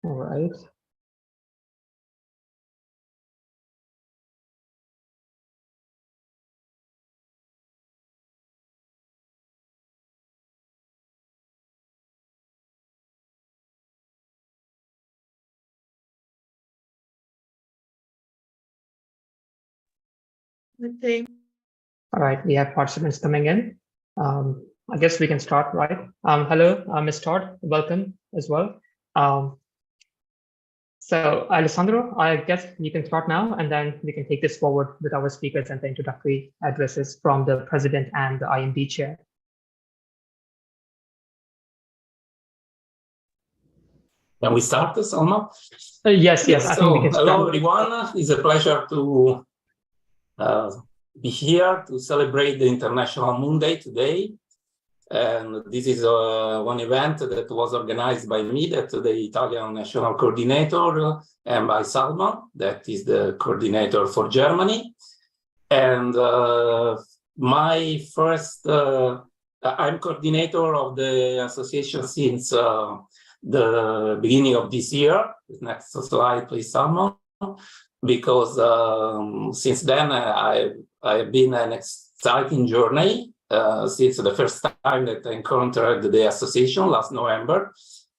All right. Okay. All right, we have participants coming in. I guess we can start, right? Hello, Ms. Todd, welcome as well. So, Alessandro, I guess you can start now, and then we can take this forward with our speakers and the introductory addresses from the president and the IMD chair. Can we start, Salma? Yes, I think we can start. Hello, everyone. It's a pleasure to be here to celebrate the International Moon Day today. And this is one event that was organized by me, that the Italian National Coordinator, and by Salma, that is the coordinator for Germany. And my first, I'm coordinator of the association since the beginning of this year. Next slide, please, Salma. Because since then I've been an exciting journey since the first time that I encountered the association last November,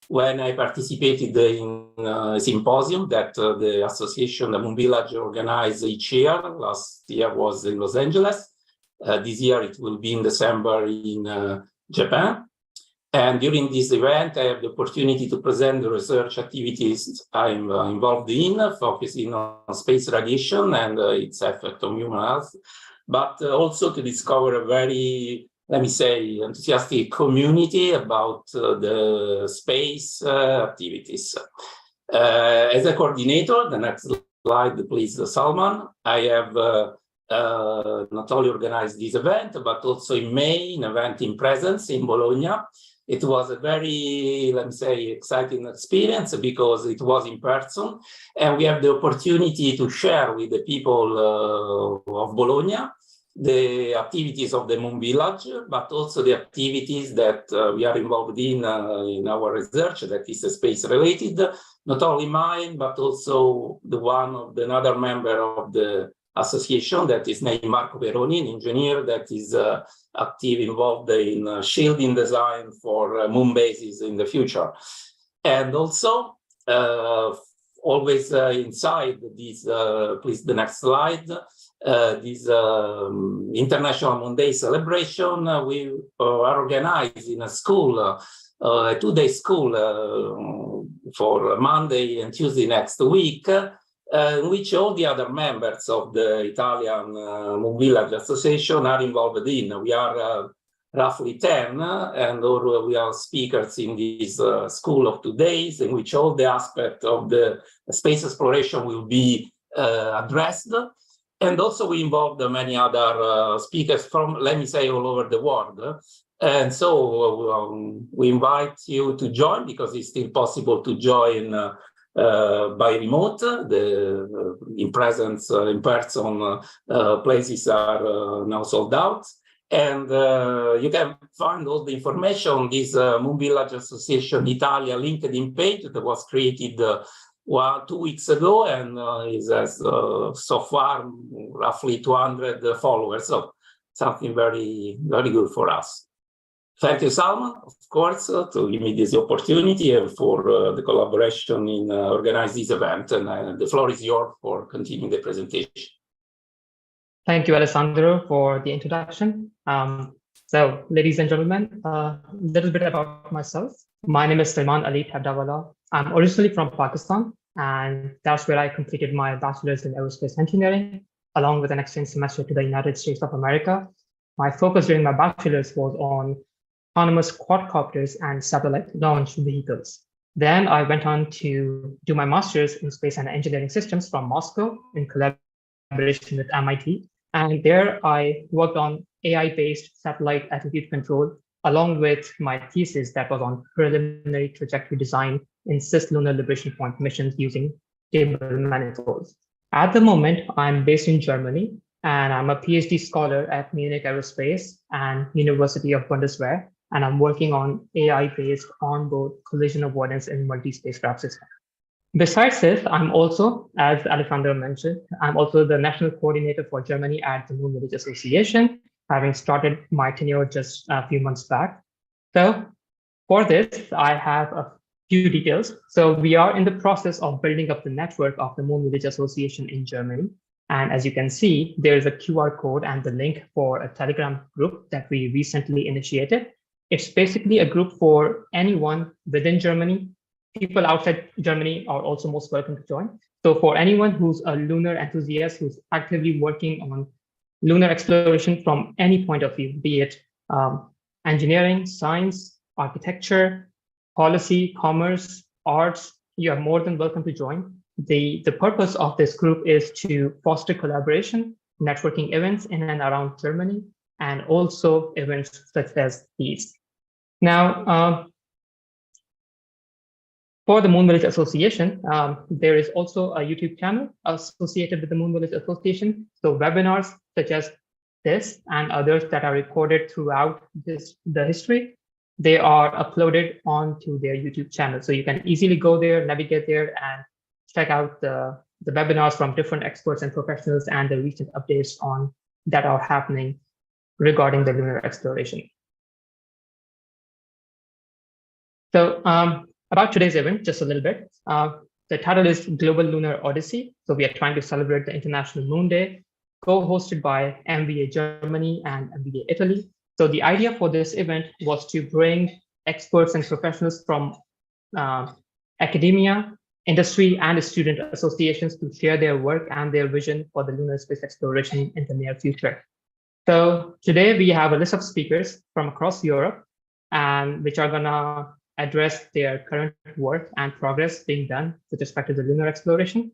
when I participated in a symposium that the association, the Moon Village, organized each year. Last year was in Los Angeles. This year it will be in December in Japan. And during this event, I have the opportunity to present the research activities I'm involved in, focusing on space radiation and its effect on human health, but also to discover a very, let me say, enthusiastic community about the space activities. As a coordinator, the next slide, please, Salman, I have not only organized this event, but also in May, an event in presence in Bologna. It was a very, let me say, exciting experience because it was in person, and we have the opportunity to share with the people of Bologna the activities of the Moon Village, but also the activities that we are involved in our research that is space related, not only mine, but also the one of another member of the association that is named Marco Peroni, an engineer that is active, involved in shielding design for moon bases in the future. And also, always inside this, please, the next slide, this International Moon Day celebration, we are organized in a school, a two-day school for Monday and Tuesday next week, in which all the other members of the Italian Moon Village Association are involved in. We are roughly 10, and we are speakers in this school of 2 days, in which all the aspects of the space exploration will be addressed. And also we involved many other speakers from, let me say, all over the world. And so we invite you to join, because it's still possible to join by remote. The in person places are now sold out, and you can find all the information on this Moon Village Association Italia LinkedIn page that was created 2 weeks ago, and has so far roughly 200 followers. So something very, very good for us. Thank you, Salman, of course, to give me this opportunity and for the collaboration in organizing this event. And the floor is yours for continuing the presentation. Thank you, Alessandro, for the introduction. So, ladies and gentlemen, a little bit about myself. My name is Salman Ali Tabdawala. I'm originally from Pakistan, and that's where I completed my bachelor's in aerospace engineering, along with an exchange semester to the United States of America. My focus during my bachelor's was on autonomous quadcopters and satellite launch vehicles. Then I went on to do my master's in space and engineering systems from Moscow in collaboration with MIT. And there I worked on AI-based satellite attitude control, along with my thesis that was on preliminary trajectory design in cislunar liberation point missions using stable manifolds. At the moment, I'm based in Germany, and I'm a PhD scholar at Munich Aerospace and University of Bundeswehr, and I'm working on AI-based onboard collision avoidance in multi-spacecraft systems. Besides this, I'm also, as Alessandro mentioned, I'm also the national coordinator for Germany at the Moon Village Association, having started my tenure just a few months back. So for this, I have a few details. So we are in the process of building up the network of the Moon Village Association in Germany. And as you can see, there is a QR code and the link for a Telegram group that we recently initiated. It's basically a group for anyone within Germany. People outside Germany are also most welcome to join. So for anyone who's a lunar enthusiast, who's actively working on lunar exploration from any point of view, be it engineering, science, architecture, policy, commerce, arts, you are more than welcome to join. The purpose of this group is to foster collaboration, networking events in and around Germany, and also events such as these. Now, for the Moon Village Association, there is also a YouTube channel associated with the Moon Village Association. So webinars such as this and others that are recorded throughout the history, they are uploaded onto their YouTube channel. So you can easily go there, navigate there, and check out the webinars from different experts and professionals and the recent updates on that are happening regarding the lunar exploration. So about today's event, just a little bit. The title is Global Lunar Odyssey. So we are trying to celebrate the International Moon Day, co-hosted by MVA Germany and MVA Italy. So the idea for this event was to bring experts and professionals from academia, industry, and student associations to share their work and their vision for the lunar space exploration in the near future. So today we have a list of speakers from across Europe, and which are gonna address their current work and progress being done with respect to the lunar exploration.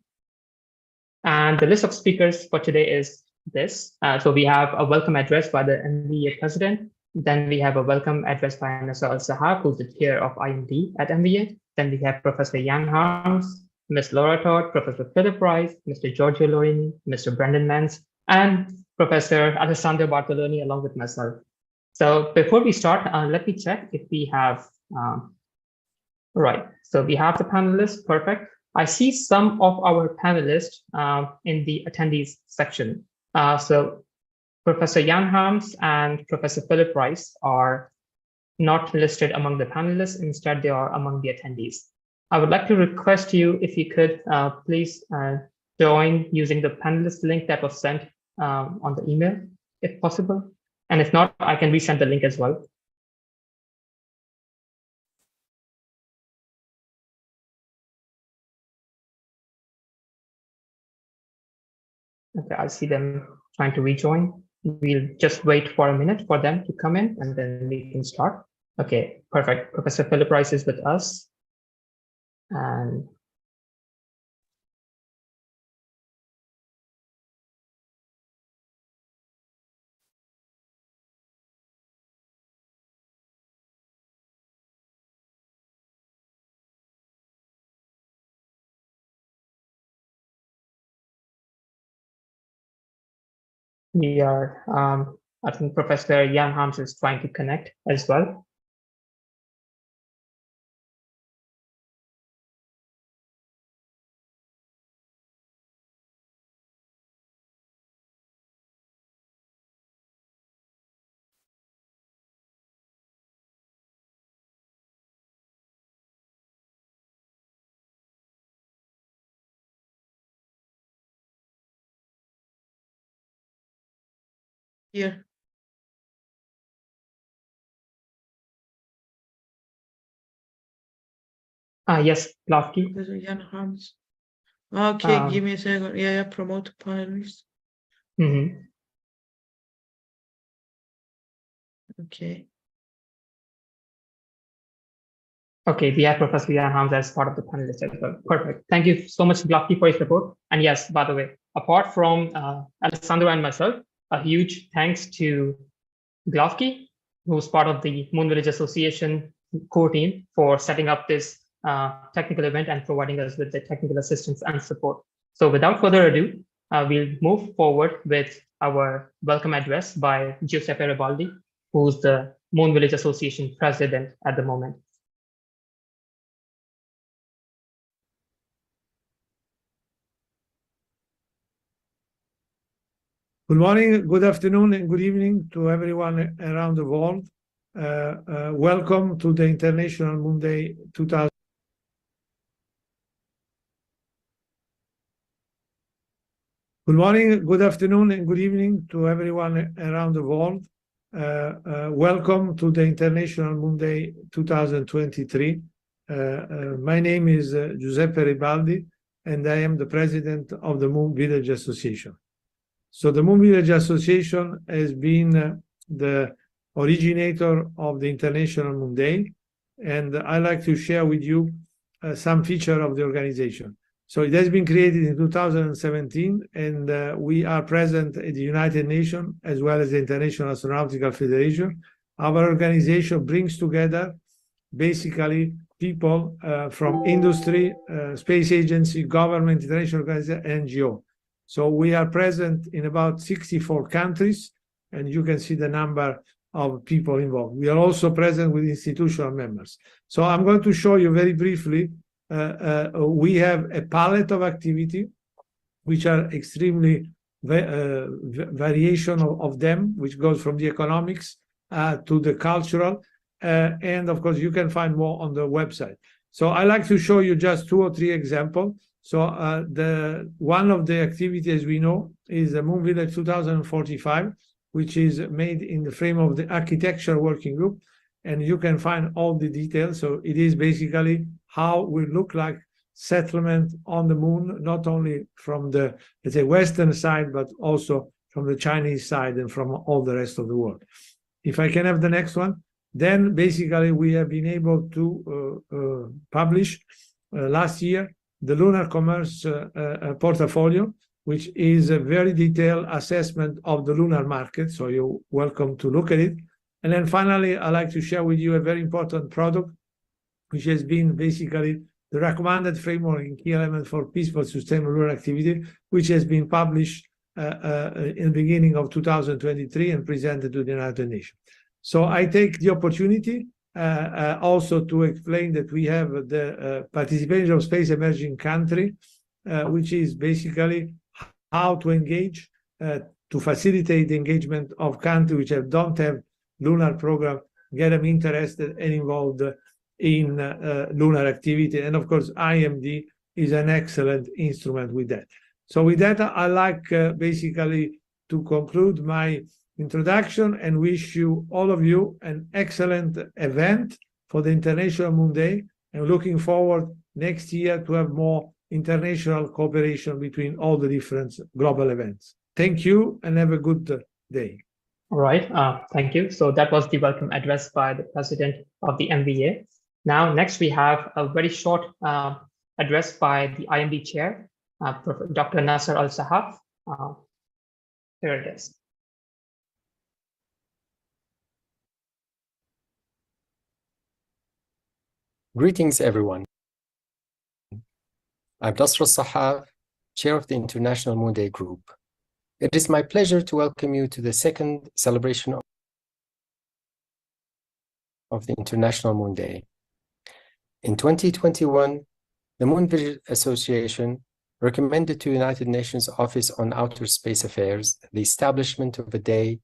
And the list of speakers for today is this. So we have a welcome address by the MVA president. Then we have a welcome address by Nasser Al-Sahab, who's the chair of IMD at MVA. Then we have Professor Jan Harms, Ms. Laura Todd, Professor Philip Rice, Mr. Giorgio Lorini, Mr. Brendan Mans, and Professor Alessandro Bartoloni, along with myself. So before we start, let me check if we have, right. So we have the panelists, perfect. I see some of our panelists in the attendees section. So Professor Jan Harms and Professor Philip Rice are not listed among the panelists. Instead, they are among the attendees. I would like to request you, if you could please join using the panelist link that was sent on the email, if possible. And if not, I can resend the link as well. Okay, I see them trying to rejoin. We'll just wait for a minute for them to come in and then we can start. Okay, perfect. Professor Philip Rice is with us. And we are, I think Professor Jan Harms is trying to connect as well. Here. Yes, Lofty. Professor Jan Harms. Okay, give me a second. Yeah, promote panelist. Okay. Okay, we have Professor Jan Harms as part of the panelist as well. Perfect. Thank you so much, Lofty, for your support. And yes, by the way, apart from Alessandro and myself, a huge thanks to Glofke, who's part of the Moon Village Association core team, for setting up this technical event and providing us with the technical assistance and support. So without further ado, we'll move forward with our welcome address by Giuseppe Ribaldi, who's the Moon Village Association president at the moment. Good morning, good afternoon, and good evening to everyone around the world. Welcome to the International Moon Day 2000. Good morning, good afternoon, and good evening to everyone around the world. Welcome to the International Moon Day 2023. My name is Giuseppe Ribaldi, and I am the president of the Moon Village Association. So the Moon Village Association has been the originator of the International Moon Day, and I'd like to share with you some feature of the organization. So it has been created in 2017, and we are present at the United Nations as well as the International Astronautical Federation. Our organization brings together basically people from industry, space agency, government, international organization, NGO. So we are present in about 64 countries, and you can see the number of people involved. We are also present with institutional members. So I'm going to show you very briefly. We have a palette of activity, which are extremely variation of them, which goes from the economics to the cultural, and of course you can find more on the website. So I like to show you just 2 or 3 examples. So one of the activities we know is the Moon Village 2045, which is made in the frame of the architecture working group, and you can find all the details. So it is basically how we look like settlement on the moon, not only from the, let's say, Western side, but also from the Chinese side and from all the rest of the world. If I can have the next one, then basically we have been able to publish last year the Lunar Commerce portfolio, which is a very detailed assessment of the lunar market. So you're welcome to look at it. And then finally, I'd like to share with you a very important product, which has been basically the recommended framework and key element for peaceful sustainable lunar activity, which has been published in the beginning of 2023 and presented to the United Nations. So I take the opportunity also to explain that we have the participation of space emerging country, which is basically how to engage to facilitate the engagement of countries which don't have lunar program, get them interested and involved in lunar activity. And of course, IMD is an excellent instrument with that. So with that, I like basically to conclude my introduction and wish you, all of you, an excellent event for the International Moon Day, and looking forward next year to have more international cooperation between all the different global events. Thank you and have a good day. All right, thank you. So that was the welcome address by the president of the MVA. Now, next we have a very short address by the IMD chair, Dr. Nasser Al-Sahaf. Here it is. Greetings, everyone. I'm Nasser Al-Sahaf, chair of the International Moon Day Group. It is my pleasure to welcome you to the second celebration of the International Moon Day. In 2021, the Moon Village Association recommended to United Nations Office on Outer Space Affairs the establishment of a day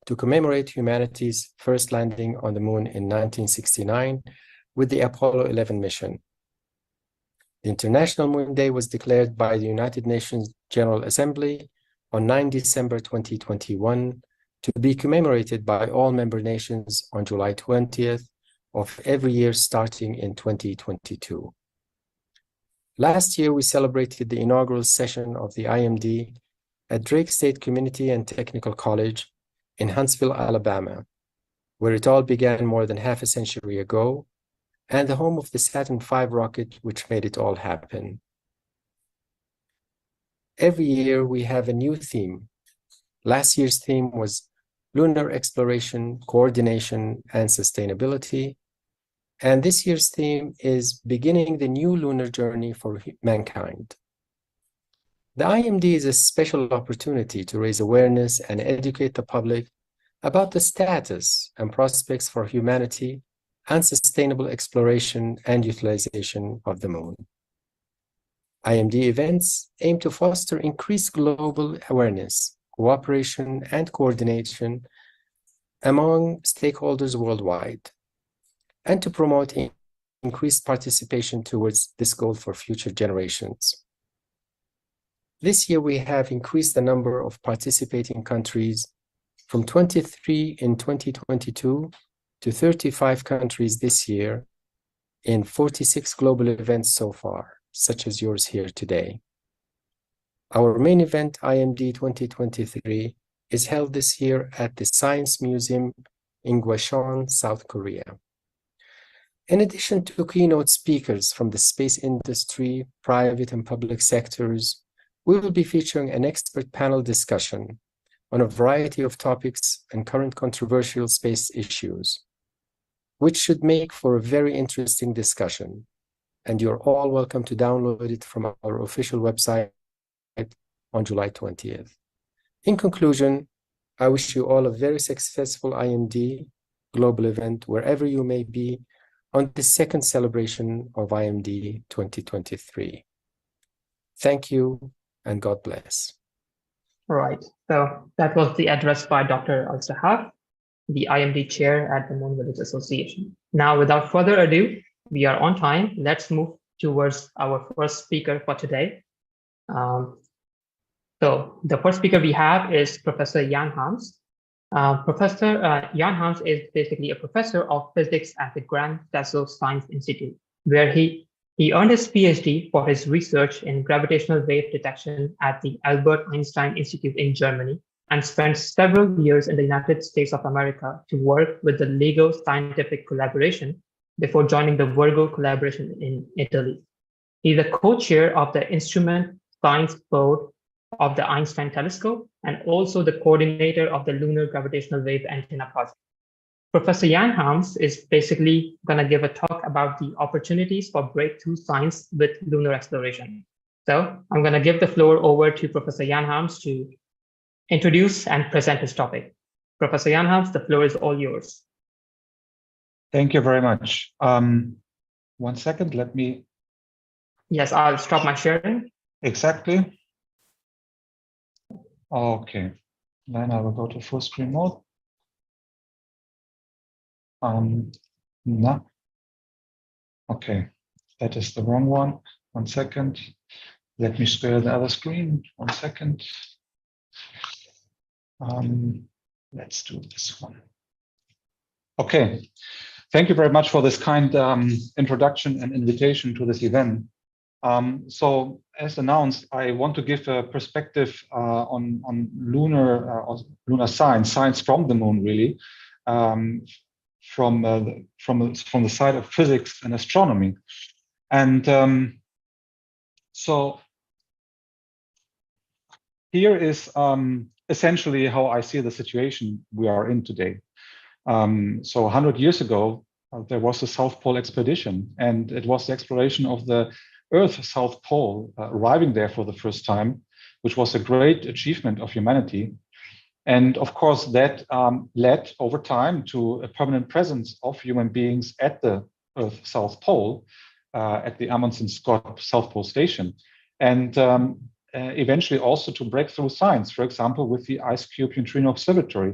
to commemorate humanity's first landing on the moon in 1969 with the Apollo 11 mission. The International Moon Day was declared by the United Nations General Assembly on 9 December 2021 to be commemorated by all member nations on July 20th of every year starting in 2022. Last year, we celebrated the inaugural session of the IMD at Drake State Community and Technical College in Huntsville, Alabama, where it all began more than half a century ago, and the home of the Saturn V rocket, which made it all happen. Every year, we have a new theme. Last year's theme was Lunar Exploration, Coordination, and Sustainability. And this year's theme is Beginning the New Lunar Journey for Mankind. The IMD is a special opportunity to raise awareness and educate the public about the status and prospects for humanity and sustainable exploration and utilization of the moon. IMD events aim to foster increased global awareness cooperation, and coordination among stakeholders worldwide, and to promote increased participation towards this goal for future generations. This year, we have increased the number of participating countries from 23 in 2022 to 35 countries this year in 46 global events so far, such as yours here today. Our main event, IMD 2023, is held this year at the Science Museum in Gwacheon, South Korea. In addition to keynote speakers from the space industry, private and public sectors, we will be featuring an expert panel discussion on a variety of topics and current controversial space issues, which should make for a very interesting discussion. And you're all welcome to download it from our official website on July 20th. In conclusion, I wish you all a very successful IMD global event wherever you may be on the second celebration of IMD 2023. Thank you and God bless. All right, so that was the address by Dr. Al-Sahaf, the IMD chair at the Moon Village Association. Now, without further ado, we are on time. Let's move towards our first speaker for today. So the first speaker we have is Professor Jan Harms. Professor Jan Harms is basically a professor of physics at the Grand Dassault Science Institute, where he earned his PhD for his research in gravitational wave detection at the Albert Einstein Institute in Germany, and spent several years in the United States of America to work with the LEGO Scientific Collaboration before joining the Virgo Collaboration in Italy. He's a co-chair of the Instrument Science Board of the Einstein Telescope and also the coordinator of the Lunar Gravitational Wave Antenna Project. Professor Jan Harms is basically going to give a talk about the opportunities for breakthrough science with lunar exploration. So I'm going to give the floor over to Professor Jan Harms to introduce and present his topic. Professor Jan Harms, the floor is all yours. Thank you very much. 1 second, let me... Yes, I'll stop my sharing. Exactly. Okay, then I will go to full screen mode. No. Okay, that is the wrong one. 1 second. Let me share the other screen. 1 second. Let's do this one. Okay, thank you very much for this kind introduction and invitation to this event. So, as announced, I want to give a perspective on lunar science from the moon, really, from the side of physics and astronomy. And so here is essentially how I see the situation we are in today. So 100 years ago, there was the South Pole expedition, and it was the exploration of the Earth's South Pole, arriving there for the first time, which was a great achievement of humanity. And of course, that led over time to a permanent presence of human beings at the Earth's South Pole, at the Amundsen Scott South Pole Station. And eventually also to breakthrough science, for example, with the IceCube Neutrino Observatory.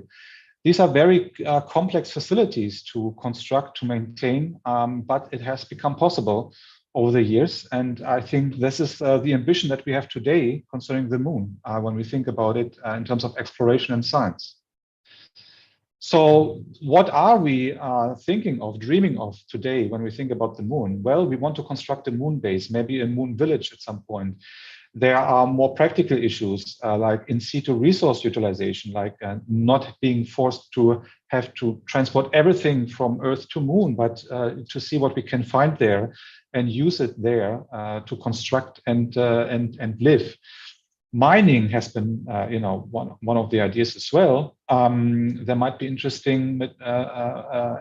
These are very complex facilities to construct, to maintain, but it has become possible over the years. And I think this is the ambition that we have today concerning the moon, when we think about it in terms of exploration and science. So what are we thinking of, dreaming of today when we think about the moon? Well, we want to construct a moon base, maybe a moon village at some point. There are more practical issues like in situ resource utilization, like not being forced to have to transport everything from Earth to moon, but to see what we can find there and use it there to construct and live. Mining has been, one of the ideas as well. There might be interesting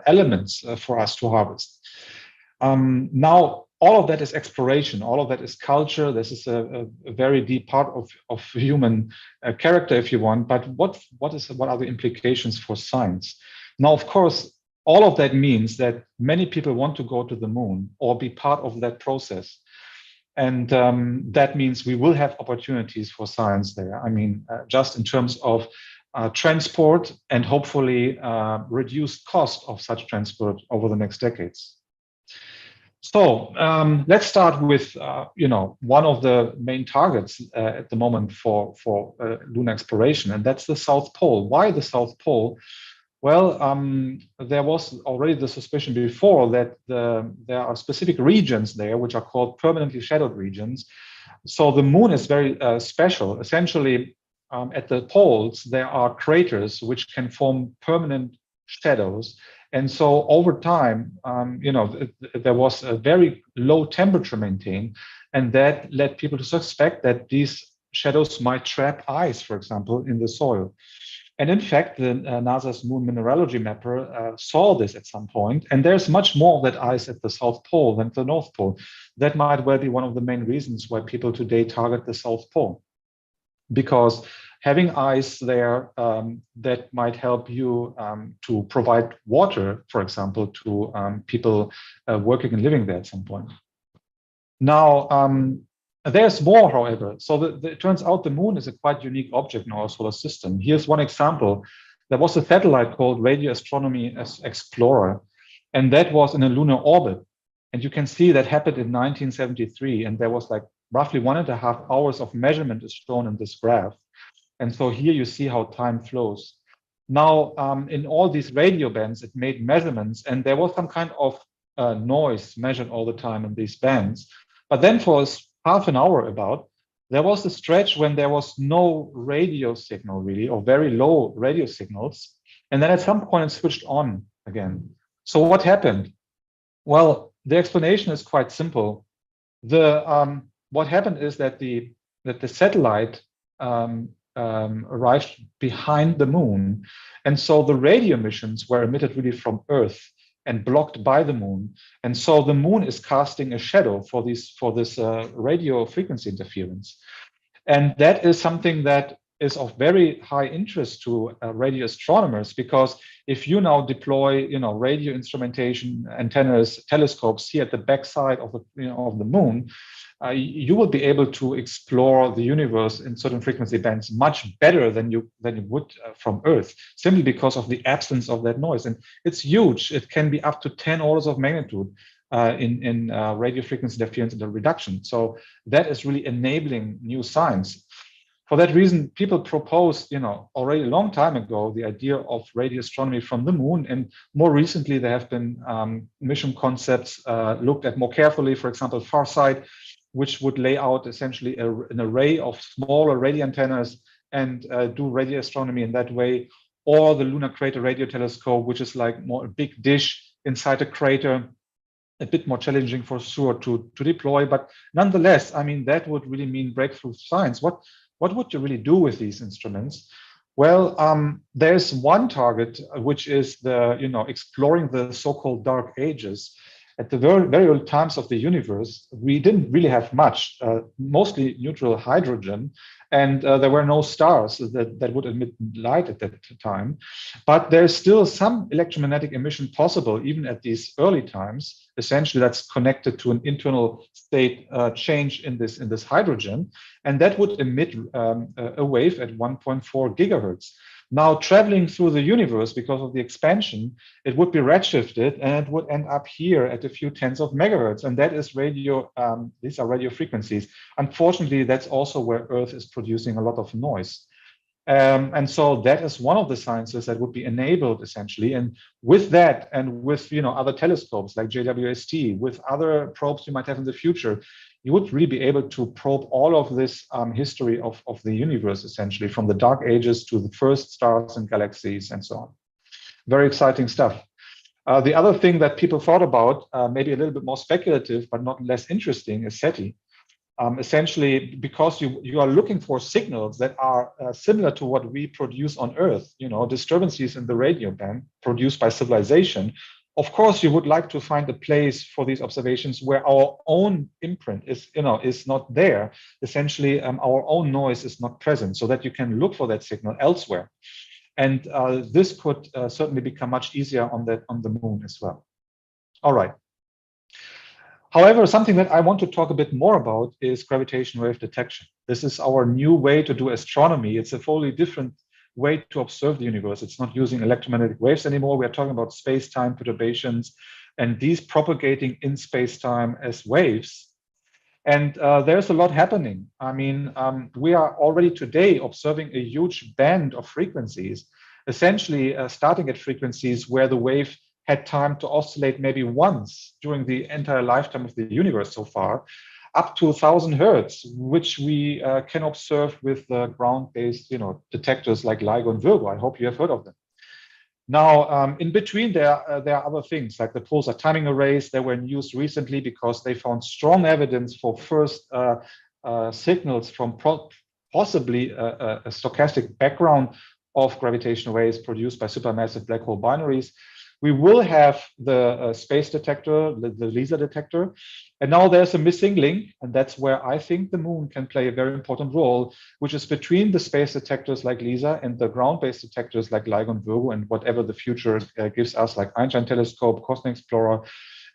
elements for us to harvest. Now, all of that is exploration. All of that is culture. This is a very deep part of human character, if you want. But what are the implications for science? Now, of course, all of that means that many people want to go to the moon or be part of that process. And that means we will have opportunities for science there. I mean, just in terms of transport and hopefully reduced cost of such transport over the next decades. So let's start with, one of the main targets at the moment for lunar exploration, and that's the South Pole. Why the South Pole? Well, there was already the suspicion before that there are specific regions there which are called permanently shadowed regions. So the moon is very special. Essentially, at the poles, there are craters which can form permanent shadows. And so over time, there was a very low temperature maintained, and that led people to suspect that these shadows might trap ice, for example, in the soil. And in fact, the NASA's moon mineralogy mapper saw this at some point, and there's much more of that ice at the South Pole than the North Pole. That might well be one of the main reasons why people today target the South Pole, because having ice there that might help you to provide water, for example, to people working and living there at some point. Now, there's more, however. So it turns out the moon is a quite unique object in our solar system. Here's one example. There was a satellite called Radio Astronomy Explorer, and that was in a lunar orbit. And you can see that happened in 1973, and there was like roughly 1.5 hours of measurement is shown in this graph. And so here you see how time flows. Now, in all these radio bands, it made measurements, and there was some kind of noise measured all the time in these bands. But then for half an hour about, there was a stretch when there was no radio signal really, or very low radio signals. And then at some point it switched on again. So what happened? Well, the explanation is quite simple. What happened is that the satellite arrived behind the moon. And so the radio emissions were emitted really from Earth and blocked by the moon. And so the moon is casting a shadow for this radio frequency interference. And that is something that is of very high interest to radio astronomers, because if you now deploy, radio instrumentation, antennas, telescopes here at the backside of the moon, you will be able to explore the universe in certain frequency bands much better than you would from Earth, simply because of the absence of that noise. And it's huge. It can be up to 10 orders of magnitude in radio frequency interference and reduction. So that is really enabling new science. For that reason, people proposed, already a long time ago, the idea of radio astronomy from the moon. And more recently, there have been mission concepts looked at more carefully. For example, Farsight, which would lay out essentially an array of smaller radio antennas and do radio astronomy in that way, or the Lunar Crater Radio Telescope, which is like more a big dish inside a crater, a bit more challenging for sure to deploy. But nonetheless, I mean, that would really mean breakthrough science. What would you really do with these instruments? Well, there's one target, which is exploring the so-called dark ages. At the very, very early times of the universe, we didn't really have much, mostly neutral hydrogen, and there were no stars that would emit light at that time. But there's still some electromagnetic emission possible, even at these early times. Essentially, that's connected to an internal state change in this hydrogen, and that would emit a wave at 1.4 gigahertz. Now, traveling through the universe, because of the expansion, it would be redshifted and it would end up here at a few tens of megahertz. And that is radio, these are radio frequencies. Unfortunately, that's also where Earth is producing a lot of noise. And so that is one of the sciences that would be enabled essentially. And with that, and with other telescopes like JWST, with other probes you might have in the future, you would really be able to probe all of this history of the universe, essentially, from the dark ages to the first stars and galaxies and so on. Very exciting stuff. The other thing that people thought about, maybe a little bit more speculative, but not less interesting, is SETI. Essentially, because you are looking for signals that are similar to what we produce on Earth, disturbances in the radio band produced by civilization. Of course, you would like to find a place for these observations where our own imprint is not there. Essentially, our own noise is not present, so that you can look for that signal elsewhere. And this could certainly become much easier on the moon as well. All right. However, something that I want to talk a bit more about is gravitational wave detection. This is our new way to do astronomy. It's a fully different way to observe the universe. It's not using electromagnetic waves anymore. We are talking about space-time perturbations and these propagating in space-time as waves. And there's a lot happening. I mean, we are already today observing a huge band of frequencies, essentially starting at frequencies where the wave had time to oscillate maybe once during the entire lifetime of the universe so far, up to 1,000 hertz, which we can observe with ground-based, detectors like LIGO and Virgo. I hope you have heard of them. Now, in between, there are other things like the pulsar timing arrays that were in use recently because they found strong evidence for first signals from possibly a stochastic background of gravitational waves produced by supermassive black hole binaries. We will have the space detector, the LISA detector. And now there's a missing link, and that's where I think the moon can play a very important role, which is between the space detectors like LISA and the ground-based detectors like LIGO and Virgo and whatever the future gives us, like Einstein Telescope, Cosmic Explorer.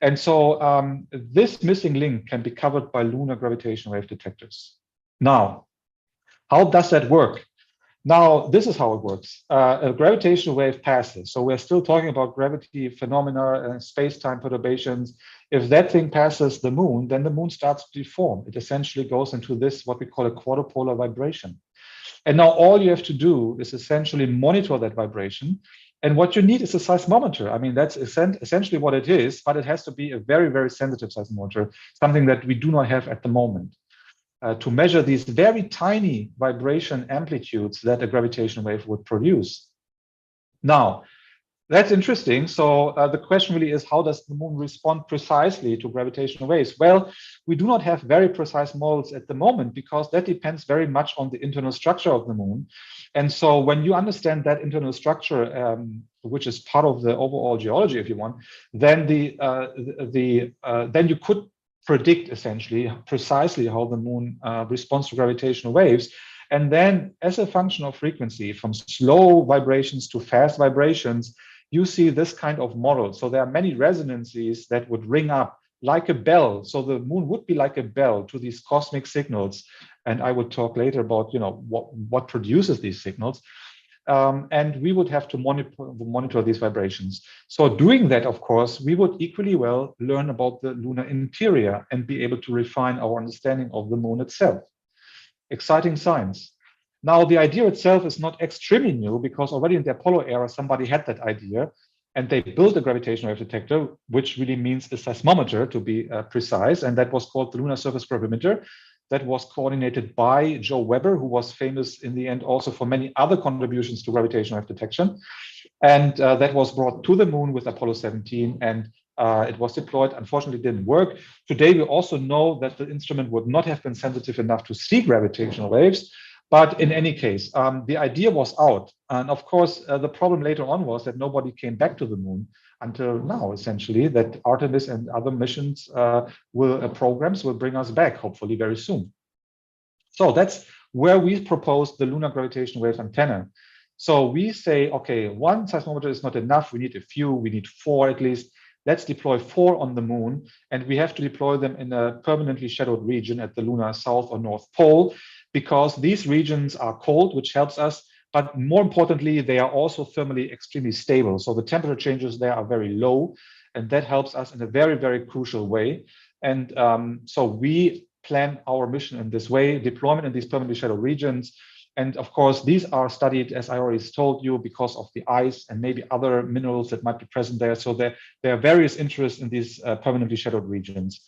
And so this missing link can be covered by lunar gravitational wave detectors. Now, how does that work? Now, this is how it works. A gravitational wave passes. So we're still talking about gravity phenomena and space-time perturbations. If that thing passes the moon, then the moon starts to deform. It essentially goes into this, what we call a quadrupolar vibration. And now all you have to do is essentially monitor that vibration. And what you need is a seismometer. I mean, that's essentially what it is, but it has to be a very, very sensitive seismometer, something that we do not have at the moment. To measure these very tiny vibration amplitudes that a gravitational wave would produce. Now, that's interesting. So the question really is, how does the moon respond precisely to gravitational waves? Well, we do not have very precise models at the moment because that depends very much on the internal structure of the moon. And so when you understand that internal structure, which is part of the overall geology, if you want, then then you could predict essentially precisely how the moon responds to gravitational waves. And then as a function of frequency, from slow vibrations to fast vibrations, you see this kind of model. So there are many resonances that would ring up like a bell. So the moon would be like a bell to these cosmic signals. And I would talk later about what produces these signals. And we would have to monitor these vibrations. So doing that, of course, we would equally well learn about the lunar interior and be able to refine our understanding of the moon itself. Exciting science. Now, the idea itself is not extremely new because already in the Apollo era, somebody had that idea and they built a gravitational wave detector, which really means a seismometer to be precise. And that was called the Lunar Surface Gravimeter. That was coordinated by Joe Weber, who was famous in the end also for many other contributions to gravitational wave detection. And that was brought to the moon with Apollo 17, and it was deployed. Unfortunately, it didn't work. Today, we also know that the instrument would not have been sensitive enough to see gravitational waves. But in any case, the idea was out. And of course, the problem later on was that nobody came back to the moon until now, essentially, that Artemis and other missions programs will bring us back, hopefully very soon. So that's where we propose the lunar gravitational wave antenna. So we say, okay, one seismometer is not enough. We need a few, we need 4 at least. Let's deploy 4 on the moon, and we have to deploy them in a permanently shadowed region at the lunar south or north pole, because these regions are cold, which helps us. But more importantly, they are also thermally extremely stable. So the temperature changes there are very low, and that helps us in a very, very crucial way. And so we plan our mission in this way, deployment in these permanently shadowed regions. And of course, these are studied, as I already told you, because of the ice and maybe other minerals that might be present there. So there are various interests in these permanently shadowed regions.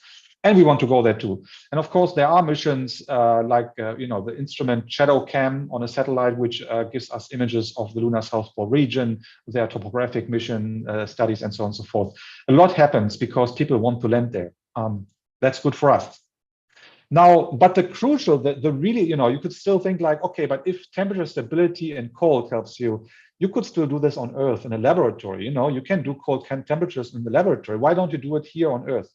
And we want to go there too. And of course, there are missions like the instrument ShadowCam on a satellite, which gives us images of the lunar South Pole region. There are topographic mission studies and so on and so forth. A lot happens because people want to land there. That's good for us. Now, but the crucial, the really, you could still think like, okay, but if temperature stability and cold helps you, you could still do this on Earth in a laboratory. You can do cold temperatures in the laboratory. Why don't you do it here on Earth?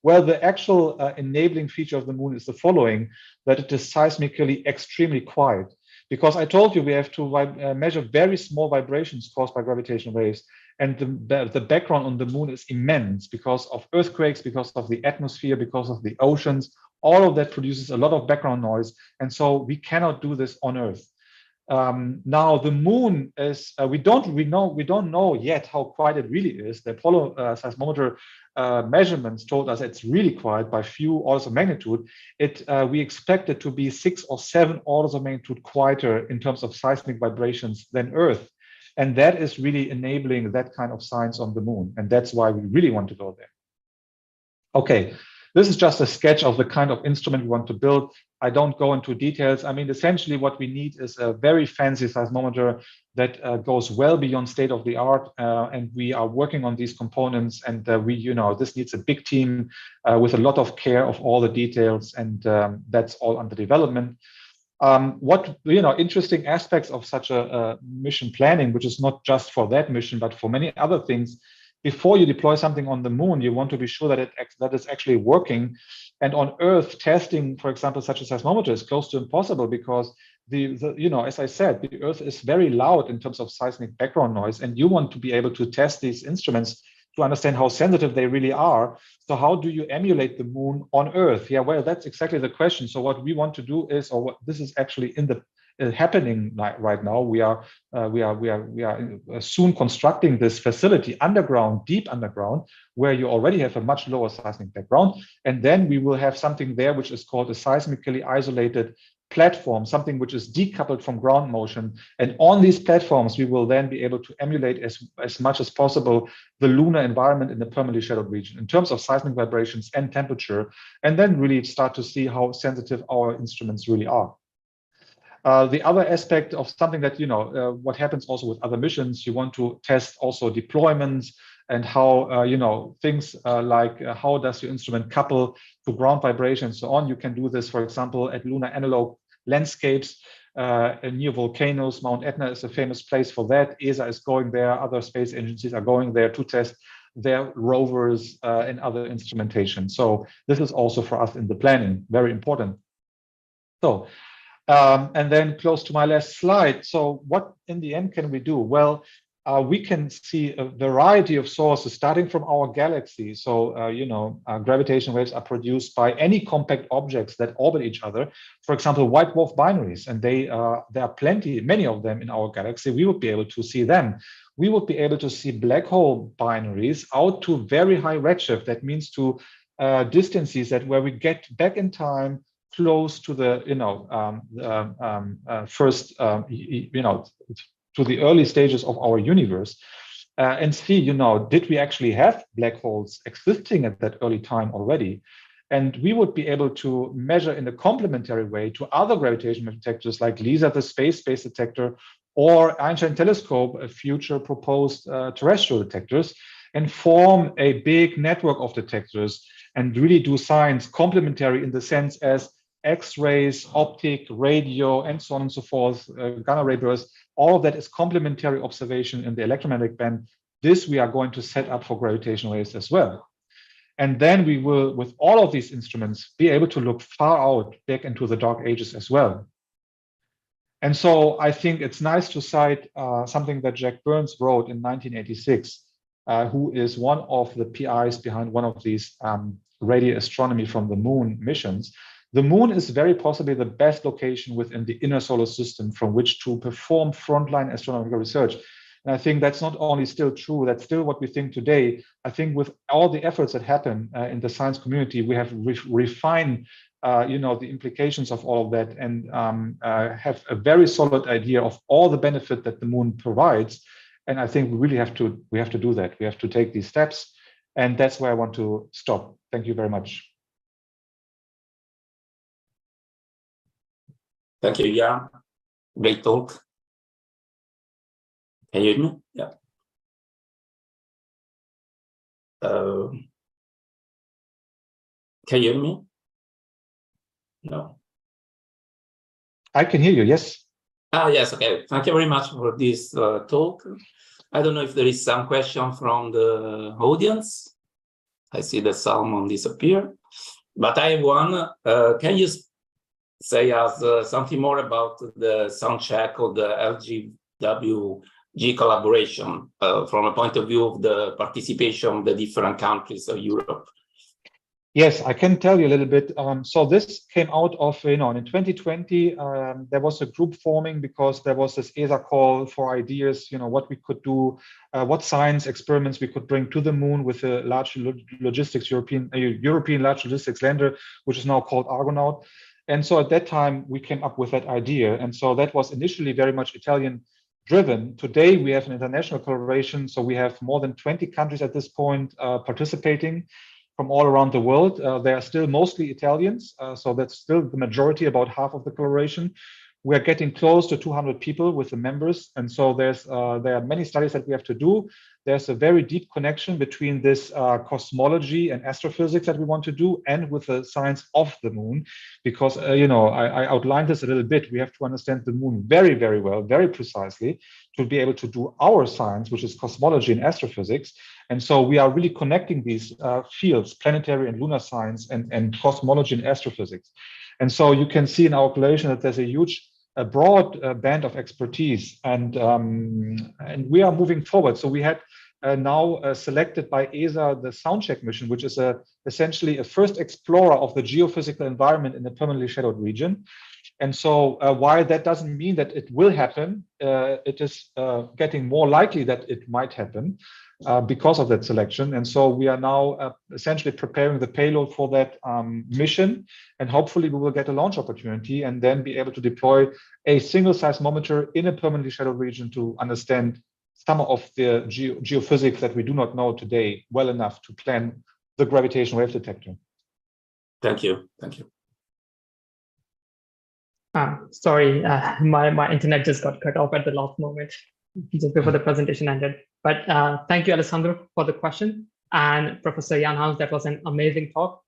Well, the actual enabling feature of the moon is the following, that it is seismically extremely quiet. Because I told you we have to measure very small vibrations caused by gravitational waves. And the background on the moon is immense because of earthquakes, because of the atmosphere, because of the oceans. All of that produces a lot of background noise. And so we cannot do this on Earth. Now the moon is, we don't know yet how quiet it really is. The Apollo seismometer measurements told us it's really quiet by few orders of magnitude. We expect it to be 6 or 7 orders of magnitude quieter in terms of seismic vibrations than Earth. And that is really enabling that kind of science on the moon. And that's why we really want to go there. Okay, this is just a sketch of the kind of instrument we want to build. I don't go into details. I mean, essentially what we need is a very fancy seismometer that goes well beyond state of the art. And we are working on these components, and this needs a big team with a lot of care of all the details, and that's all under development. Interesting aspects of such a mission planning, which is not just for that mission, but for many other things. Before you deploy something on the moon, you want to be sure that it's actually working. And on Earth, testing, for example, such a seismometer is close to impossible because as I said, the Earth is very loud in terms of seismic background noise, and you want to be able to test these instruments to understand how sensitive they really are. So how do you emulate the moon on Earth? Yeah, well, that's exactly the question. So what we want to do is, or what this is actually in the happening right now. We are soon constructing this facility underground, deep underground, where you already have a much lower seismic background, and then we will have something there which is called a seismically isolated platform, something which is decoupled from ground motion. And on these platforms, we will then be able to emulate as much as possible the lunar environment in the permanently shadowed region in terms of seismic vibrations and temperature, and then really start to see how sensitive our instruments really are. The other aspect of something that, what happens also with other missions, you want to test also deployments and how, things like how does your instrument couple to ground vibration and so on. You can do this, for example, at lunar analog landscapes near volcanoes. Mount Etna is a famous place for that. ESA is going there. Other space agencies are going there to test their rovers and other instrumentation. So this is also for us in the planning, very important. So, and then close to my last slide. So what in the end can we do? Well, we can see a variety of sources starting from our galaxy. So, gravitational waves are produced by any compact objects that orbit each other. For example, white dwarf binaries, and there are many of them in our galaxy. We would be able to see them. We would be able to see black hole binaries out to very high redshift. That means to distances where we get back in time close to the to the early stages of our universe, and see, did we actually have black holes existing at that early time already? And we would be able to measure in a complementary way to other gravitational detectors like LISA, the space-based detector, or Einstein telescope, a future proposed terrestrial detectors, and form a big network of detectors and really do science complementary in the sense as X-rays, optic, radio, and so on and so forth, gamma ray bursts. All of that is complementary observation in the electromagnetic band. This we are going to set up for gravitational waves as well. And then we will, with all of these instruments, be able to look far out back into the dark ages as well. And so I think it's nice to cite something that Jack Burns wrote in 1986, who is one of the PIs behind one of these radio astronomy from the moon missions. The moon is very possibly the best location within the inner solar system from which to perform frontline astronomical research. And I think that's not only still true, that's still what we think today. I think with all the efforts that happen in the science community, we have refined the implications of all of that, and have a very solid idea of all the benefit that the moon provides. And I think we really have to do that. We have to take these steps. And that's where I want to stop. Thank you very much. Thank you, Jan. Great talk. Can you hear me? Yeah. Can you hear me? No. I can hear you, yes. Yes, okay. Thank you very much for this talk. I don't know if there is some question from the audience. I see the Salmon disappear, but I have one. Can you say us something more about the sound check of the collaboration from a point of view of the participation of the different countries of Europe? Yes, I can tell you a little bit. So this came out of, in 2020, there was a group forming because there was this ESA call for ideas, what we could do, what science experiments we could bring to the moon with a large logistics European large logistics lander, which is now called Argonaut. And so at that time, we came up with that idea. And so that was initially very much Italian driven. Today, we have an international collaboration. So we have more than 20 countries at this point participating from all around the world. They are still mostly Italians. So that's still the majority, about half of the collaboration. We're getting close to 200 people with the members. And so there are many studies that we have to do. There's a very deep connection between this cosmology and astrophysics that we want to do and with the science of the moon, because, I outlined this a little bit. We have to understand the moon very, very well, very precisely to be able to do our science, which is cosmology and astrophysics. And so we are really connecting these fields, planetary and lunar science and cosmology and astrophysics. And so you can see in our collaboration that there's a broad band of expertise, and we are moving forward. So we had now selected by ESA the Soundcheck mission, which is essentially a first explorer of the geophysical environment in the permanently shadowed region. And so while that doesn't mean that it will happen, it is getting more likely that it might happen because of that selection. And so we are now essentially preparing the payload for that mission. And hopefully we will get a launch opportunity and then be able to deploy a single seismometer in a permanently shadowed region to understand some of the geophysics that we do not know today well enough to plan the gravitational wave detector. Thank you. Thank you. Sorry, my internet just got cut off at the last moment, just before the presentation ended. But thank you, Alessandro, for the question. And Professor Jan Hans, that was an amazing talk.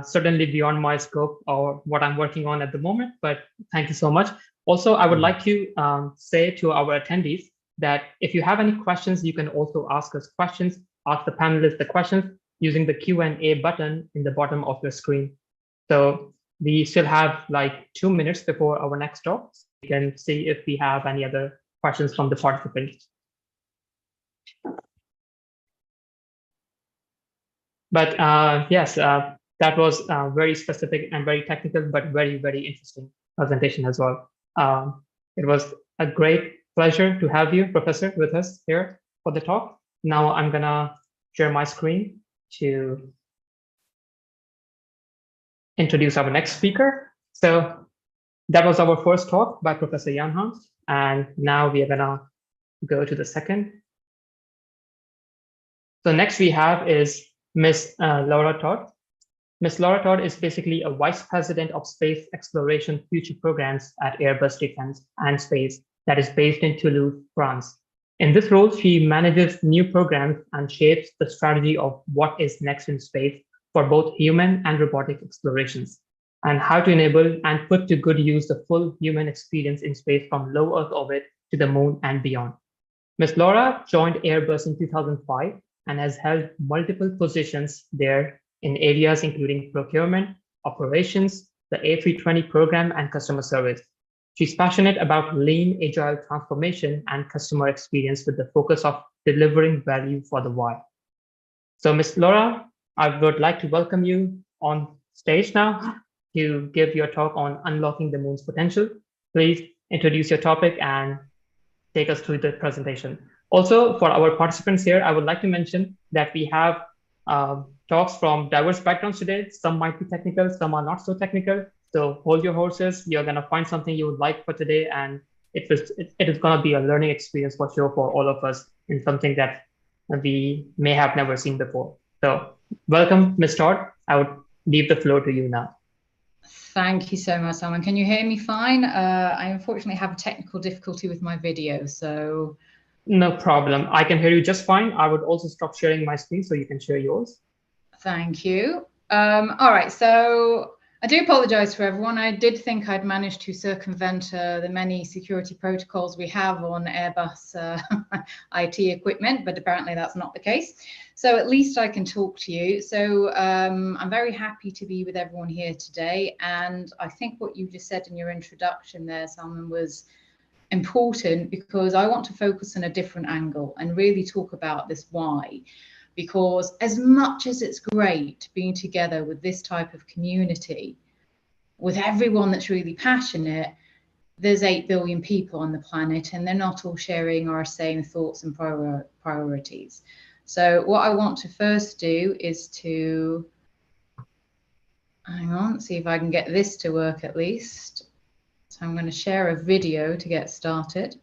Certainly beyond my scope or what I'm working on at the moment, but thank you so much. Also, I would like to say to our attendees that if you have any questions, you can also ask us questions, ask the panelists the questions using the Q&A button in the bottom of your screen. So we still have like 2 minutes before our next talk. We can see if we have any other questions from the participants. But yes, that was very specific and very technical, but very, very interesting presentation as well. It was a great pleasure to have you, Professor, with us here for the talk. Now I'm gonna share my screen to introduce our next speaker. So that was our first talk by Professor Jan Hans, and now we are gonna go to the second. So next we have is Miss Laura Todd. Miss Laura Todd is basically a Vice President of Space Exploration Future Programs at Airbus Defence and Space that is based in Toulouse, France. In this role, she manages new programs and shapes the strategy of what is next in space for both human and robotic explorations, and how to enable and put to good use the full human experience in space from low Earth orbit to the moon and beyond. Ms. Laura joined Airbus in 2005 and has held multiple positions there in areas including procurement, operations, the A320 program, and customer service. She's passionate about lean, agile transformation and customer experience with the focus of delivering value for the why. So Ms. Laura, I would like to welcome you on stage now to give your talk on unlocking the moon's potential. Please introduce your topic and take us through the presentation. Also, for our participants here, I would like to mention that we have talks from diverse backgrounds today. Some might be technical, some are not so technical. So hold your horses. You're going to find something you would like for today, and it is going to be a learning experience for sure for all of us in something that we may have never seen before. So welcome, Ms. Todd. I would leave the floor to you now. Thank you so much, Salman. Can you hear me fine? I unfortunately have a technical difficulty with my video, so... No problem. I can hear you just fine. I would also stop sharing my screen so you can share yours. Thank you. All right, so I do apologize for everyone. I did think I'd managed to circumvent the many security protocols we have on Airbus IT equipment, but apparently that's not the case. So at least I can talk to you. So I'm very happy to be with everyone here today. And I think what you just said in your introduction there, Salman, was important because I want to focus on a different angle and really talk about this why. Because as much as it's great being together with this type of community, with everyone that's really passionate, there's 8 billion people on the planet and they're not all sharing our same thoughts and priorities. So what I want to first do is to, hang on, see if I can get this to work at least. So I'm going to share a video to get started.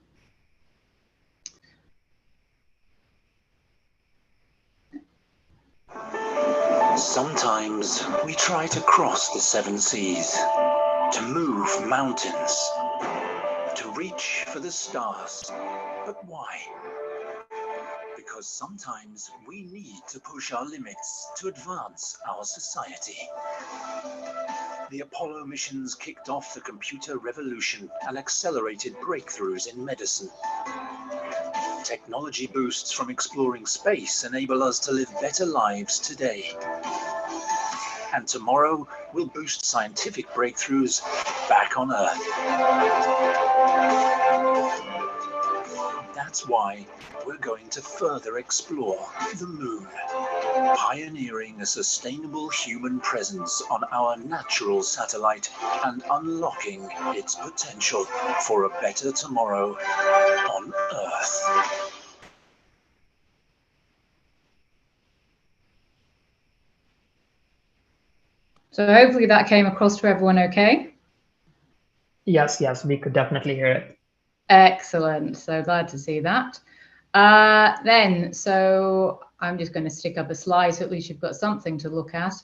Sometimes we try to cross the 7 seas, to move mountains, to reach for the stars. But why? Because sometimes we need to push our limits to advance our society. The Apollo missions kicked off the computer revolution and accelerated breakthroughs in medicine. Technology boosts from exploring space enable us to live better lives today. And tomorrow will boost scientific breakthroughs back on Earth. That's why we're going to further explore the moon, pioneering a sustainable human presence on our natural satellite and unlocking its potential for a better tomorrow on Earth. So hopefully that came across to everyone okay? Yes, we could definitely hear it. Excellent. So glad to see that. So I'm just going to stick up a slide so at least you've got something to look at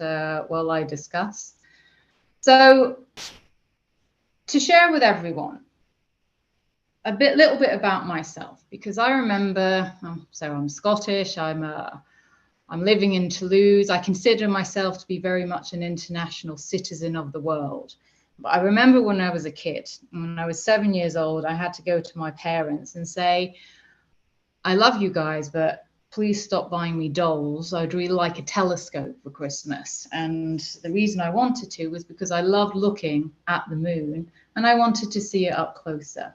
while I discuss. So to share with everyone a little bit about myself, because I remember, so I'm Scottish, I'm living in Toulouse. I consider myself to be very much an international citizen of the world. But I remember when I was a kid, when I was 7 years old, I had to go to my parents and say, I love you guys, but please stop buying me dolls. I'd really like a telescope for Christmas. And the reason I wanted to was because I loved looking at the moon and I wanted to see it up closer.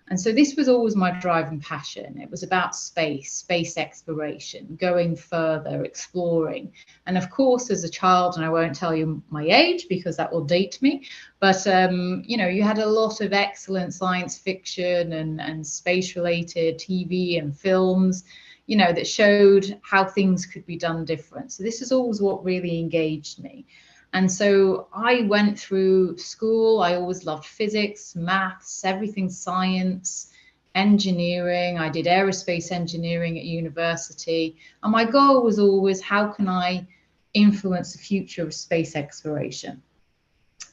And so this was always my driving passion. It was about space exploration, going further, exploring. And of course, as a child, and I won't tell you my age because that will date me, but you know, you had a lot of excellent science fiction and space-related TV and films, you know, that showed how things could be done different. So this is always what really engaged me. And so I went through school. I always loved physics, maths, everything science, engineering. I did aerospace engineering at university. And my goal was always, how can I influence the future of space exploration?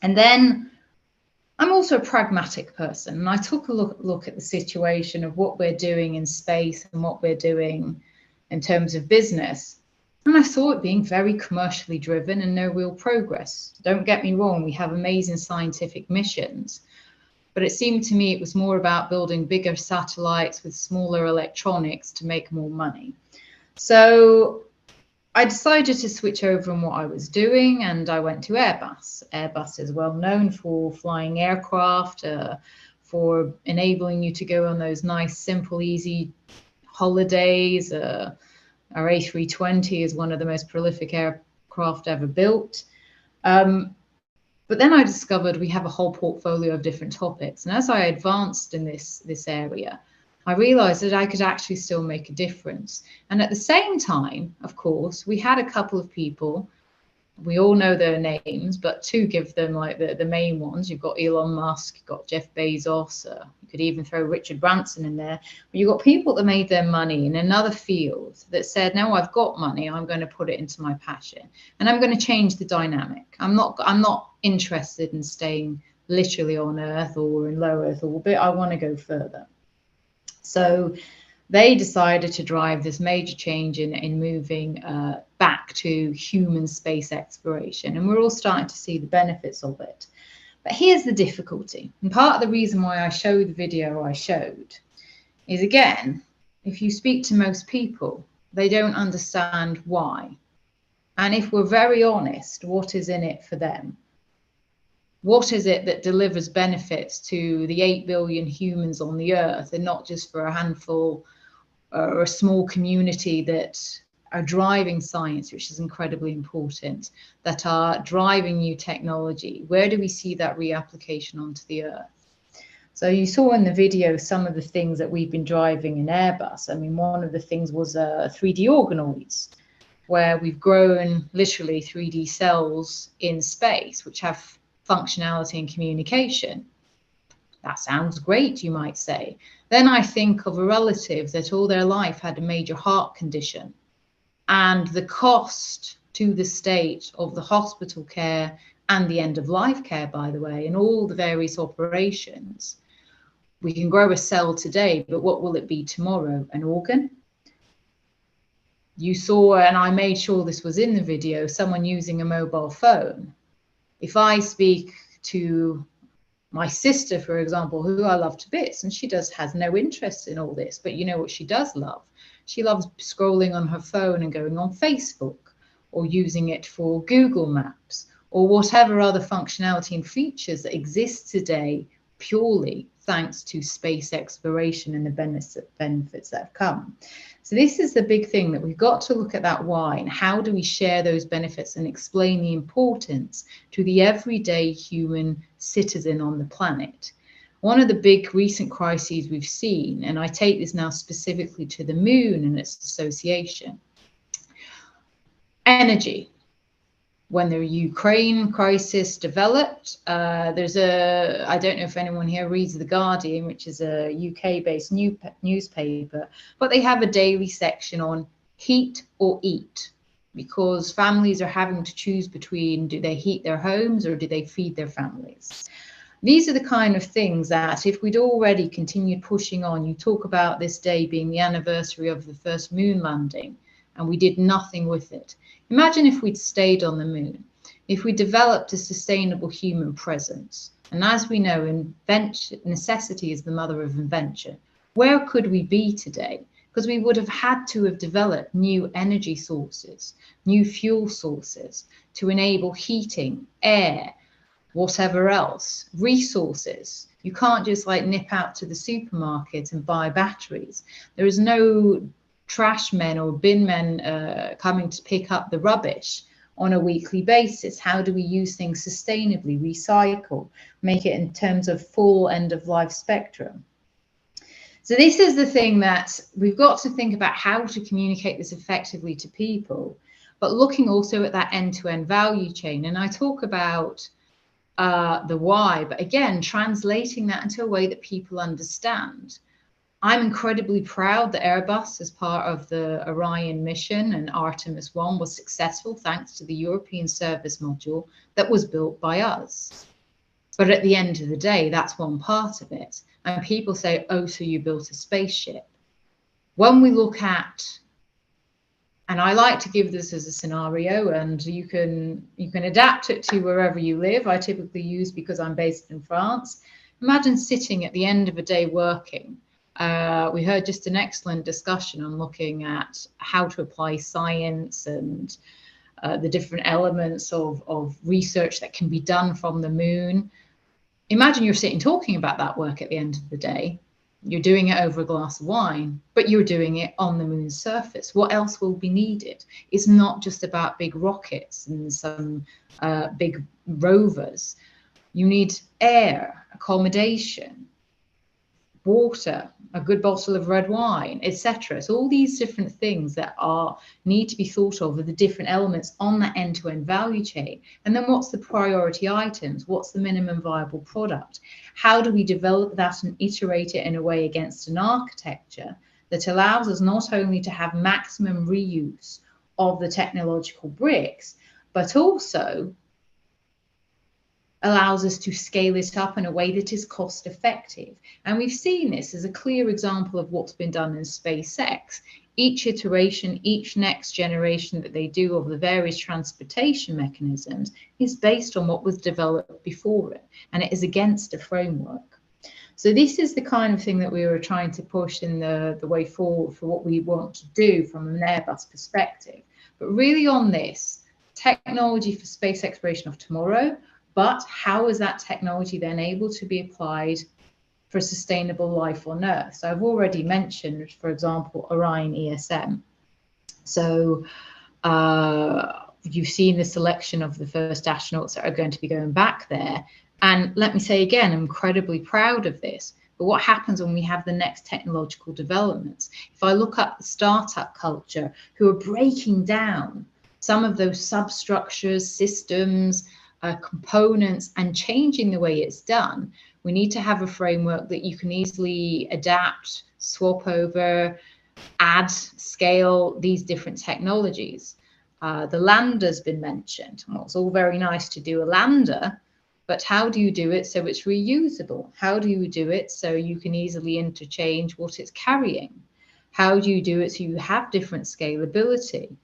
And then I'm also a pragmatic person. And I took a look at the situation of what we're doing in space and what we're doing in terms of business. And I saw it being very commercially driven and no real progress. Don't get me wrong, we have amazing scientific missions, but it seemed to me it was more about building bigger satellites with smaller electronics to make more money. So I decided to switch over on what I was doing and I went to Airbus. Airbus is well known for flying aircraft, for enabling you to go on those nice, simple, easy holidays. Our A320 is one of the most prolific aircraft ever built. But then I discovered we have a whole portfolio of different topics. And as I advanced in this area, I realized that I could actually still make a difference. And at the same time, of course, we had a couple of people, we all know their names, but to give them like the main ones, you've got Elon Musk, you've got Jeff Bezos, you could even throw Richard Branson in there. But you've got people that made their money in another field that said, no, I've got money, I'm going to put it into my passion and I'm going to change the dynamic. I'm not interested in staying literally on Earth or in low Earth orbit. I want to go further. So they decided to drive this major change in moving back to human space exploration. And we're all starting to see the benefits of it. But here's the difficulty. And part of the reason why I showed the video I showed is, again, if you speak to most people, they don't understand why. And if we're very honest, what is in it for them? What is it that delivers benefits to the 8 billion humans on the earth, and not just for a handful or a small community that are driving science, which is incredibly important, that are driving new technology? Where do we see that reapplication onto the earth? So you saw in the video some of the things that we've been driving in Airbus. I mean, one of the things was 3D organoids, where we've grown literally 3D cells in space, which have functionality and communication. That sounds great, you might say. Then I think of a relative that all their life had a major heart condition, and the cost to the state of the hospital care and the end of life care, by the way, and all the various operations. We can grow a cell today, but what will it be tomorrow? An organ? You saw, and I made sure this was in the video, someone using a mobile phone. If I speak to my sister, for example, who I love to bits, and she has no interest in all this, but you know what she does love? She loves scrolling on her phone and going on Facebook, or using it for Google Maps, or whatever other functionality and features that exist today purely thanks to space exploration and the benefits that have come. So this is the big thing, that we've got to look at that why, and how do we share those benefits and explain the importance to the everyday human citizen on the planet. One of the big recent crises we've seen, and I take this now specifically to the moon and its association, energy. When the Ukraine crisis developed, I don't know if anyone here reads The Guardian, which is a UK-based newspaper, but they have a daily section on heat or eat, because families are having to choose between, do they heat their homes or do they feed their families? These are the kind of things that if we'd already continued pushing on, you talk about this day being the anniversary of the first moon landing, and we did nothing with it. Imagine if we'd stayed on the moon, if we developed a sustainable human presence. And as we know, necessity is the mother of invention. Where could we be today? Because we would have had to have developed new energy sources, new fuel sources to enable heating, air, whatever else, resources. You can't just like nip out to the supermarket and buy batteries. There is no trash men or bin men coming to pick up the rubbish on a weekly basis. How do we use things sustainably, recycle, make it in terms of full end of life spectrum? So this is the thing that we've got to think about, how to communicate this effectively to people, but looking also at that end-to-end value chain. And I talk about the why, but again, translating that into a way that people understand. I'm incredibly proud that Airbus, as part of the Orion mission and Artemis 1, was successful thanks to the European service module that was built by us. But at the end of the day, that's one part of it. And people say, oh, so you built a spaceship. When we look at, and I like to give this as a scenario, and you can adapt it to wherever you live. I typically use, because I'm based in France, imagine sitting at the end of a day working. We heard just an excellent discussion on looking at how to apply science and the different elements of research that can be done from the moon. Imagine you're sitting talking about that work at the end of the day. You're doing it over a glass of wine, but you're doing it on the moon's surface. What else will be needed? It's not just about big rockets and some big rovers. You need air, accommodation, water, a good bottle of red wine, etc. So all these different things that need to be thought of are the different elements on that end-to-end value chain. And then what's the priority items? What's the minimum viable product? How do we develop that and iterate it in a way against an architecture that allows us not only to have maximum reuse of the technological bricks, but also allows us to scale it up in a way that is cost effective. And we've seen this as a clear example of what's been done in SpaceX. Each iteration, each next generation that they do of the various transportation mechanisms is based on what was developed before it, and it is against a framework. So this is the kind of thing that we were trying to push in the way forward for what we want to do from an Airbus perspective. But really on this, technology for space exploration of tomorrow, But how is that technology then able to be applied for sustainable life on Earth? So I've already mentioned, for example, Orion ESM. So you've seen the selection of the first astronauts that are going to be going back there. And let me say again, I'm incredibly proud of this. But what happens when we have the next technological developments? If I look at the startup culture who are breaking down some of those substructures, systems, components, and changing the way it's done, we need to have a framework that you can easily adapt, swap over, add, scale these different technologies. The lander's been mentioned. Well, it's all very nice to do a lander, but how do you do it so it's reusable? How do you do it so you can easily interchange what it's carrying? How do you do it so you have different scalability?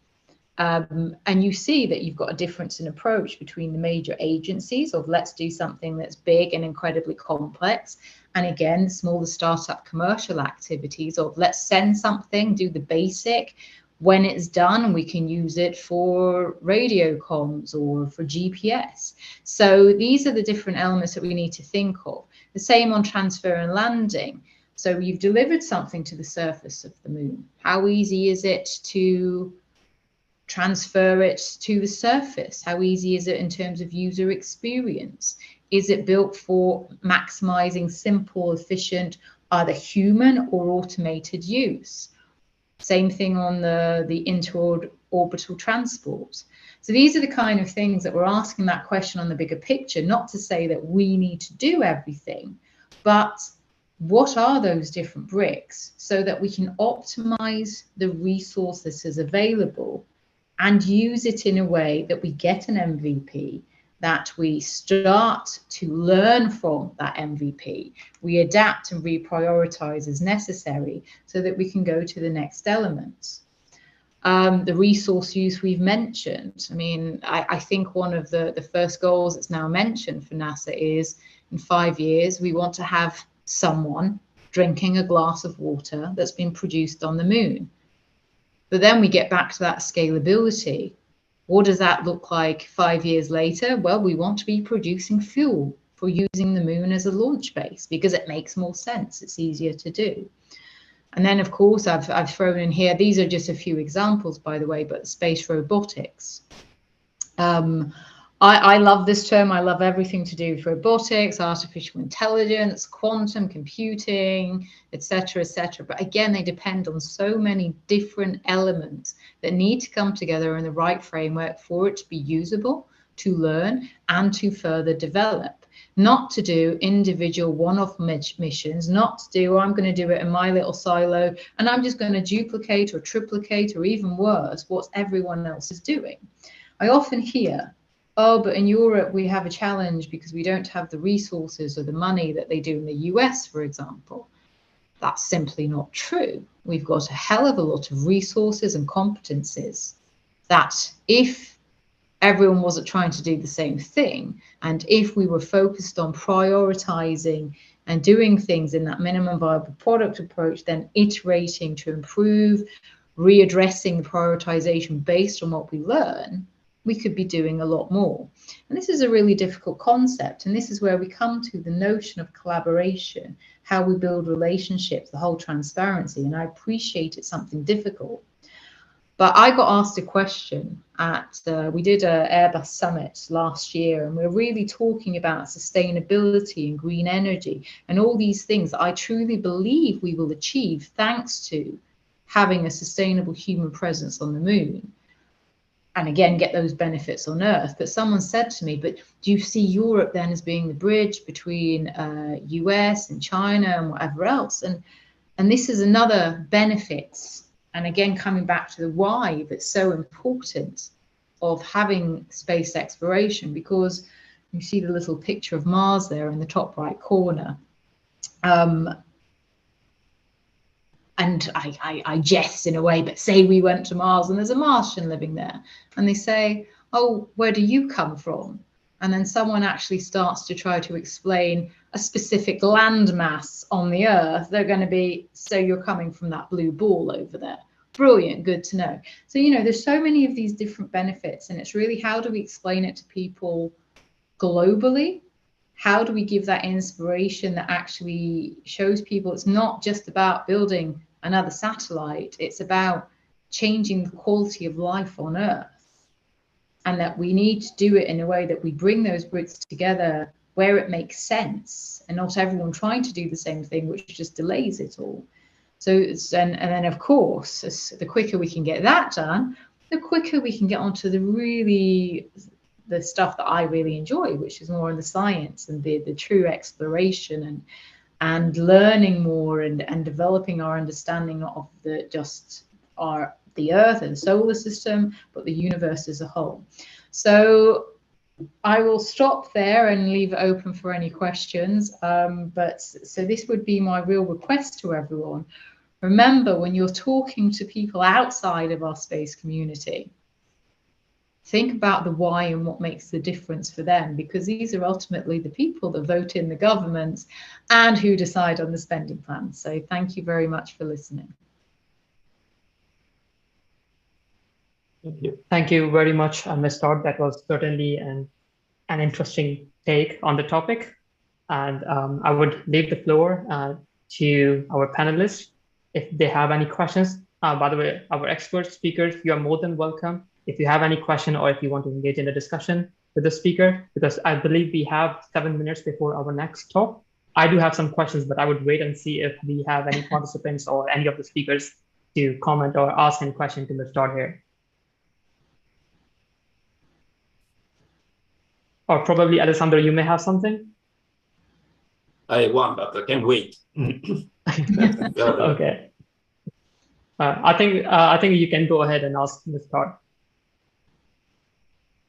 And you see that you've got a difference in approach between the major agencies of let's do something that's big and incredibly complex. And again, smaller startup commercial activities of let's send something, do the basic. When it's done, we can use it for radio comms or for GPS. So these are the different elements that we need to think of. The same on transfer and landing. So you've delivered something to the surface of the moon. How easy is it to transfer it to the surface? How easy is it in terms of user experience? Is it built for maximizing simple, efficient, either human or automated use? Same thing on the interorbital transport. So these are the kind of things that we're asking that question on the bigger picture, not to say that we need to do everything, but what are those different bricks so that we can optimize the resource that is available and use it in a way that we get an MVP, that we start to learn from that MVP, we adapt and reprioritize as necessary so that we can go to the next elements. The resource use we've mentioned. I mean, I think one of the first goals that's now mentioned for NASA is in 5 years, we want to have someone drinking a glass of water that's been produced on the moon. But then we get back to that scalability. What does that look like 5 years later? Well, we want to be producing fuel for using the moon as a launch base because it makes more sense. It's easier to do. And then, of course, I've thrown in here, these are just a few examples, by the way, but space robotics. I love this term. I love everything to do with robotics, artificial intelligence, quantum computing, etc., etc. But again, they depend on so many different elements that need to come together in the right framework for it to be usable, to learn, and to further develop. Not to do individual one-off missions, not to do, I'm going to do it in my little silo, and I'm just going to duplicate or triplicate, or even worse, what everyone else is doing. I often hear, oh, but in Europe, we have a challenge because we don't have the resources or the money that they do in the US, for example. That's simply not true. We've got a hell of a lot of resources and competencies that if everyone wasn't trying to do the same thing, and if we were focused on prioritizing and doing things in that minimum viable product approach, then iterating to improve, readdressing the prioritization based on what we learn, we could be doing a lot more. And this is a really difficult concept. And this is where we come to the notion of collaboration, how we build relationships, the whole transparency. And I appreciate it's something difficult. But I got asked a question at, we did an Airbus summit last year, and we're really talking about sustainability and green energy and all these things that I truly believe we will achieve thanks to having a sustainable human presence on the moon. And again, get those benefits on Earth. But someone said to me, but do you see Europe then as being the bridge between US and China and whatever else? And this is another benefit. And again, coming back to the why that's so important of having space exploration, because you see the little picture of Mars there in the top right corner. And I jest in a way, but say we went to Mars and there's a Martian living there. And they say, oh, where do you come from? And then someone actually starts to try to explain a specific landmass on the Earth. They're going to be, so you're coming from that blue ball over there. Brilliant, good to know. So, you know, there's so many of these different benefits, and it's really how do we explain it to people globally, how do we give that inspiration that actually shows people it's not just about building another satellite, it's about changing the quality of life on Earth, and that we need to do it in a way that we bring those bricks together where it makes sense, and not everyone trying to do the same thing, which just delays it all. So and then of course, the quicker we can get that done, the quicker we can get onto the stuff that I really enjoy, which is more in the science and the true exploration and learning more and developing our understanding of the Earth and solar system, but the universe as a whole. So I will stop there and leave it open for any questions. But so this would be my real request to everyone. Remember, when you're talking to people outside of our space community, think about the why and what makes the difference for them, because these are ultimately the people that vote in the governments and who decide on the spending plans. So thank you very much for listening. Thank you very much, Ms. Todd. That was certainly an interesting take on the topic. And I would leave the floor to our panelists if they have any questions. By the way, our expert speakers, you are more than welcome if you have any question or if you want to engage in a discussion with the speaker, because I believe we have 7 minutes before our next talk. I do have some questions, but I would wait and see if we have any participants or any of the speakers to comment or ask any question to Ms. Todd here. Or probably, Alessandro, you may have something? I want, but I can wait. Okay. I think you can go ahead and ask Ms. Todd.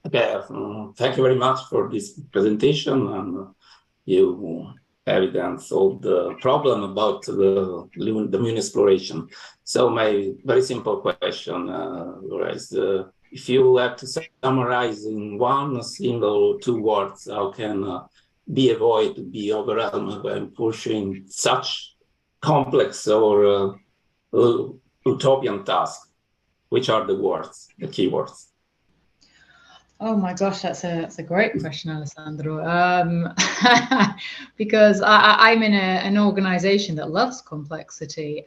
Okay, thank you very much for this presentation, and you evidence all the problem about the moon exploration. So my very simple question is, if you have to summarize in one single 2 words, how can be avoid to be overwhelmed when pushing such complex or utopian tasks? Which are the words, the keywords? Oh my gosh, that's a great question, Alessandro. Because I'm in an organization that loves complexity.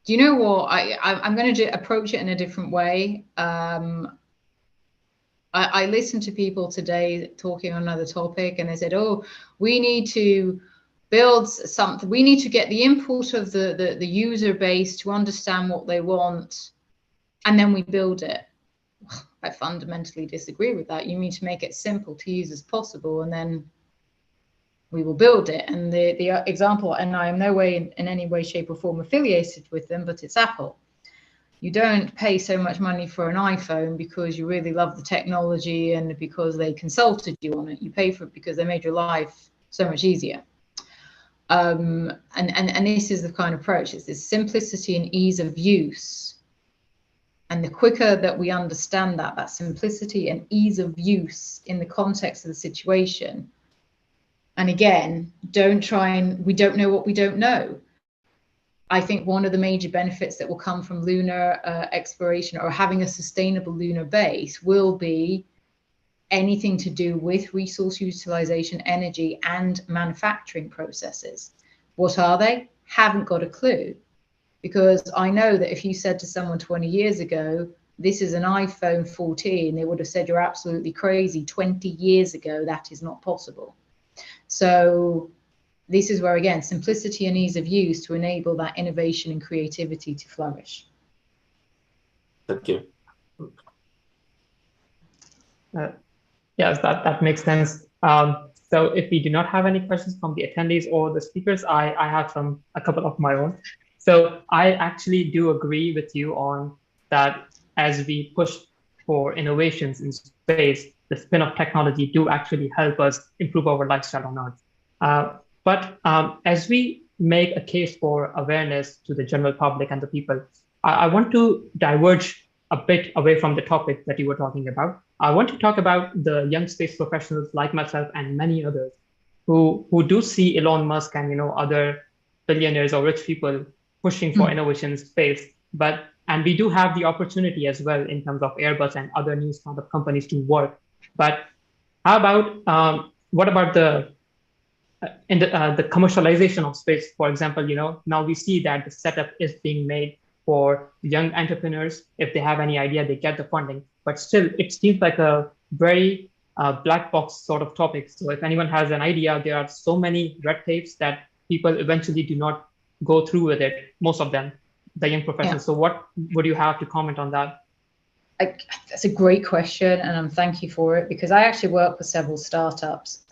Do you know what? I'm going to approach it in a different way. I listened to people today talking on another topic, and they said, "Oh, we need to build something. We need to get the input of the user base to understand what they want, and then we build it." I fundamentally disagree with that. You need to make it simple to use as possible, and then we will build it. And the example, and I am no way in any way, shape, or form affiliated with them, but it's Apple. You don't pay so much money for an iPhone because you really love the technology and because they consulted you on it. You pay for it because they made your life so much easier. And this is the kind of approach. It's this simplicity and ease of use. And the quicker that we understand that simplicity and ease of use in the context of the situation, and again, we don't know what we don't know. I think one of the major benefits that will come from lunar exploration or having a sustainable lunar base will be anything to do with resource utilization, energy, and manufacturing processes. What are they? Haven't got a clue. Because I know that if you said to someone 20 years ago, this is an iPhone 14, they would have said, you're absolutely crazy. 20 years ago, that is not possible. So this is where, again, simplicity and ease of use to enable that innovation and creativity to flourish. Thank you. Yes, that makes sense. So if we do not have any questions from the attendees or the speakers, I have a couple of my own. So I actually do agree with you on that. As we push for innovations in space, the spin-off technology do actually help us improve our lifestyle on Earth. But as we make a case for awareness to the general public and the people, I want to diverge a bit away from the topic that you were talking about. I want to talk about the young space professionals like myself and many others who do see Elon Musk and other billionaires or rich people pushing for innovation in space, and we do have the opportunity as well in terms of Airbus and other new startup companies to work But how about what about the the commercialization of space? For example, now we see that the setup is being made for young entrepreneurs. If they have any idea, they get the funding. But still, it seems like a very black box sort of topic. So if anyone has an idea, there are so many red tapes that people eventually do not go through with it, most of them, the young professionals. So what would you have to comment on that? That's a great question, and thank you for it, because I actually work with several startups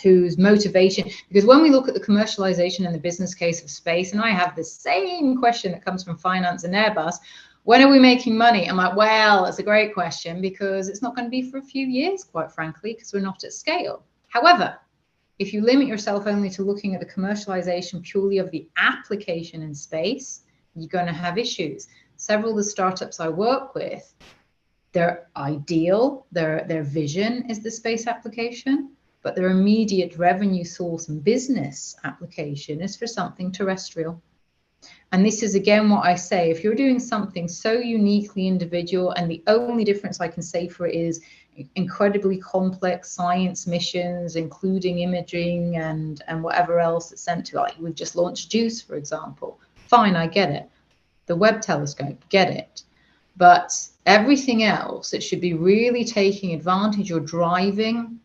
whose motivation, because when we look at the commercialization and the business case of space, and I have the same question that comes from finance and Airbus, when are we making money? I'm like, well, it's a great question, because it's not going to be for a few years, quite frankly, because we're not at scale. However, if you limit yourself only to looking at the commercialization purely of the application in space, you're going to have issues. Several of the startups I work with, their ideal, their vision is the space application, but their immediate revenue source and business application is for something terrestrial. And this is, again, what I say, if you're doing something so uniquely individual, and the only difference I can say for it is incredibly complex science missions, including imaging and whatever else it's sent to, like we've just launched JUICE, for example, fine, I get it. The Webb telescope, get it. But everything else, it should be really taking advantage or driving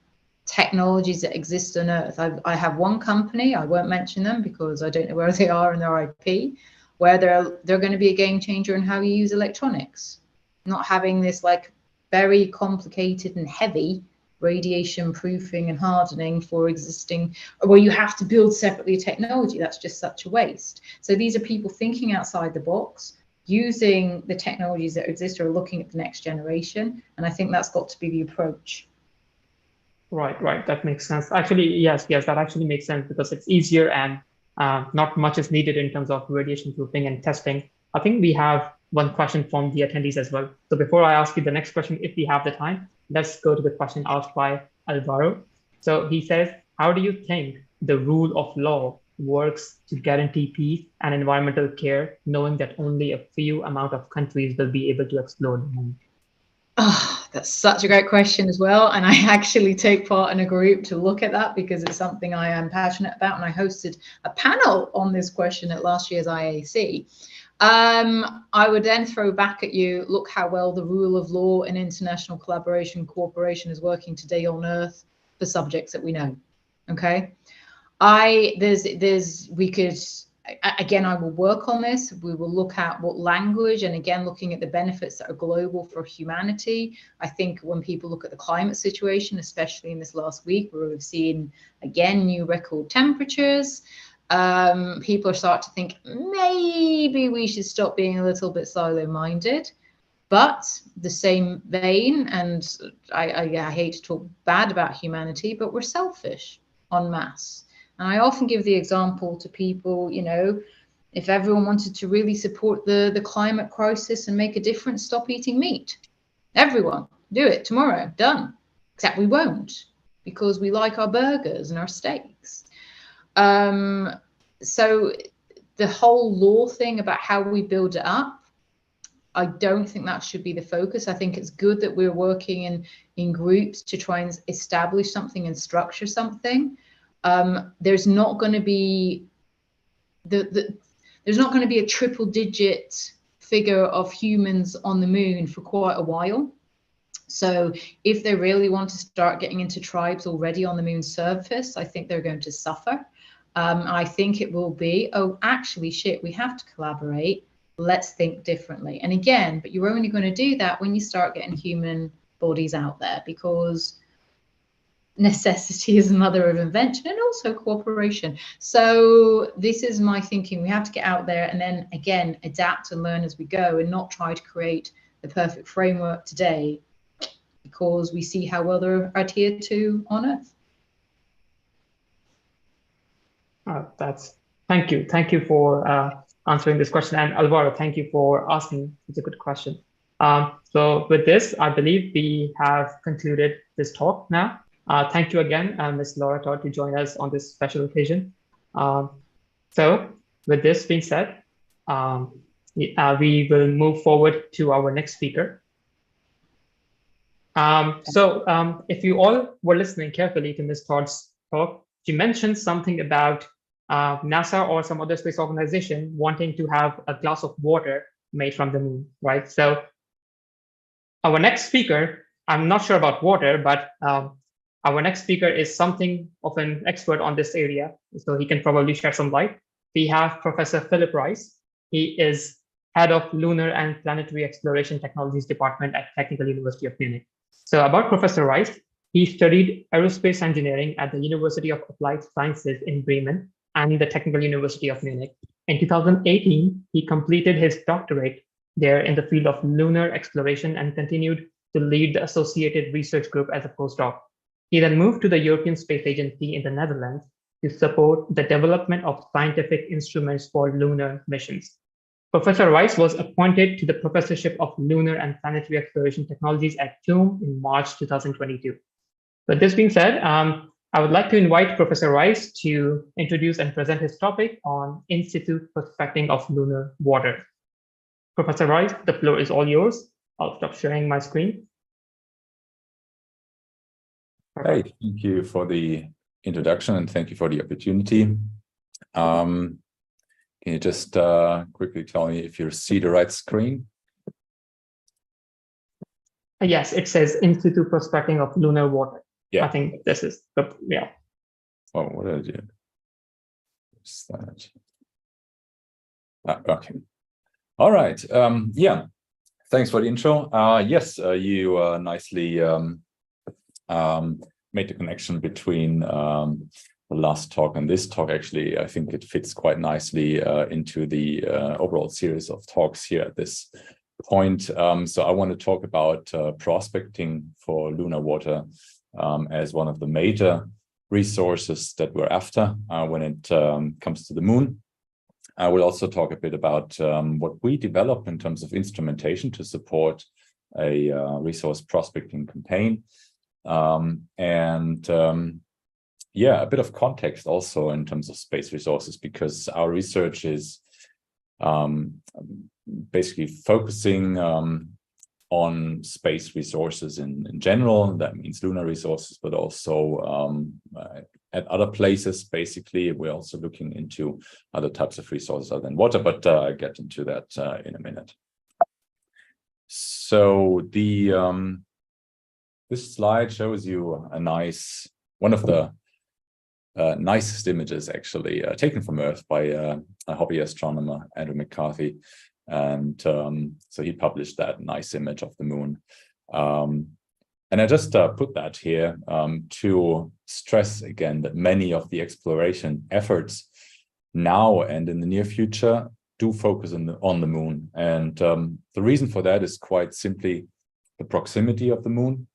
technologies that exist on Earth. I have one company, I won't mention them because I don't know where they are in their IP, where they're going to be a game changer in how you use electronics. Not having this like very complicated and heavy radiation proofing and hardening for existing, where you have to build separately technology. That's just such a waste. So these are people thinking outside the box, using the technologies that exist, or looking at the next generation. And I think that's got to be the approach. Right. That makes sense. Actually, yes, that actually makes sense, because it's easier and not much is needed in terms of radiation proofing and testing. I think we have one question from the attendees as well. So before I ask you the next question, if we have the time, let's go to the question asked by Alvaro. So he says, how do you think the rule of law works to guarantee peace and environmental care, knowing that only a few amount of countries will be able to explore the moon? Oh, that's such a great question as well. And I actually take part in a group to look at that, because it's something I am passionate about. And I hosted a panel on this question at last year's IAC. I would then throw back at you, look how well the rule of law and international collaboration, cooperation is working today on Earth for subjects that we know. Okay. Again, I will work on this. We will look at what language, and again, looking at the benefits that are global for humanity. I think when people look at the climate situation, especially in this last week, where we've seen, again, new record temperatures, people are starting to think maybe we should stop being a little bit silo-minded. But the same vein, and I hate to talk bad about humanity, but we're selfish en masse. And I often give the example to people, if everyone wanted to really support the climate crisis and make a difference, stop eating meat. Everyone, do it tomorrow, done. Except we won't, because we like our burgers and our steaks. So the whole law thing about how we build it up, I don't think that should be the focus. I think it's good that we're working in groups to try and establish something and structure something. There's not going to be there's not going to be a triple-digit figure of humans on the moon for quite a while. So if they really want to start getting into tribes already on the moon's surface, I think they're going to suffer. I think it will be, oh, actually, shit, we have to collaborate. Let's think differently. And again, but you're only going to do that when you start getting human bodies out there, because necessity is the mother of invention, and also cooperation. So this is my thinking. We have to get out there and then, again, adapt and learn as we go, and not try to create the perfect framework today, because we see how well they're adhered to on Earth. Thank you for answering this question. And Alvaro, thank you for asking. It's a good question. So with this, I believe we have concluded this talk now. Thank you again, Ms. Laura Todd, to join us on this special occasion. So with this being said, we will move forward to our next speaker. If you all were listening carefully to Ms. Todd's talk, she mentioned something about NASA or some other space organization wanting to have a glass of water made from the moon, right? So our next speaker, I'm not sure about water, but our next speaker is something of an expert on this area, so he can probably shed some light. We have Professor Philip Rice. He is head of Lunar and Planetary Exploration Technologies Department at Technical University of Munich. So about Professor Rice, he studied aerospace engineering at the University of Applied Sciences in Bremen and the Technical University of Munich. In 2018, he completed his doctorate there in the field of lunar exploration and continued to lead the associated research group as a postdoc. He then moved to the European Space Agency in the Netherlands to support the development of scientific instruments for lunar missions. Professor Rice was appointed to the Professorship of Lunar and Planetary Exploration Technologies at TUM in March 2022. With this being said, I would like to invite Professor Rice to introduce and present his topic on in situ prospecting of lunar water. Professor Rice, the floor is all yours. I'll stop sharing my screen. Hey, thank you for the introduction and thank you for the opportunity. Can you just quickly tell me if you see the right screen? Yes, it says in situ prospecting of lunar water. Yeah. I think this is the, yeah. Oh, what did I do? What's that? Okay. All right. Yeah. Thanks for the intro. Yes, you nicely made the connection between the last talk and this talk. Actually, I think it fits quite nicely into the overall series of talks here at this point. So I want to talk about prospecting for lunar water as one of the major resources that we're after when it comes to the moon. I will also talk a bit about what we develop in terms of instrumentation to support a resource prospecting campaign. Yeah, a bit of context also in terms of space resources, because our research is basically focusing on space resources in general. That means lunar resources, but also at other places. Basically, we're also looking into other types of resources other than water, but I'll get into that in a minute. So this slide shows you a nice, one of the nicest images actually taken from Earth by a hobby astronomer, Andrew McCarthy. And so he published that nice image of the moon. And I just put that here to stress again that many of the exploration efforts now and in the near future do focus on the moon. And the reason for that is quite simply the proximity of the moon,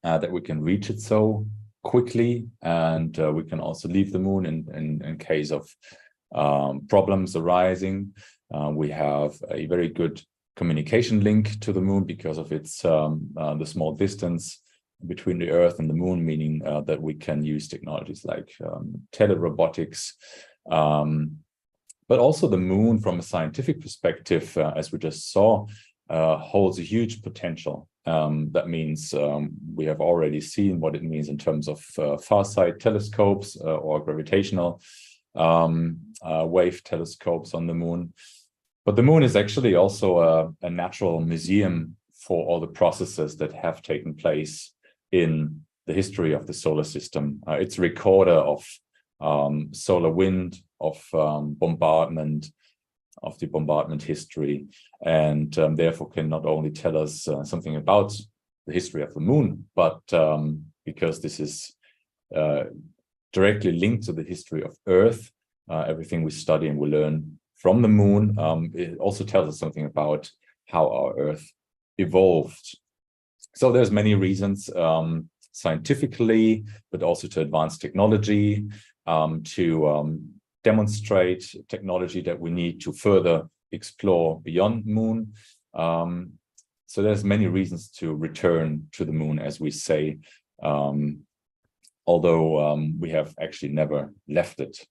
that we can reach it so quickly, and we can also leave the moon in case of problems arising. We have a very good communication link to the moon because of its the small distance between the Earth and the moon, meaning that we can use technologies like telerobotics. But also the moon, from a scientific perspective, as we just saw, holds a huge potential. That means we have already seen what it means in terms of far-sight telescopes or gravitational wave telescopes on the moon. But the moon is actually also a natural museum for all the processes that have taken place in the history of the solar system. It's a recorder of solar wind, of bombardment, of the bombardment history, and therefore can not only tell us something about the history of the moon, but because this is directly linked to the history of Earth, everything we study and we learn from the moon, it also tells us something about how our Earth evolved. So there's many reasons, scientifically, but also to advance technology, to demonstrate technology that we need to further explore beyond the moon. So there's many reasons to return to the moon, as we say, although we have actually never left it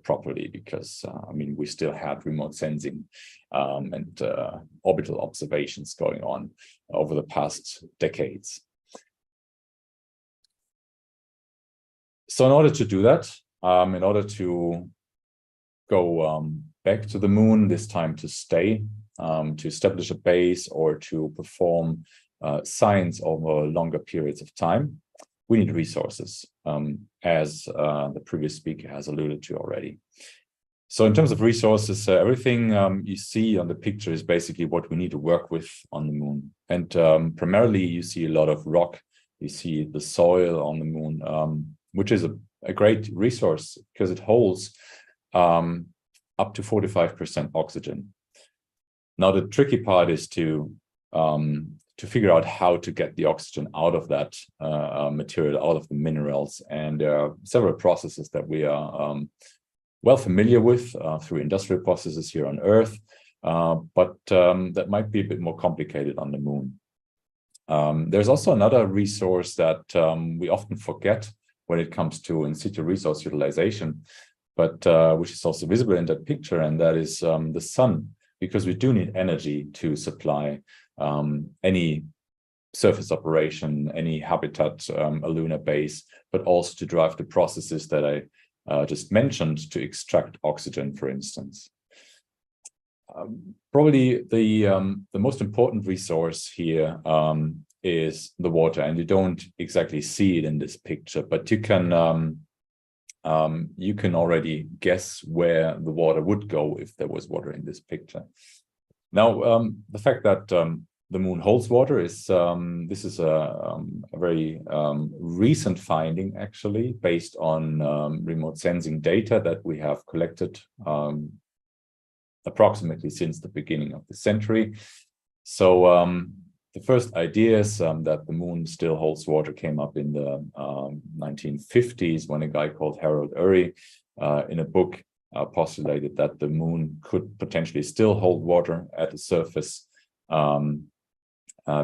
properly, because I mean, we still had remote sensing and orbital observations going on over the past decades. So in order to do that, in order to go back to the moon, this time to stay, to establish a base or to perform science over longer periods of time, we need resources, as the previous speaker has alluded to already. So in terms of resources, everything you see on the picture is basically what we need to work with on the moon. And primarily you see a lot of rock, you see the soil on the moon, which is a great resource because it holds up to 45% oxygen. Now the tricky part is to figure out how to get the oxygen out of that material, out of the minerals. And there are several processes that we are well familiar with through industrial processes here on Earth, but that might be a bit more complicated on the moon. There's also another resource that we often forget when it comes to in situ resource utilization, but which is also visible in that picture, and that is the sun, because we do need energy to supply any surface operation, any habitat, a lunar base, but also to drive the processes that I just mentioned to extract oxygen, for instance. Probably the most important resource here is the water, and you don't exactly see it in this picture, but you can already guess where the water would go if there was water in this picture. Now, the fact that the moon holds water is this is a very recent finding, actually, based on remote sensing data that we have collected approximately since the beginning of the century. So the first ideas that the moon still holds water came up in the 1950s when a guy called Harold Urey in a book postulated that the moon could potentially still hold water at the surface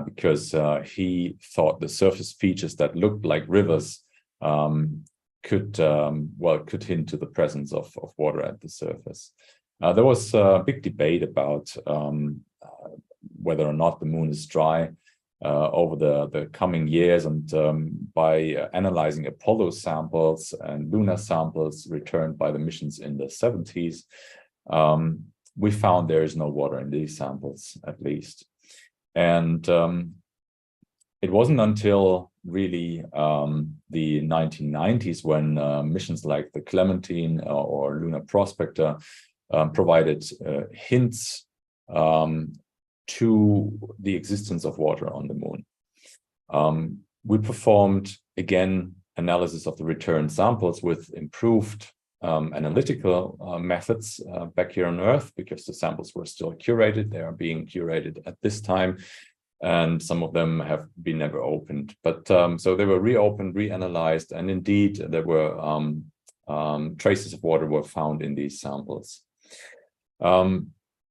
because he thought the surface features that looked like rivers could hint to the presence of water at the surface. There was a big debate about whether or not the moon is dry over the coming years, and by analyzing Apollo samples and lunar samples returned by the missions in the 70s, we found there is no water in these samples, at least. And it wasn't until really the 1990s when missions like the Clementine or Lunar Prospector provided hints to the existence of water on the moon. We performed, again, analysis of the return samples with improved analytical methods back here on Earth, because the samples were still curated. They are being curated at this time, and some of them have been never opened. But so they were reopened, reanalyzed, and indeed there were traces of water were found in these samples.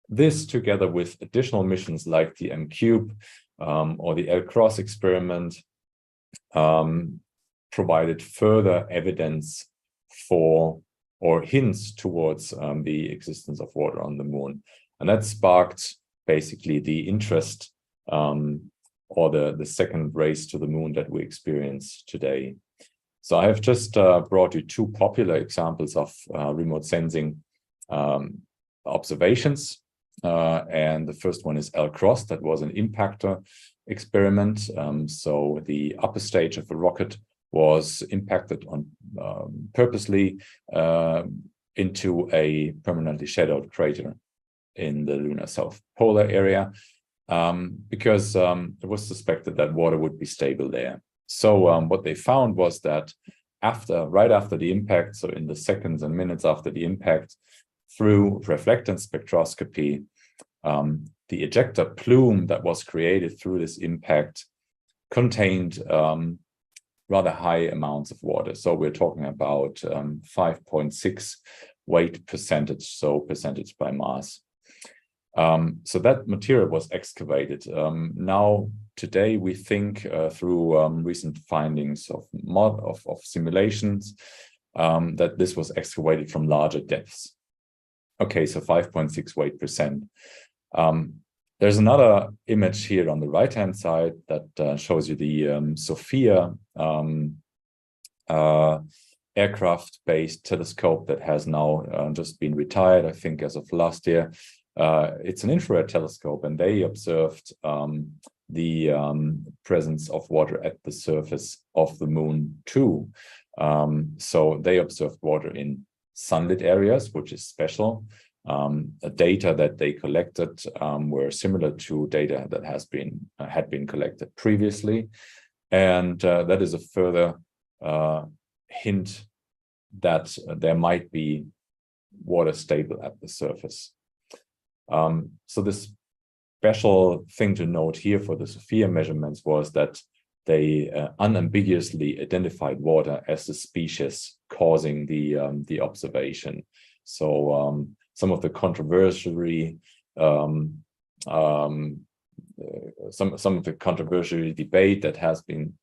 This, together with additional missions like the M-Cube or the L-Cross experiment, provided further evidence for or hints towards the existence of water on the moon. And that sparked basically the interest or the second race to the moon that we experience today. So I have just brought you two popular examples of remote sensing observations. And the first one is L-Cross. That was an impactor experiment. So the upper stage of a rocket was impacted on purposely into a permanently shadowed crater in the lunar south polar area because it was suspected that water would be stable there. So what they found was that right after the impact, so in the seconds and minutes after the impact, through reflectance spectroscopy, the ejector plume that was created through this impact contained rather high amounts of water. So we're talking about 5.6 weight percentage, so percentage by mass. So that material was excavated. Now, today, we think through recent findings of simulations that this was excavated from larger depths. Okay, so 5.6 weight percent. There's another image here on the right-hand side that shows you the Sophia aircraft-based telescope that has now just been retired, I think, as of last year. It's an infrared telescope, and they observed the presence of water at the surface of the moon too. So they observed water in sunlit areas, which is special. Data that they collected were similar to data that had been collected previously, and that is a further hint that there might be water stable at the surface. So this special thing to note here for the Sophia measurements was that they unambiguously identified water as the species causing the observation. So some of the controversial debate that has been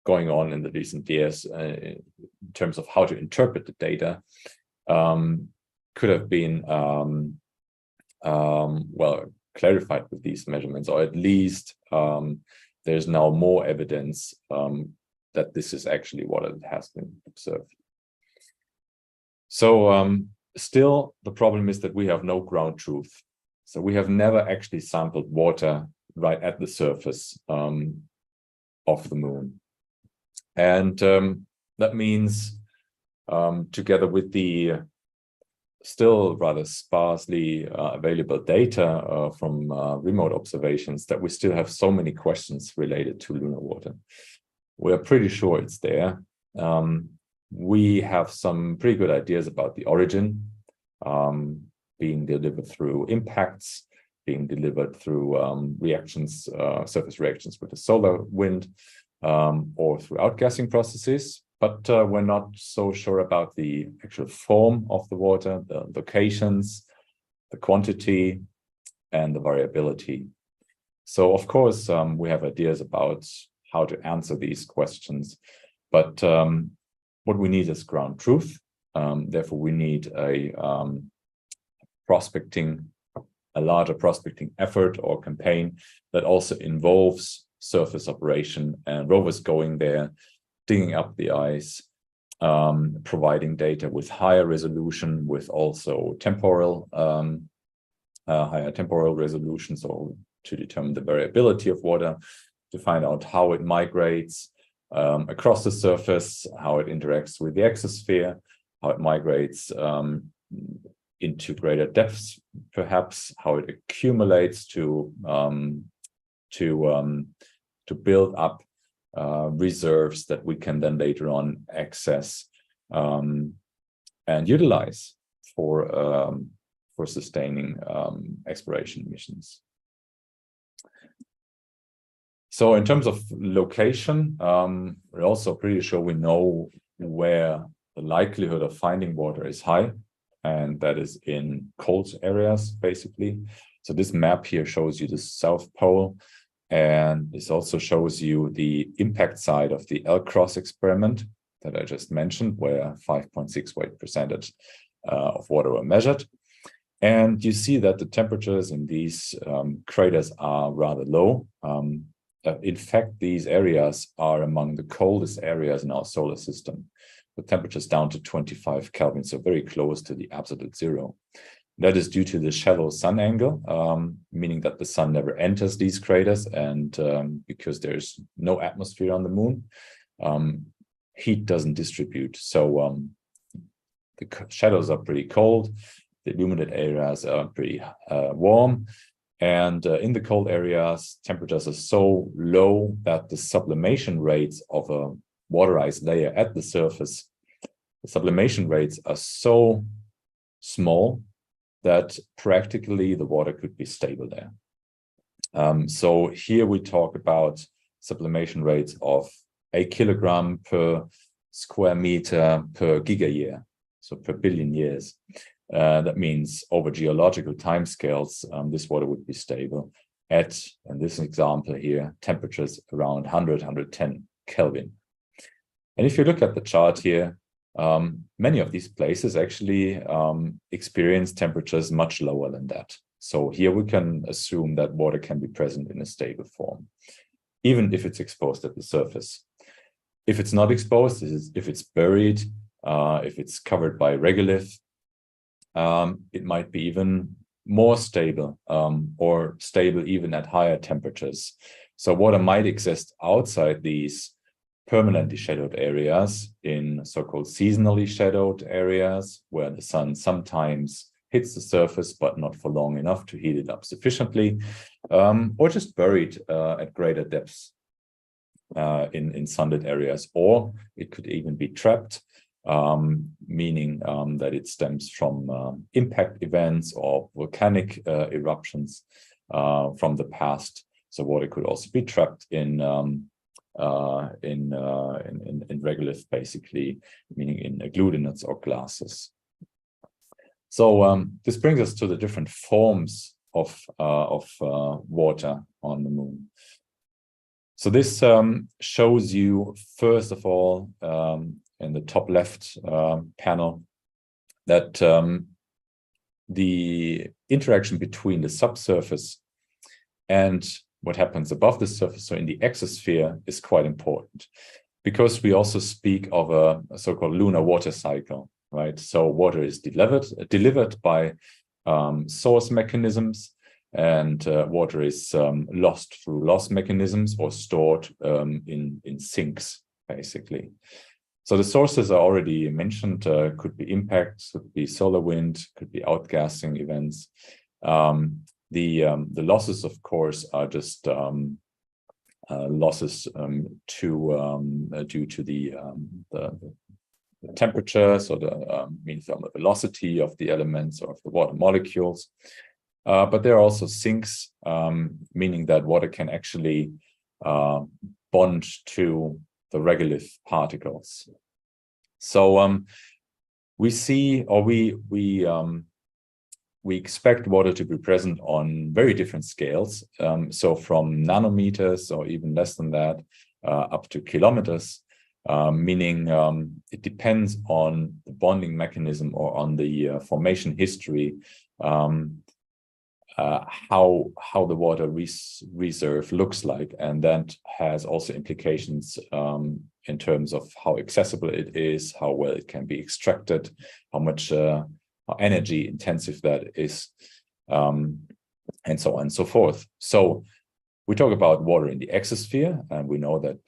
going on in the recent years in terms of how to interpret the data could have been well clarified with these measurements, or at least there's now more evidence that this is actually what it has been observed. So still, the problem is that we have no ground truth. So we have never actually sampled water right at the surface of the moon. And that means, together with the still rather sparsely available data from remote observations, that we still have so many questions related to lunar water. We're pretty sure it's there. We have some pretty good ideas about the origin, being delivered through impacts, being delivered through reactions, surface reactions with the solar wind, or through outgassing processes. But we're not so sure about the actual form of the water, the locations, the quantity, and the variability. So, of course, we have ideas about how to answer these questions, but what we need is ground truth. Therefore, we need a larger prospecting effort or campaign that also involves surface operation and rovers going there, digging up the ice, providing data with higher resolution, with also higher temporal resolution, so to determine the variability of water, to find out how it migrates across the surface, how it interacts with the exosphere, how it migrates into greater depths, perhaps how it accumulates to build up reserves that we can then later on access and utilize for sustaining exploration missions. So in terms of location, we're also pretty sure we know where the likelihood of finding water is high, and that is in cold areas, basically. So this map here shows you the South Pole, and this also shows you the impact side of the L-Cross experiment that I just mentioned, where 5.6 weight percentage of water were measured. And you see that the temperatures in these craters are rather low. In fact, these areas are among the coldest areas in our solar system, with temperatures down to 25 Kelvin, so very close to the absolute zero. That is due to the shallow sun angle, meaning that the sun never enters these craters, and because there's no atmosphere on the moon, heat doesn't distribute. So the shadows are pretty cold, the illuminated areas are pretty warm, and in the cold areas, temperatures are so low that the sublimation rates of a water ice layer at the surface, the sublimation rates are so small that practically the water could be stable there. So here we talk about sublimation rates of 1 kilogram per square meter per gigayear, so per billion years. That means over geological timescales, this water would be stable at, in this example here, temperatures around 100, 110 Kelvin. And if you look at the chart here, many of these places actually experience temperatures much lower than that. So here we can assume that water can be present in a stable form, even if it's exposed at the surface. If it's not exposed, if it's buried, if it's covered by regolith, it might be even more stable, or stable even at higher temperatures. So water might exist outside these permanently shadowed areas, in so-called seasonally shadowed areas, where the sun sometimes hits the surface, but not for long enough to heat it up sufficiently, or just buried at greater depths in sunlit areas. Or it could even be trapped, meaning that it stems from impact events or volcanic eruptions from the past. So water could also be trapped in regolith, basically, meaning in agglutinates or glasses. So this brings us to the different forms of water on the moon. So this shows you, first of all, in the top left panel, that the interaction between the subsurface and what happens above the surface, so in the exosphere, is quite important, because we also speak of a so-called lunar water cycle, right? So water is delivered by source mechanisms, and water is lost through loss mechanisms or stored in sinks, basically. So the sources are already mentioned, could be impacts, could be solar wind, could be outgassing events. The losses, of course, are just losses due to the temperature, so the mean thermal velocity of the elements or of the water molecules. But there are also sinks, meaning that water can actually bond to the regolith particles. So we see, or we expect water to be present on very different scales. So from nanometers or even less than that, up to kilometers, meaning it depends on the bonding mechanism or on the formation history, how the water reserve looks like, and that has also implications in terms of how accessible it is, how well it can be extracted, how much how energy intensive that is, and so on and so forth. So we talk about water in the exosphere, and we know that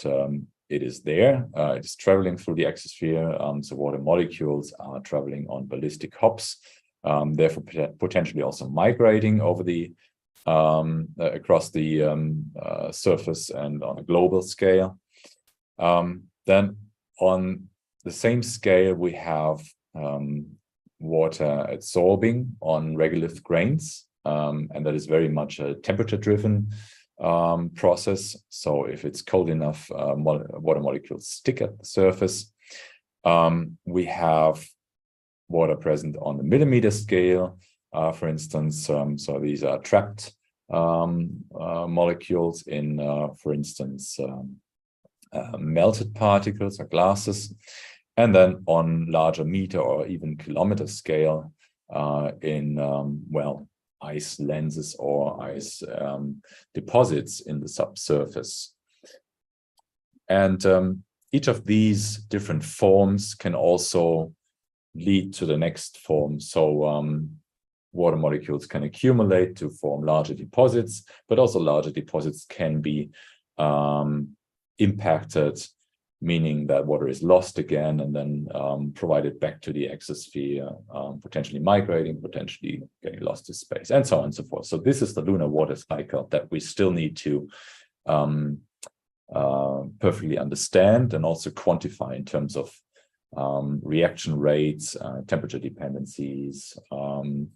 it is there. It is traveling through the exosphere. So water molecules are traveling on ballistic hops, therefore potentially also migrating over the across the surface and on a global scale. Then on the same scale, we have water adsorbing on regolith grains, and that is very much a temperature-driven process. So if it's cold enough, water molecules stick at the surface. We have water present on the millimeter scale, for instance. So these are trapped molecules in, for instance, melted particles or glasses. And then on larger meter or even kilometer scale, in, well, ice lenses or ice deposits in the subsurface. And each of these different forms can also lead to the next form. So water molecules can accumulate to form larger deposits, but also larger deposits can be impacted, meaning that water is lost again and then provided back to the exosphere, potentially migrating, potentially getting lost to space, and so on and so forth. So this is the lunar water cycle that we still need to perfectly understand and also quantify in terms of reaction rates, temperature dependencies,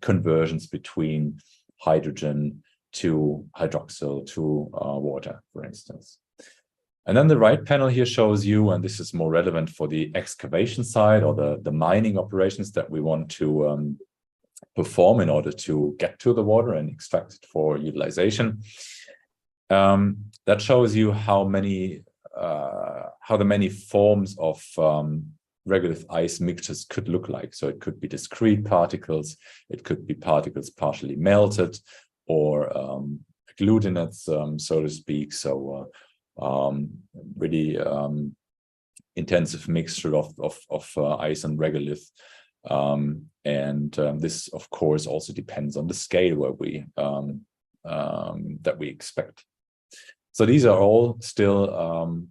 conversions between hydrogen to hydroxyl to water, for instance. And then the right panel here shows you, and this is more relevant for the excavation side or the mining operations that we want to perform in order to get to the water and extract it for utilization. That shows you how the many forms of regolith ice mixtures could look like. So it could be discrete particles, it could be particles partially melted, or agglutinates, so to speak. So really intensive mixture of ice and regolith. This, of course, also depends on the scale where we that we expect. So these are all still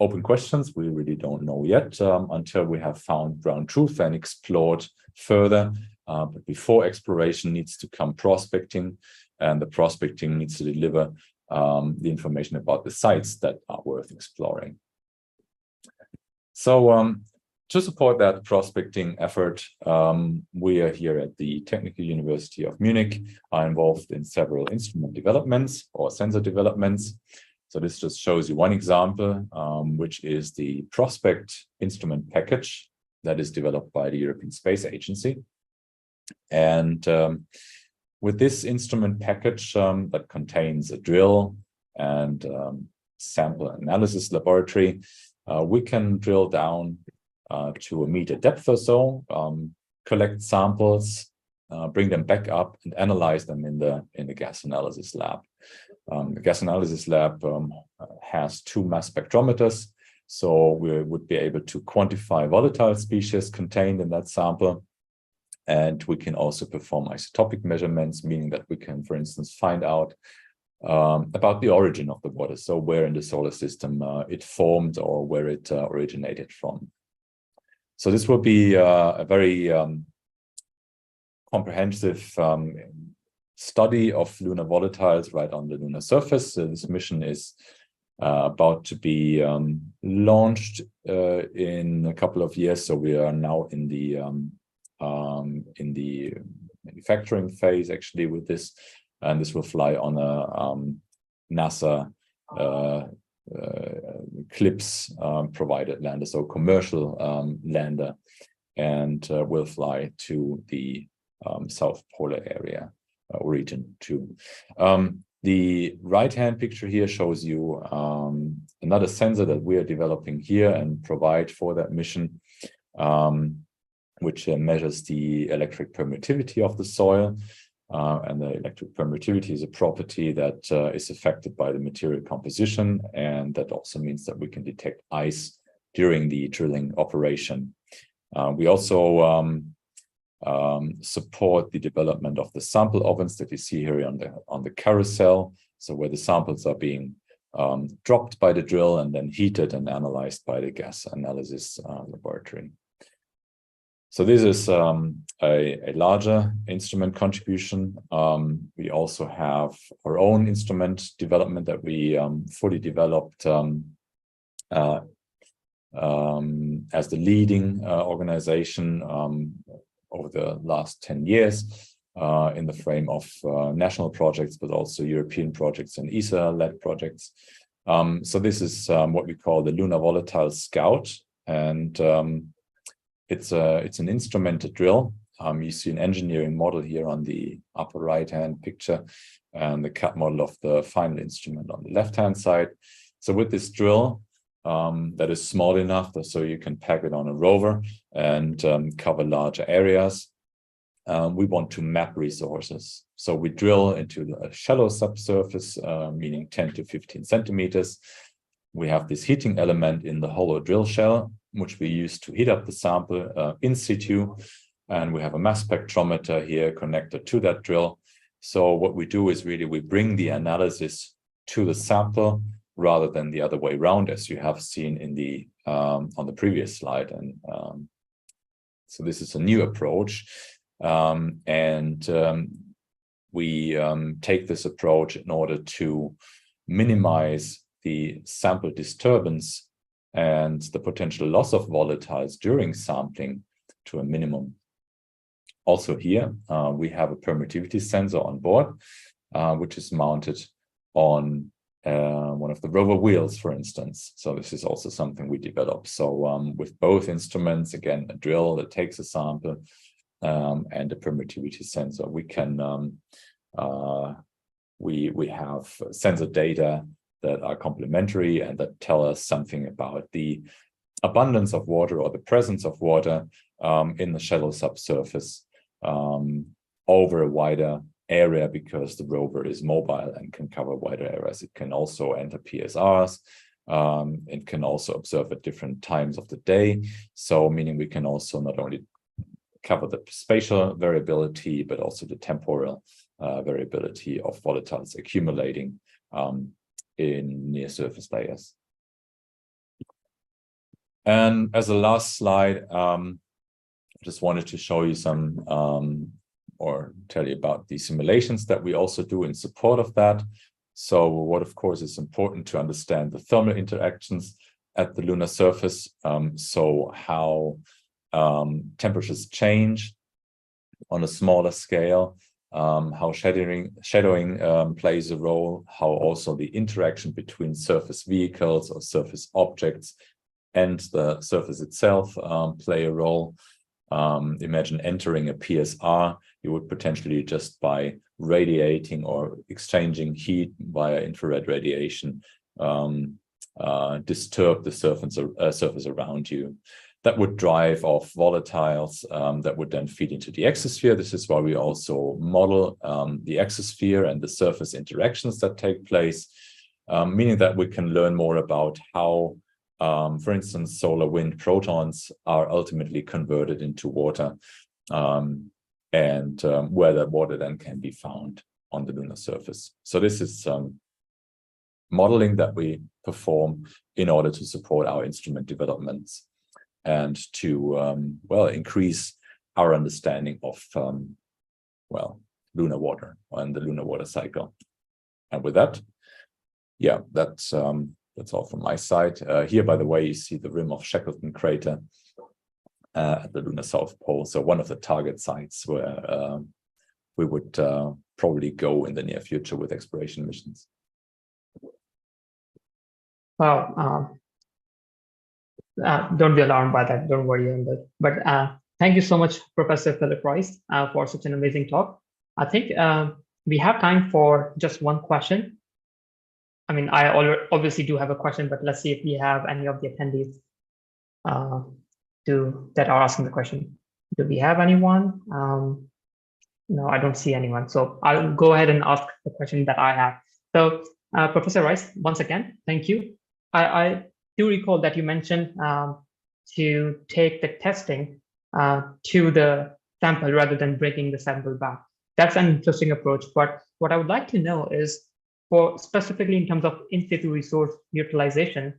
open questions. We really don't know yet until we have found ground truth and explored further. But before exploration needs to come prospecting, and the prospecting needs to deliver the information about the sites that are worth exploring. So to support that prospecting effort, we are here at the Technical University of Munich, are involved in several instrument developments or sensor developments. So this just shows you one example, which is the Prospect instrument package that is developed by the European Space Agency. And with this instrument package that contains a drill and sample analysis laboratory, we can drill down to a meter depth or so, collect samples, bring them back up and analyze them in the gas analysis lab. The gas analysis lab has 2 mass spectrometers, so we would be able to quantify volatile species contained in that sample. And we can also perform isotopic measurements, meaning that we can, for instance, find out about the origin of the water, so where in the solar system it formed or where it originated from. So this will be a very comprehensive study of lunar volatiles right on the lunar surface. So this mission is about to be launched in a couple of years. So we are now in the manufacturing phase actually with this, and this will fly on a NASA CLIPS provided lander, so commercial lander, and will fly to the South Polar area region too. The right-hand picture here shows you another sensor that we are developing here and provide for that mission, which measures the electric permittivity of the soil. And the electric permittivity is a property that is affected by the material composition, and that also means that we can detect ice during the drilling operation. We also support the development of the sample ovens that you see here on the carousel, so where the samples are being dropped by the drill and then heated and analyzed by the gas analysis laboratory. So this is a larger instrument contribution. We also have our own instrument development that we fully developed as the leading organization over the last 10 years in the frame of national projects, but also European projects and ESA-led projects. So this is what we call the Lunar Volatile Scout, and it's an instrumented drill. You see an engineering model here on the upper right-hand picture, and the CAD model of the final instrument on the left-hand side. So with this drill that is small enough so you can pack it on a rover and cover larger areas, we want to map resources. So we drill into a shallow subsurface, meaning 10 to 15 centimeters. We have this heating element in the hollow drill shell, which we use to heat up the sample in situ. And we have a mass spectrometer here connected to that drill. So what we do is really we bring the analysis to the sample rather than the other way around, as you have seen in the on the previous slide. And so this is a new approach. We take this approach in order to minimize the sample disturbance and the potential loss of volatiles during sampling to a minimum. Also here, we have a permittivity sensor on board, which is mounted on one of the rover wheels, for instance. So this is also something we developed. So with both instruments, again, a drill that takes a sample and a permittivity sensor, we can we have sensor data that are complementary and that tell us something about the abundance of water or the presence of water in the shallow subsurface over a wider area, because the rover is mobile and can cover wider areas. It can also enter PSRs. It can also observe at different times of the day. So meaning we can also not only cover the spatial variability, but also the temporal variability of volatiles accumulating in near surface layers. And as a last slide, I just wanted to show you some or tell you about the simulations that we also do in support of that. So what, of course, is important to understand the thermal interactions at the lunar surface. So how temperatures change on a smaller scale, how shadowing plays a role, how also the interaction between surface vehicles or surface objects and the surface itself play a role. Imagine entering a PSR, you would potentially just by radiating or exchanging heat via infrared radiation disturb the surface around you. That would drive off volatiles that would then feed into the exosphere. This is why we also model the exosphere and the surface interactions that take place, meaning that we can learn more about how for instance, solar wind protons are ultimately converted into water, and where that water then can be found on the lunar surface. So this is modeling that we perform in order to support our instrument developments and to, well, increase our understanding of, well, lunar water and the lunar water cycle. And with that, yeah, that's all from my side. Here, by the way, you see the rim of Shackleton crater at the lunar South Pole. So one of the target sites where we would probably go in the near future with exploration missions. Wow. Don't be alarmed by that. Don't worry on that. But thank you so much, Professor Philip Royce, for such an amazing talk. I think we have time for just one question. I mean, I obviously do have a question, but let's see if we have any of the attendees that are asking the question. Do we have anyone? No, I don't see anyone. So I'll go ahead and ask the question that I have. So Professor Royce, once again, thank you. I do recall that you mentioned to take the testing to the sample rather than breaking the sample back. That's an interesting approach. But what I would like to know is, for specifically in terms of in situ resource utilization,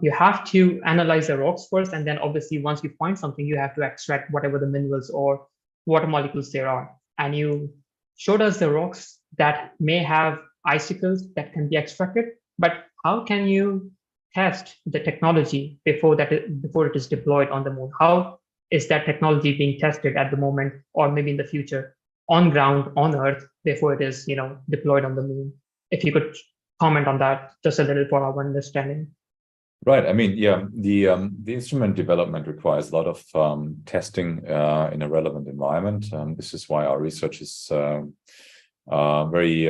you have to analyze the rocks first, and then obviously once you find something, you have to extract whatever the minerals or water molecules there are. And you showed us the rocks that may have icicles that can be extracted, but how can you test the technology before it is deployed on the moon? How is that technology being tested at the moment, or maybe in the future, on ground, on Earth, before it is, deployed on the moon? If you could comment on that just a little for our understanding. Right. I mean, yeah, the instrument development requires a lot of testing in a relevant environment. This is why our research is very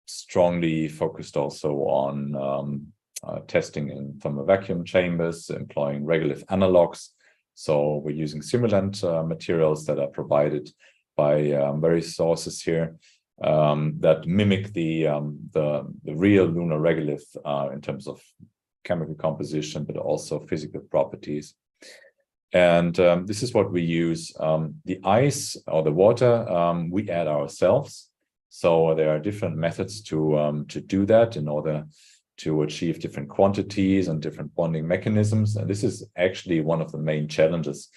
strongly focused also on testing in thermal vacuum chambers, employing regolith analogs. So we're using simulant materials that are provided by various sources here. That mimic the real lunar regolith in terms of chemical composition, but also physical properties. And this is what we use. The ice or the water we add ourselves. So there are different methods to do that in order to achieve different quantities and different bonding mechanisms. And this is actually one of the main challenges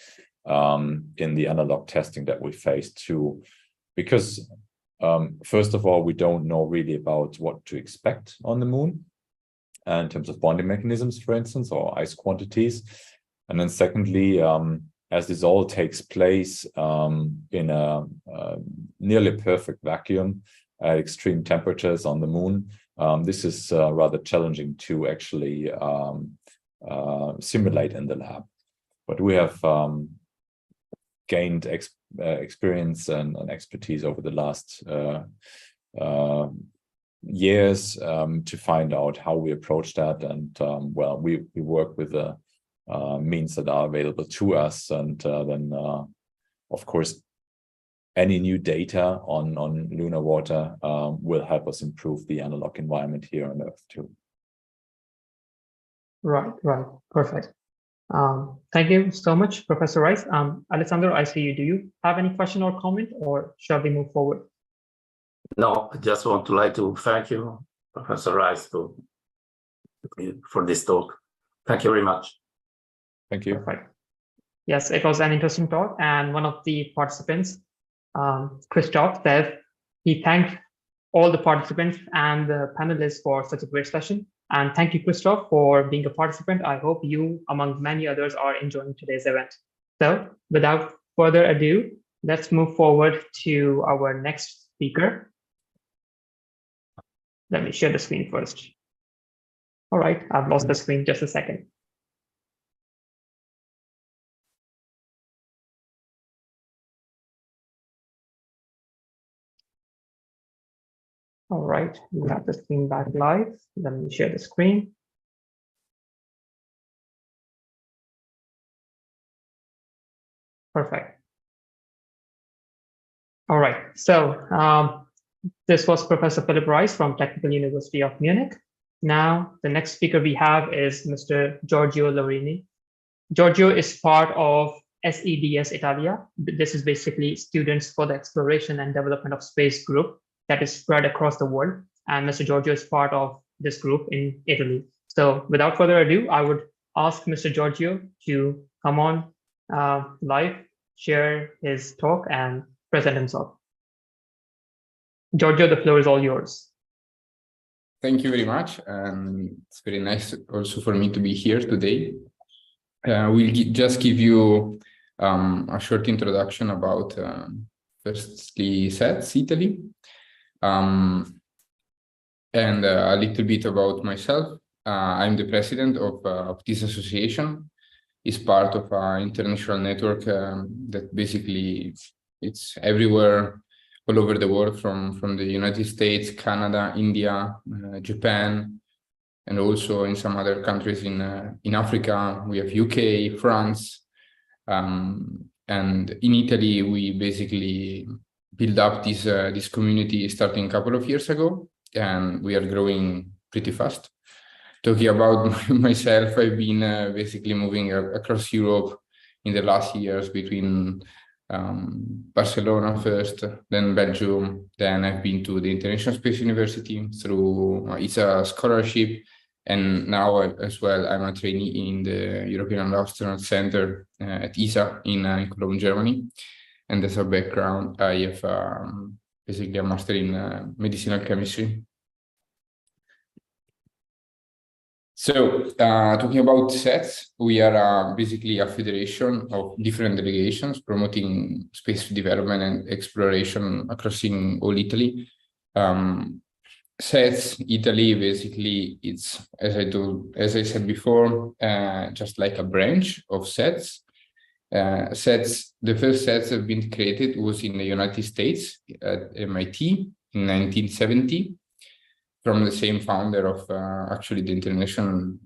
in the analog testing that we face too, because first of all, we don't know really about what to expect on the moon in terms of bonding mechanisms, for instance, or ice quantities. And then secondly, as this all takes place in a nearly perfect vacuum at extreme temperatures on the moon, this is rather challenging to actually simulate in the lab. But we have gained experience and expertise over the last years to find out how we approach that. And well, we work with a means that are available to us. And then, of course, any new data on lunar water will help us improve the analog environment here on Earth too. Right, perfect. Thank you so much, Professor Rice. Alessandro, I see you. Do you have any question or comment, or shall we move forward? No, I just want to thank you, Professor Rice, for this talk. Thank you very much. Thank you. Perfect. Yes, it was an interesting talk, and one of the participants, Christoph, said he thanked all the participants and the panelists for such a great session. And thank you, Christoph, for being a participant. I hope you, among many others, are enjoying today's event. So without further ado, let's move forward to our next speaker. Let me share the screen first. All right, I've lost the screen, just a second. All right, we have the screen back live. Let me share the screen. Perfect. All right, so this was Professor Philip Rice from Technical University of Munich. Now, the next speaker we have is Mr. Giorgio Lorini. Giorgio is part of SEDS Italia. This is basically Students for the Exploration and Development of Space group that is spread across the world. And Mr. Giorgio is part of this group in Italy. So without further ado, I would ask Mr. Giorgio to come on live, share his talk and present himself. Giorgio, the floor is all yours. Thank you very much. And it's very nice also for me to be here today. We'll just give you a short introduction about firstly SETS Italy, and a little bit about myself. I'm the president of this association. It's part of an international network that basically it's everywhere, all over the world, from the United States, Canada, India, Japan, and also in some other countries in Africa. We have UK, France, and in Italy we basically build up this community starting a couple of years ago, and we are growing pretty fast. Talking about myself, I've been basically moving across Europe in the last years between Barcelona first, then Belgium, then I've been to the International Space University through ESA scholarship, and now as well I'm a trainee in the European Astronaut Center at ESA in Cologne, Germany. And as a background, I have basically a master in medicinal chemistry. So talking about SETS, we are basically a federation of different delegations promoting space development and exploration across in all Italy. SETS Italy, basically, it's, as I said before, just like a branch of SETS. The first SETS have been created was in the United States at MIT in 1970. From the same founder of actually the International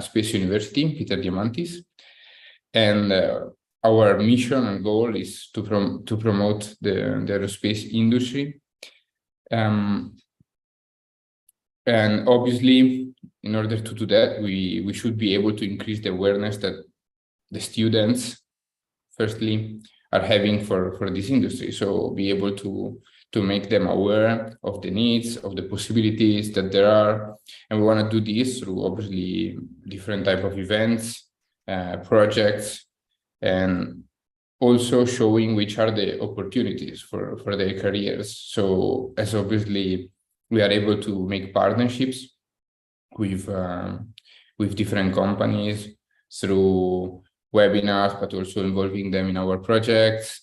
Space University, Peter Diamandis. And our mission and goal is to promote the aerospace industry. And obviously, in order to do that, we should be able to increase the awareness that the students, firstly, are having for this industry. So be able to make them aware of the needs, of the possibilities that there are. And we want to do this through obviously different type of events, projects, and also showing which are the opportunities for their careers. So as obviously we are able to make partnerships with different companies through webinars, but also involving them in our projects.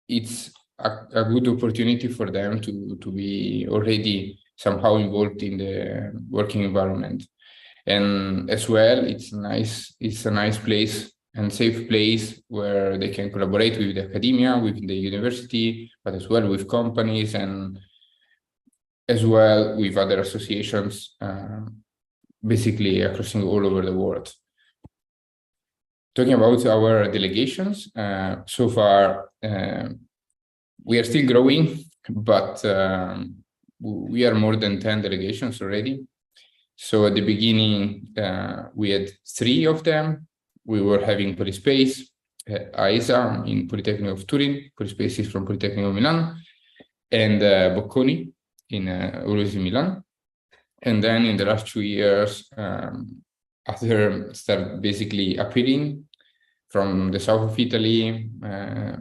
It's a good opportunity for them to be already somehow involved in the working environment. And as well, it's a nice place and safe place where they can collaborate with the academia, with the university, but as well with companies and as well with other associations, basically across all over the world. Talking about our delegations, so far we are still growing, but we are more than 10 delegations already. So at the beginning, we had 3 of them. We were having Polyspace, AESA in Polytechnic of Turin, Polyspace is from Polytechnic of Milan, and Bocconi in Odyssey, Milan. And then in the last 2 years, other started basically appearing from the south of Italy,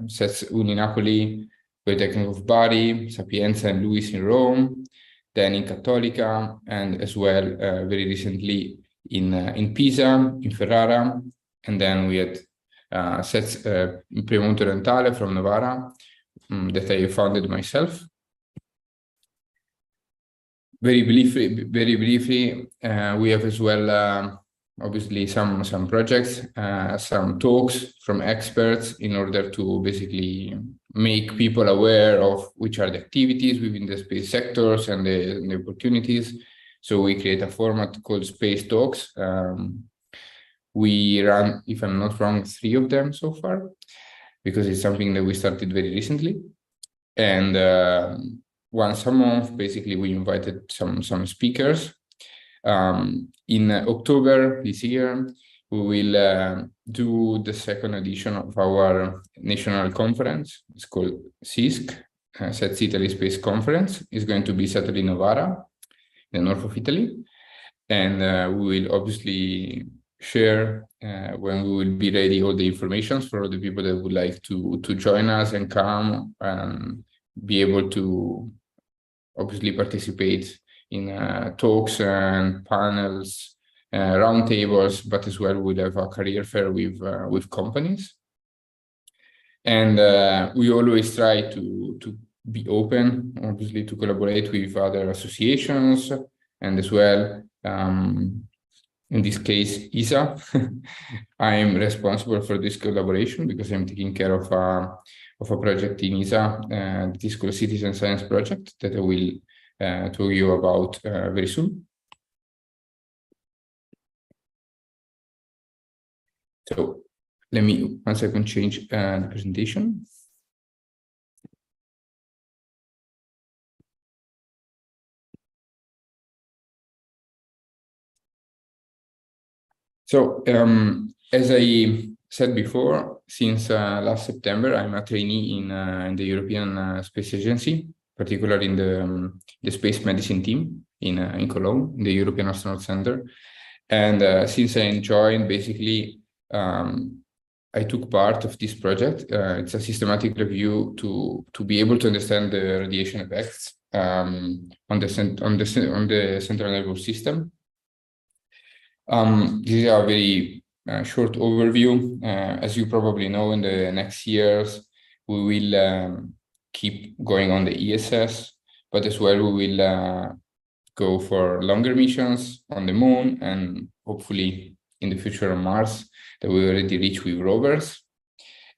SETS Uni Napoli, Polytechnic of Bari, Sapienza and Luis in Rome, then in Cattolica, and as well very recently in Pisa, in Ferrara, and then we had SETS Piemonte Orientale from Novara that I founded myself. Very briefly, we have as well obviously some projects, some talks from experts in order to basically make people aware of which are the activities within the space sectors and the opportunities. So we create a format called Space Talks. We run, if I'm not wrong, 3 of them so far, because it's something that we started very recently. And once a month, basically, we invited some speakers. In October this year, we will do the 2nd edition of our national conference. It's called SISC, SETS Italy Space Conference. It's going to be set in Novara, in the north of Italy. And we will obviously share when we will be ready all the information for the people that would like to join us and come and be able to obviously participate in talks and panels, roundtables, but as well we'll have a career fair with companies. And we always try to be open, obviously, to collaborate with other associations, and as well, in this case, ESA. I am responsible for this collaboration because I'm taking care of a project in ESA, that is called Citizen Science Project, that I will talk you about very soon. So let me 1 second change the presentation. So as I said before, since last September, I'm a trainee in the European Space Agency, particularly in the space medicine team in Cologne, in the European Astronaut Center. And since I joined, basically, I took part of this project. It's a systematic review to be able to understand the radiation effects on the central nervous system. This is a very short overview. As you probably know, in the next years, we will keep going on the ESS, but as well we will go for longer missions on the moon and hopefully in the future on Mars that we already reach with rovers.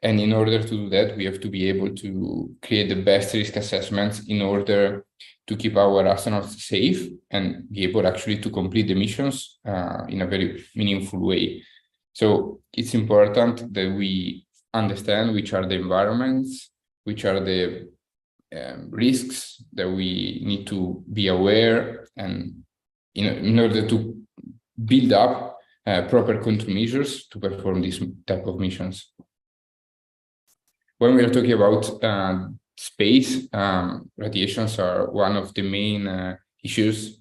And in order to do that, we have to be able to create the best risk assessments in order to keep our astronauts safe and be able actually to complete the missions in a very meaningful way. So it's important that we understand which are the environments, which are the risks that we need to be aware, and in order to build up proper countermeasures to perform this type of missions. When we are talking about space, radiations are one of the main issues,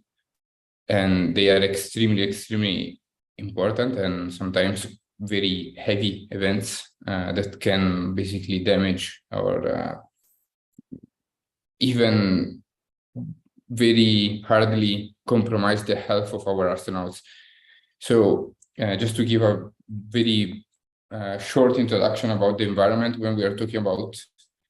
and they are extremely important and sometimes very heavy events that can basically damage our even very hardly compromise the health of our astronauts. So just to give a very short introduction about the environment, when we are talking about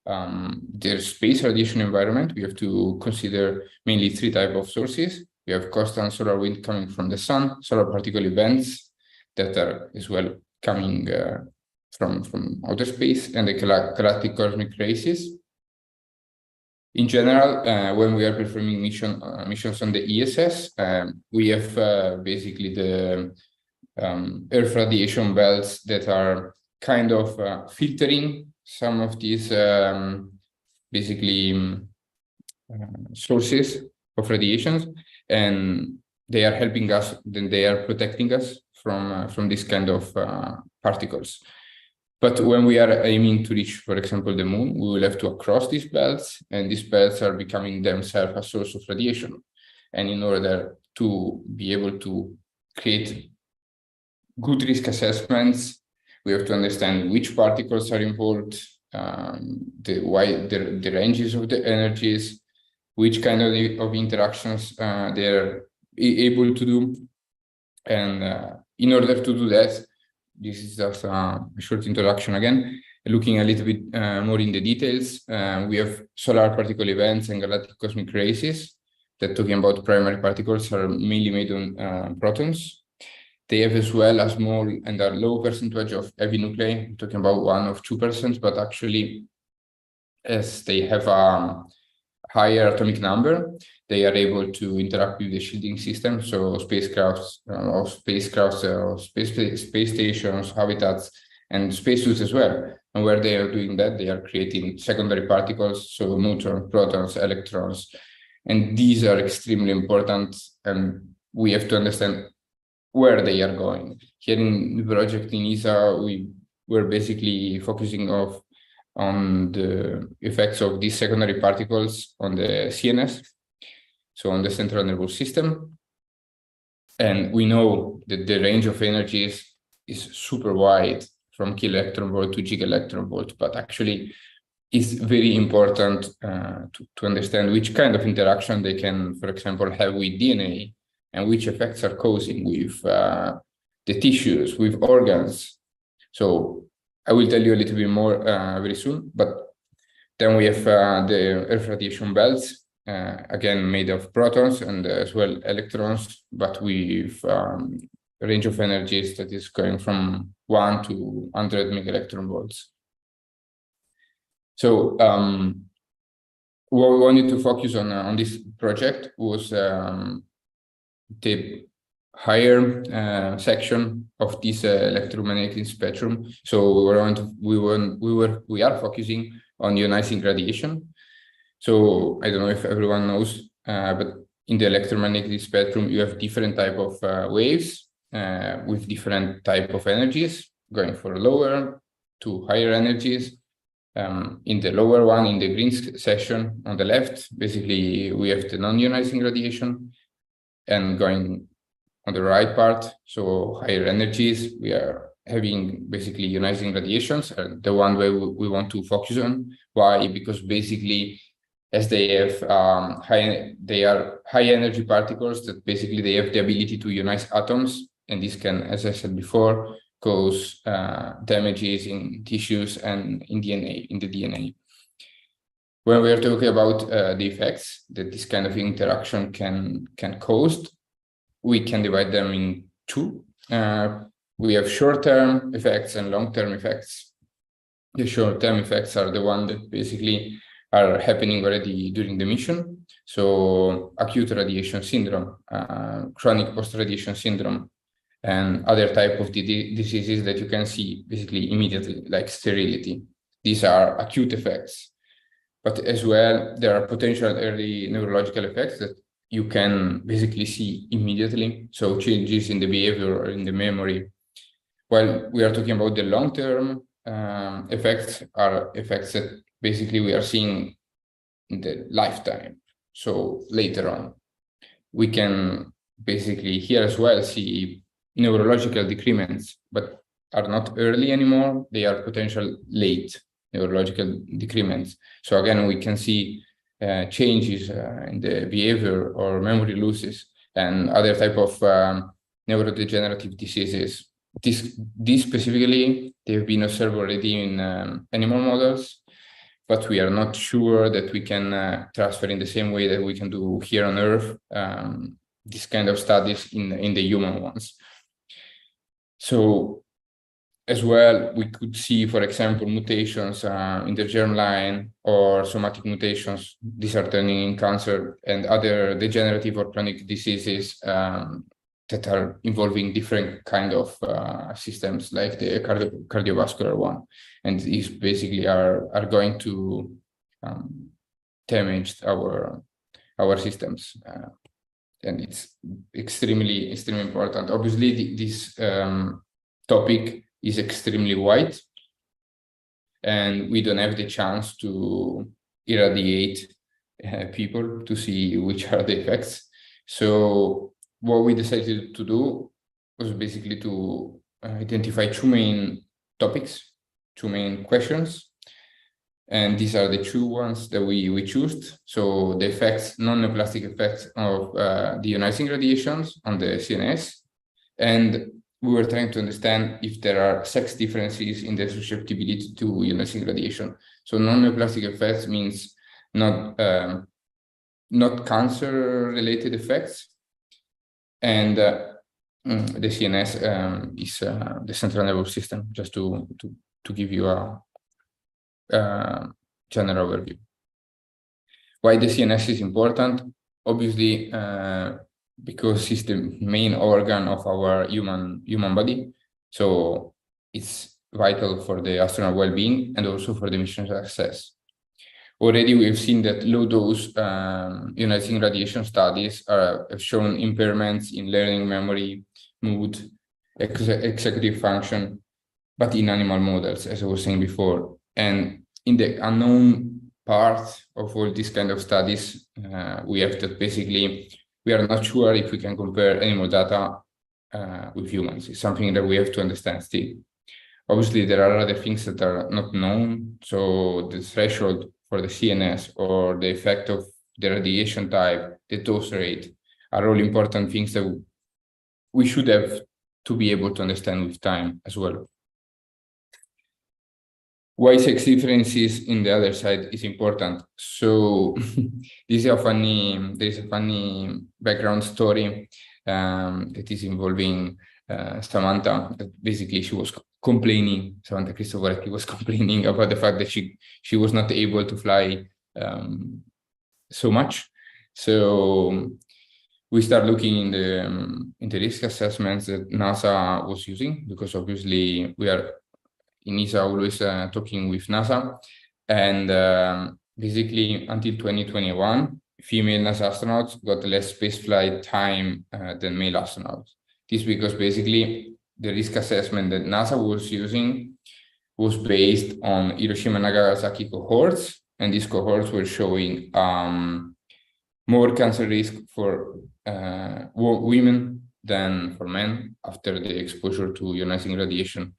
the space radiation environment, we have to consider mainly 3 types of sources. We have constant solar wind coming from the sun, solar particle events that are as well coming from outer space, and the galactic cosmic rays. In general, when we are performing missions on the ESS, we have basically Earth radiation belts that are kind of filtering some of these basically sources of radiations, and they are helping us, then they are protecting us from this kind of particles. But when we are aiming to reach, for example, the moon, we will have to cross these belts, and these belts are becoming themselves a source of radiation. And in order to be able to create good risk assessments, we have to understand which particles are involved, the ranges of the energies, which kind of interactions they're able to do. And in order to do that, this is just a short introduction again, looking a little bit more in the details. We have solar particle events and galactic cosmic races that, talking about primary particles, are mainly made on protons. They have as well a small and a low percentage of heavy nuclei, talking about 1 or 2%, but actually, as they have a higher atomic number, they are able to interact with the shielding system. So spacecrafts, space stations, habitats, and spacesuits as well. And where they are doing that, they are creating secondary particles, so neutrons, protons, electrons. And these are extremely important, and we have to understand where they are going. Here in the project in ESA, we were basically focusing on the effects of these secondary particles on the CNS, so on the central nervous system. And we know that the range of energies is super wide, from kiloelectron volt to gigaelectron volt, but actually it's very important to understand which kind of interaction they can, for example, have with DNA, and which effects are causing with the tissues, with organs. So I will tell you a little bit more very soon, but then we have the Earth radiation belts, again, made of protons and as well electrons, but with a range of energies that is going from 1 to 100 megaelectron volts. So what we wanted to focus on this project was the higher section of this electromagnetic spectrum. So we are focusing on ionizing radiation. So I don't know if everyone knows, but in the electromagnetic spectrum, you have different type of waves with different type of energies, going from lower to higher energies. In the lower one, in the green section on the left, basically we have the non-ionizing radiation, and going on the right part, so higher energies, we are having basically ionizing radiations, the one way we want to focus on. Why? Because basically, as they have they are high energy particles that basically they have the ability to ionize atoms, and this can, as I said before, cause damages in tissues and in the DNA. When we are talking about the effects that this kind of interaction can cause, we can divide them in two. We have short-term effects and long-term effects. The short-term effects are the ones that basically are happening already during the mission. So acute radiation syndrome, chronic post-radiation syndrome, and other type of diseases that you can see basically immediately, like sterility. These are acute effects. But as well, there are potential early neurological effects that you can basically see immediately. So changes in the behavior or in the memory. While we are talking about the long-term effects, are effects that basically we are seeing in the lifetime. So later on, we can basically here as well see neurological decrements, but are not early anymore. They are potential late neurological decrements. So again, we can see changes in the behavior or memory losses and other type of neurodegenerative diseases. These specifically, they've been observed already in animal models, but we are not sure that we can transfer in the same way that we can do here on Earth this kind of studies in the human ones. So as well, we could see, for example, mutations in the germline or somatic mutations. These are turning in cancer and other degenerative or chronic diseases that are involving different kind of systems, like the cardiovascular one, and these basically are going to damage our systems, and it's extremely important. Obviously, this topic is extremely wide, and we don't have the chance to irradiate people to see which are the effects. So what we decided to do was basically to identify two main topics, two main questions. And these are the two ones that we chose. So the effects, non-neoplastic effects of the ionizing radiations on the CNS. And we were trying to understand if there are sex differences in the susceptibility to ionizing radiation. So non-neoplastic effects means not cancer-related effects. And the CNS is the central nervous system, just to give you a general overview. Why the CNS is important? Obviously, because it's the main organ of our human body. So it's vital for the astronaut well-being and also for the mission success. Already we've seen that low-dose ionizing radiation studies have shown impairments in learning, memory, mood, executive function, but in animal models, as I was saying before. And in the unknown part of all these kind of studies, we have that basically we are not sure if we can compare animal data with humans. It's something that we have to understand still. Obviously, there are other things that are not known. So the threshold for the CNS or the effect of the radiation type, the dose rate, are all important things that we should have to be able to understand with time as well. Why sex differences in the other side is important. So there is a funny background story that is involving Samantha. That basically she was complaining, Samantha Cristoforetti was complaining about the fact that she was not able to fly so much. So we start looking in the risk assessments that NASA was using, because obviously we are in ESA always talking with NASA, and basically until 2021, female NASA astronauts got less spaceflight time than male astronauts. This because basically the risk assessment that NASA was using was based on Hiroshima and Nagasaki cohorts, and these cohorts were showing more cancer risk for women than for men after the exposure to ionizing radiation.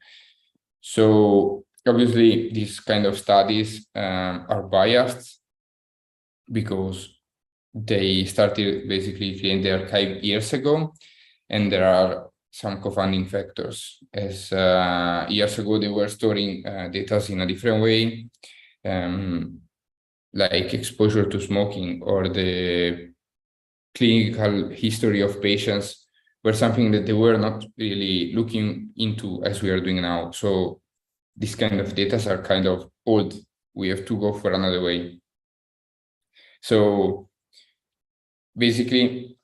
So obviously these kind of studies are biased because they started basically in the archive years ago, and there are some confounding factors. As years ago they were storing data in a different way, like exposure to smoking or the clinical history of patients were something that they were not really looking into as we are doing now. So these kind of data are kind of old. We have to go for another way. So basically,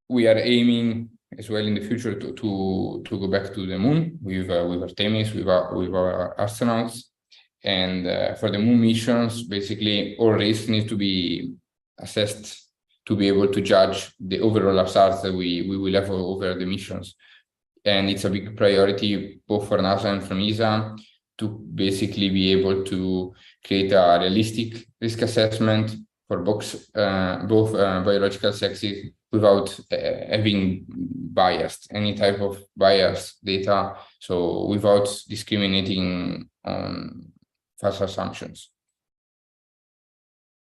we are aiming as well in the future to go back to the moon with Artemis, with our astronauts. And for the moon missions, basically all risks need to be assessed to be able to judge the overall hazards that we will have over the missions. And it's a big priority both for NASA and from ESA to basically be able to create a realistic risk assessment for both biological sexes without having biased, any type of biased data, so without discriminating on false assumptions.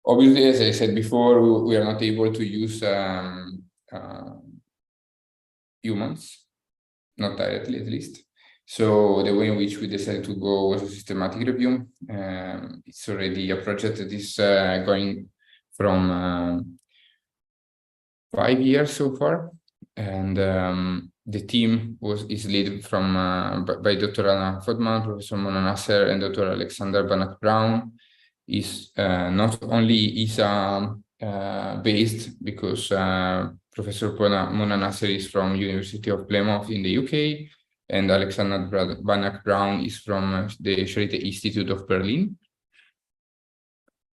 Obviously, as I said before, we are not able to use humans, not directly at least. So the way in which we decided to go was a systematic review. It's already a project that is going from 5 years so far, and the team is led from by Dr. Anna Fodman, Professor Mona Nasser, and Dr. Alexander Banach Brown. Is not only ESA based, because Professor Mona Nasser is from University of Plymouth in the UK, and Alexander Banach-Brown is from the Charité Institute of Berlin.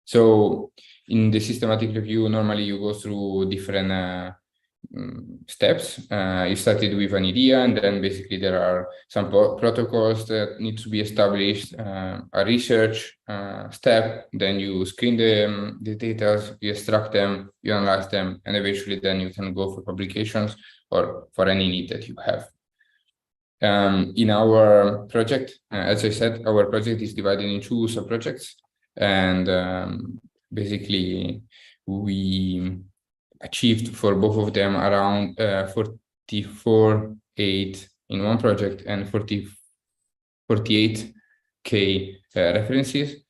So in the systematic review, normally you go through different steps. You started with an idea, and then basically there are some protocols that need to be established, a research step, then you screen the data, you extract them, you analyze them, and eventually then you can go for publications or for any need that you have. In our project, as I said, our project is divided in 2 sub-projects, and basically we achieved for both of them around 44.8 in one project and 48K references.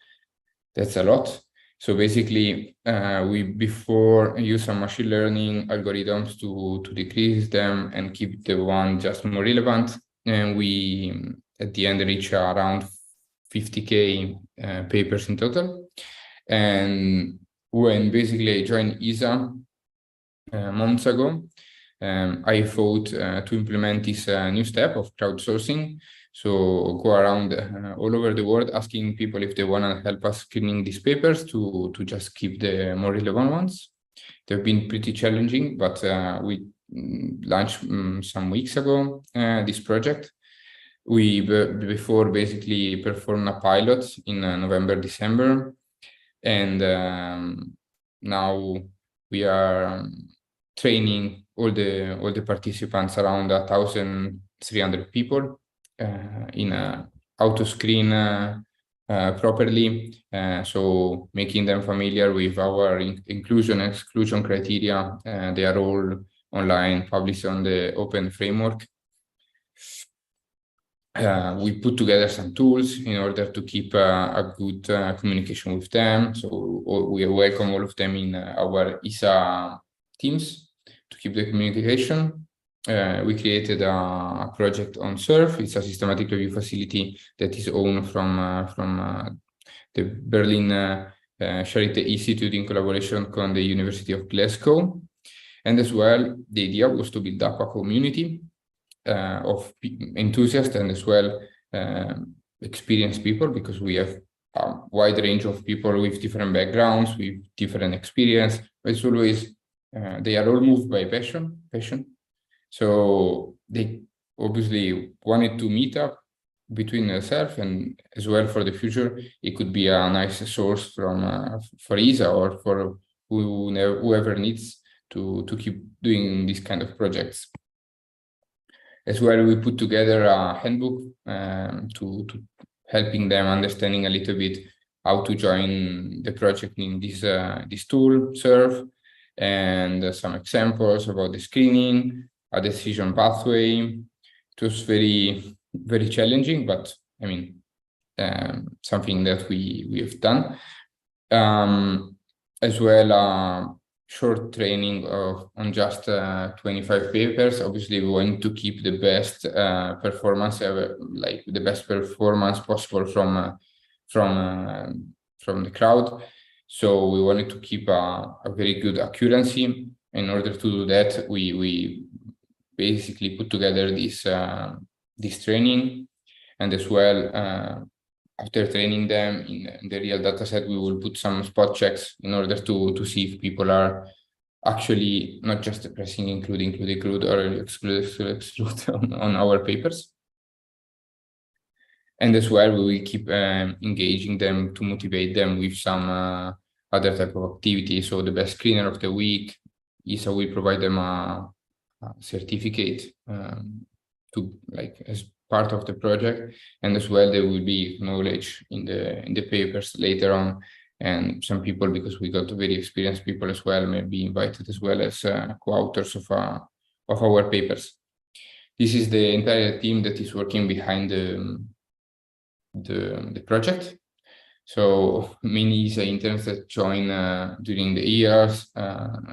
That's a lot. So basically, we before use some machine learning algorithms to decrease them and keep the one just more relevant. And we, at the end, reach around 50K papers in total. And when basically I joined ESA months ago, I thought to implement this new step of crowdsourcing. So go around all over the world asking people if they want to help us screening these papers to just keep the more relevant ones. They've been pretty challenging, but we launched some weeks ago this project. We before basically performed a pilot in November, December, and now we are training all the participants, around 1,300 people, in how to screen properly, so making them familiar with our inclusion exclusion criteria. They are all online, published on the open framework. We put together some tools in order to keep a good communication with them. So we welcome all of them in our ESA teams to keep the communication. We created a project on SURF. It's a systematic review facility that is owned from the Berlin Charité Institute in collaboration with the University of Glasgow. And as well, the idea was to build up a community of enthusiasts and as well experienced people, because we have a wide range of people with different backgrounds, with different experience. It's always they are all moved by passion. So they obviously wanted to meet up between themselves, and as well for the future, it could be a nice source from for ESA or for whoever needs to keep doing these kind of projects. As well, we put together a handbook to helping them understanding a little bit how to join the project in this tool, SURF, and some examples about the screening, a decision pathway. It was very, very challenging, but I mean, something that we have done. As well, short training on just 25 papers. Obviously, we want to keep the best performance ever, like the best performance possible from the crowd. So we wanted to keep a very good accuracy. In order to do that, we basically put together this training, and as well, after training them in the real data set, we will put some spot checks in order to see if people are actually not just pressing include or exclude on our papers. And as well, we will keep engaging them to motivate them with some other type of activity. So the best screener of the week, ESA will provide them a certificate to like as part of the project, and as well there will be knowledge in the papers later on, and some people, because we got very experienced people as well, may be invited as well as co-authors of our papers. This is the entire team that is working behind the project. So many ESA interns that join during the years,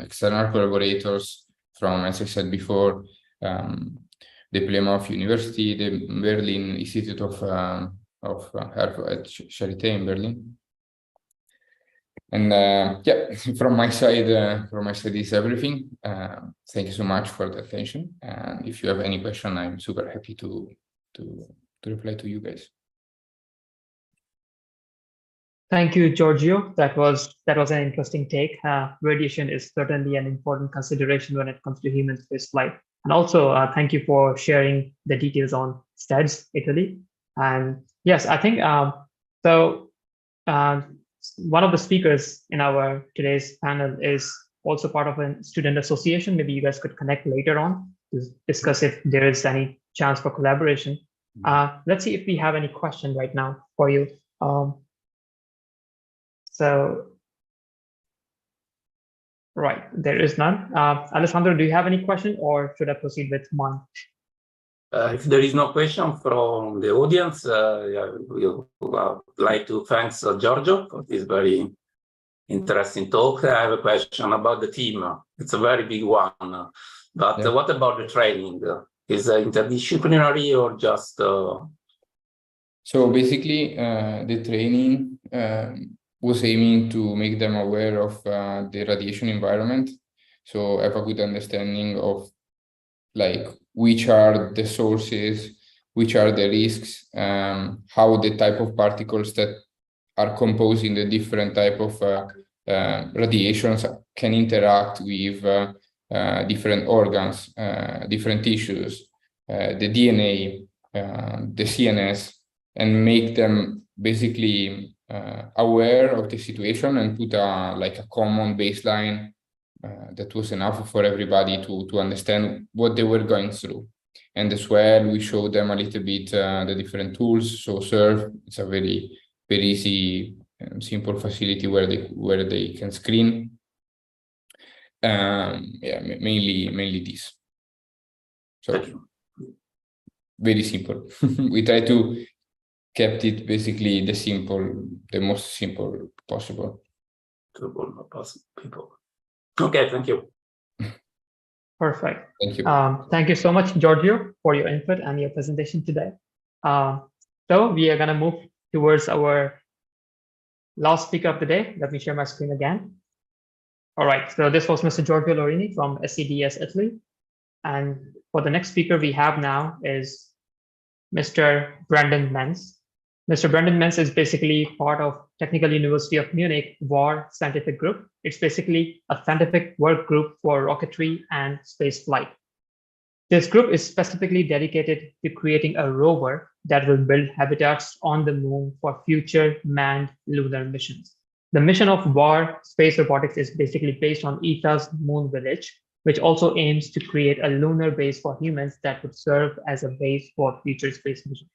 external collaborators from, as I said before, the Plymouth University, the Berlin Institute of Health at Charité in Berlin. And yeah, from my side is everything. Thank you so much for the attention. And if you have any question, I'm super happy to reply to you guys. Thank you, Giorgio. That was an interesting take. Radiation is certainly an important consideration when it comes to human spaceflight. And also, thank you for sharing the details on STEDS, Italy. And yes, I think so. One of the speakers in our today's panel is also part of a student association. Maybe you guys could connect later on to discuss if there is any chance for collaboration. Let's see if we have any question right now for you. So, right, there is none. Alessandro, do you have any question, or should I proceed with mine? If there is no question from the audience, we would like to thank Giorgio for this very interesting talk. I have a question about the team. It's a very big one, but Yeah. What about the training? Is it interdisciplinary or just? So basically, the training was aiming to make them aware of the radiation environment, so have a good understanding of like which are the sources, which are the risks, how the type of particles that are composing the different type of radiations can interact with different organs, different tissues, the DNA, the CNS, and make them basically aware of the situation and put a common baseline that was enough for everybody to understand what they were going through. And as well, we showed them a little bit the different tools. So SERV, it's a very easy and simple facility where they can screen. Yeah, mainly this. So very simple. We try to kept it basically the most simple possible. People. Okay, thank you. Perfect. Thank you. Thank you so much, Giorgio, for your input and your presentation today. So we are going to move towards our last speaker of the day. Let me share my screen again. All right, so this was Mr. Giorgio Lorini from SCDS Italy. And for the next speaker we have now is Mr. Brandon Menz. Mr. Brandon Menz is basically part of Technical University of Munich WAR scientific group. It's basically a scientific work group for rocketry and space flight. This group is specifically dedicated to creating a rover that will build habitats on the moon for future manned lunar missions. The mission of WAR Space Robotics is basically based on ESA's Moon Village, which also aims to create a lunar base for humans that would serve as a base for future space missions.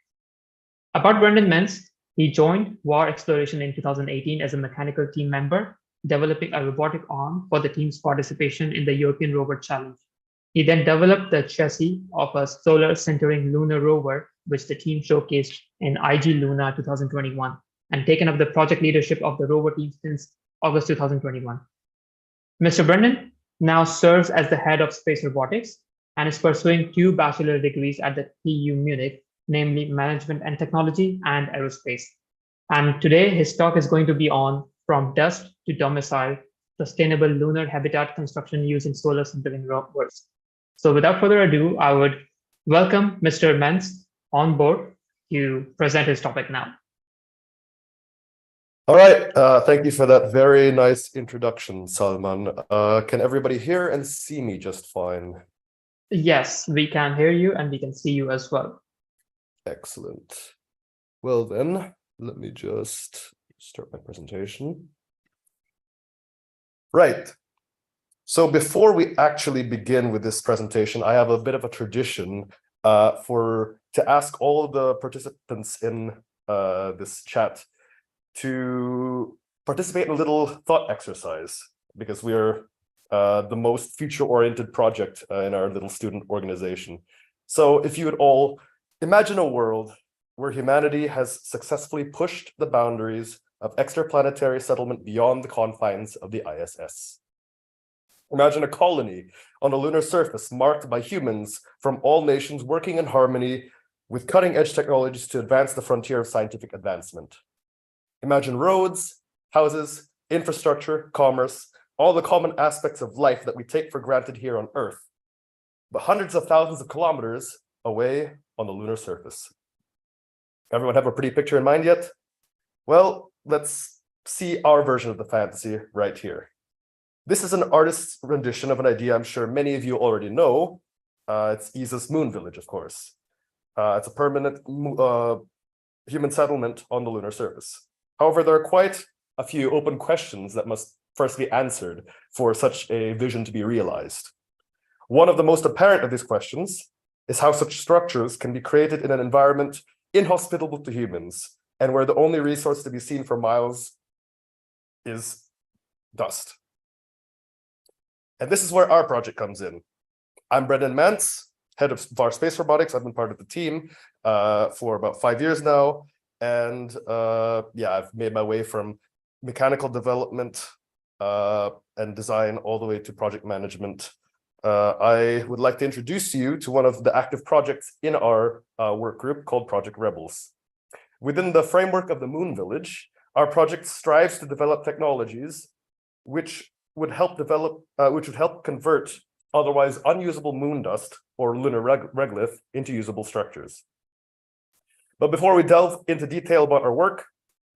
About Brandon Menz, he joined WAR Exploration in 2018 as a mechanical team member, developing a robotic arm for the team's participation in the European Rover Challenge. He then developed the chassis of a solar centering lunar rover, which the team showcased in IG Lunar 2021, and taken up the project leadership of the rover team since August 2021. Mr. Brandon now serves as the head of space robotics and is pursuing 2 bachelor degrees at the TU Munich, namely Management and Technology and Aerospace. And today his talk is going to be on From Dust to Domicile, Sustainable Lunar Habitat Construction Using Solar Centering Rovers. So without further ado, I would welcome Mr. Menz on board to present his topic now. All right, thank you for that very nice introduction, Salman. Can everybody hear and see me just fine? Yes, we can hear you and we can see you as well. Excellent. Well then, let me just start my presentation. Right. So before we actually begin with this presentation, I have a bit of a tradition to ask all of the participants in this chat to participate in a little thought exercise, because we are the most future-oriented project in our little student organization. So if you would all imagine a world where humanity has successfully pushed the boundaries of extraplanetary settlement beyond the confines of the ISS. Imagine a colony on a lunar surface marked by humans from all nations working in harmony with cutting-edge technologies to advance the frontier of scientific advancement. Imagine roads, houses, infrastructure, commerce, all the common aspects of life that we take for granted here on Earth, but hundreds of thousands of kilometers away on the lunar surface. Everyone have a pretty picture in mind yet? Well, let's see our version of the fantasy right here. This is an artist's rendition of an idea I'm sure many of you already know. It's ESA's Moon Village, of course. It's a permanent human settlement on the lunar surface. However, there are quite a few open questions that must first be answered for such a vision to be realized. One of the most apparent of these questions is how such structures can be created in an environment inhospitable to humans, and where the only resource to be seen for miles is dust. And this is where our project comes in. I'm Brendan Mantz, head of VAR Space Robotics. I've been part of the team for about 5 years now. And yeah, I've made my way from mechanical development and design all the way to project management. I would like to introduce you to one of the active projects in our work group called Project Rebels. Within the framework of the Moon Village, our project strives to develop technologies which would help convert otherwise unusable moon dust or lunar regolith into usable structures. But before we delve into detail about our work,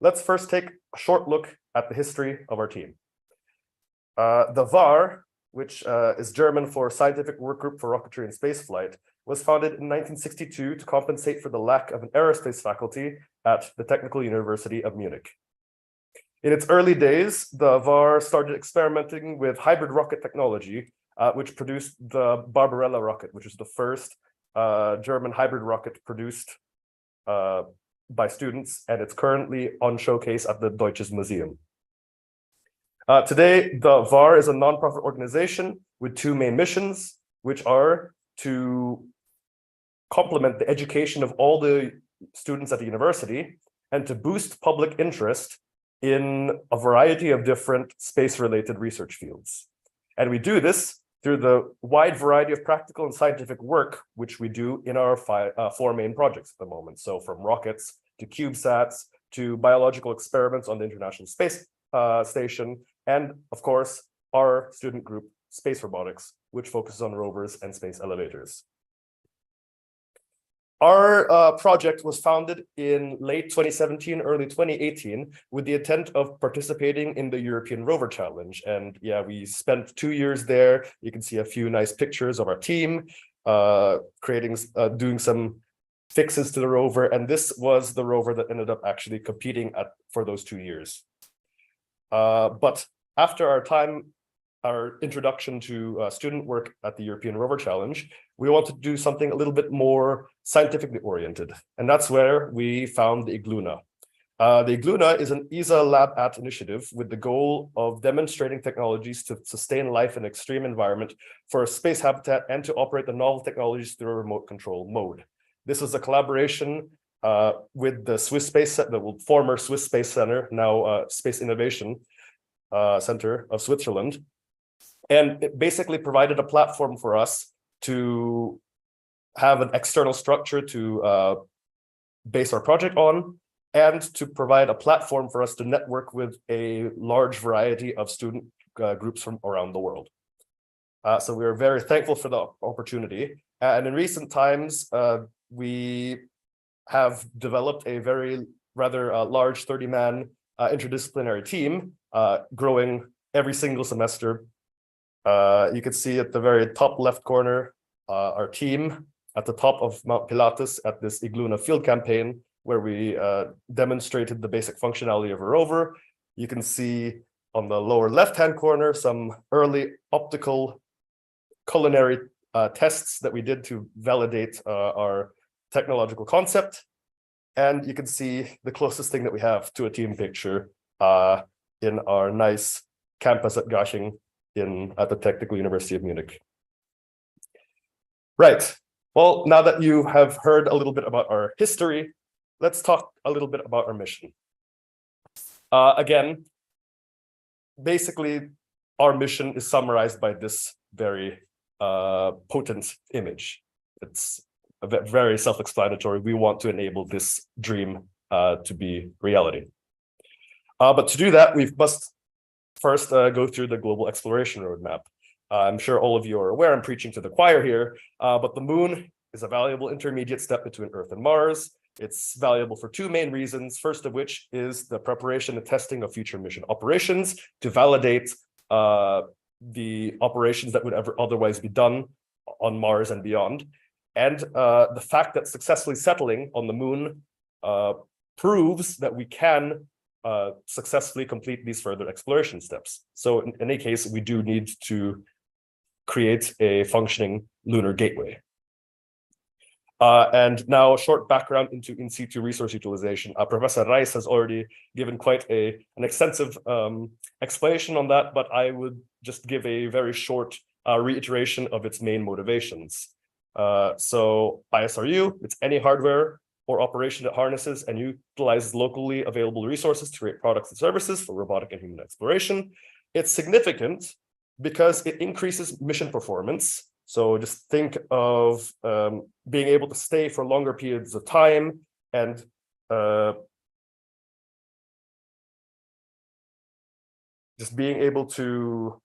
let's first take a short look at the history of our team. The VAR, which is German for Scientific Work Group for Rocketry and Spaceflight, was founded in 1962 to compensate for the lack of an aerospace faculty at the Technical University of Munich. In its early days, the VAR started experimenting with hybrid rocket technology, which produced the Barbarella rocket, which is the first German hybrid rocket produced by students, and it's currently on showcase at the Deutsches Museum. Today, the VAR is a nonprofit organization with two main missions, which are to complement the education of all the students at the university and to boost public interest in a variety of different space-related research fields. And we do this through the wide variety of practical and scientific work which we do in our four main projects at the moment. So from rockets to CubeSats to biological experiments on the International Space Station, and of course, our student group, Space Robotics, which focuses on rovers and space elevators. Our project was founded in late 2017, early 2018, with the intent of participating in the European Rover Challenge. And yeah, we spent 2 years there. You can see a few nice pictures of our team, doing some fixes to the rover. And this was the rover that ended up actually competing for those 2 years. But after our introduction to student work at the European Rover Challenge, we wanted to do something a little bit more scientifically oriented. And that's where we found the Igluna. The Igluna is an ESA Lab at initiative with the goal of demonstrating technologies to sustain life in extreme environment for a space habitat and to operate the novel technologies through a remote control mode. This is a collaboration with the the former Swiss Space Center, now Space Innovation Center of Switzerland. And it basically provided a platform for us to have an external structure to base our project on, and to provide a platform for us to network with a large variety of student groups from around the world. So we are very thankful for the opportunity. And in recent times, we have developed a rather large 30-man interdisciplinary team, growing every single semester. You can see at the very top left corner, our team at the top of Mount Pilatus at this Igluna field campaign, where we demonstrated the basic functionality of a rover. You can see on the lower left-hand corner some early optical culinary tests that we did to validate our technological concept. And you can see the closest thing that we have to a team picture in our nice campus at Garching at the Technical University of Munich. Right. Well, now that you have heard a little bit about our history, let's talk a little bit about our mission. Again, basically, our mission is summarized by this very potent image. It's very self-explanatory. We want to enable this dream to be reality. But to do that, we must first go through the global exploration roadmap. I'm sure all of you are aware I'm preaching to the choir here, but the moon is a valuable intermediate step between Earth and Mars. It's valuable for two main reasons, first of which is the preparation and testing of future mission operations to validate the operations that would ever otherwise be done on Mars and beyond. And the fact that successfully settling on the moon proves that we can successfully complete these further exploration steps. So in any case, we do need to create a functioning lunar gateway. And now a short background into in situ resource utilization. Professor Reis has already given quite an extensive explanation on that, but I would just give a very short reiteration of its main motivations. So ISRU, it's any hardware or operation that harnesses and utilizes locally available resources to create products and services for robotic and human exploration. It's significant because it increases mission performance. So just think of being able to stay for longer periods of time and just being able to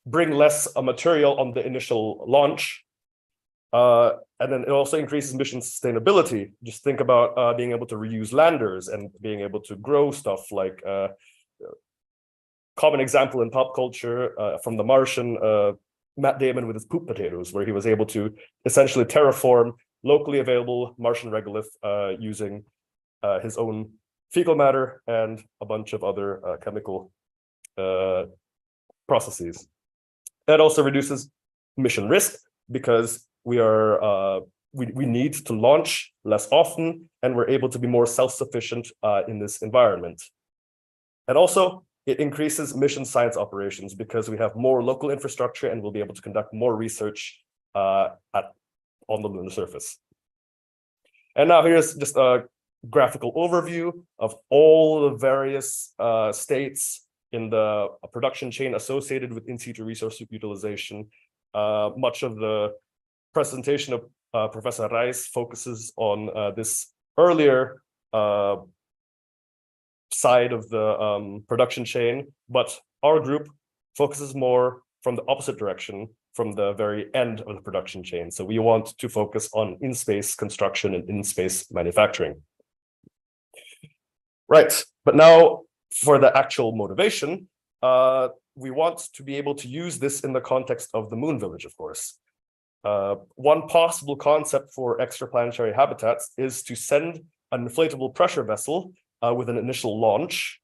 bring less material on the initial launch. And then it also increases mission sustainability. Just think about being able to reuse landers and being able to grow stuff like common example in pop culture from The Martian, Matt Damon with his poop potatoes, where he was able to essentially terraform locally available Martian regolith using his own fecal matter and a bunch of other chemical processes. That also reduces mission risk because we are we need to launch less often, and we're able to be more self-sufficient in this environment. And also, it increases mission science operations because we have more local infrastructure and we'll be able to conduct more research on the lunar surface. And now here's just a graphical overview of all the various states in the production chain associated with in situ resource utilization. Much of the presentation of Professor Reis focuses on this earlier side of the production chain, but our group focuses more from the opposite direction, from the very end of the production chain. So we want to focus on in-space construction and in-space manufacturing. Right, but now for the actual motivation, we want to be able to use this in the context of the moon village, of course. One possible concept for extraplanetary habitats is to send an inflatable pressure vessel with an initial launch.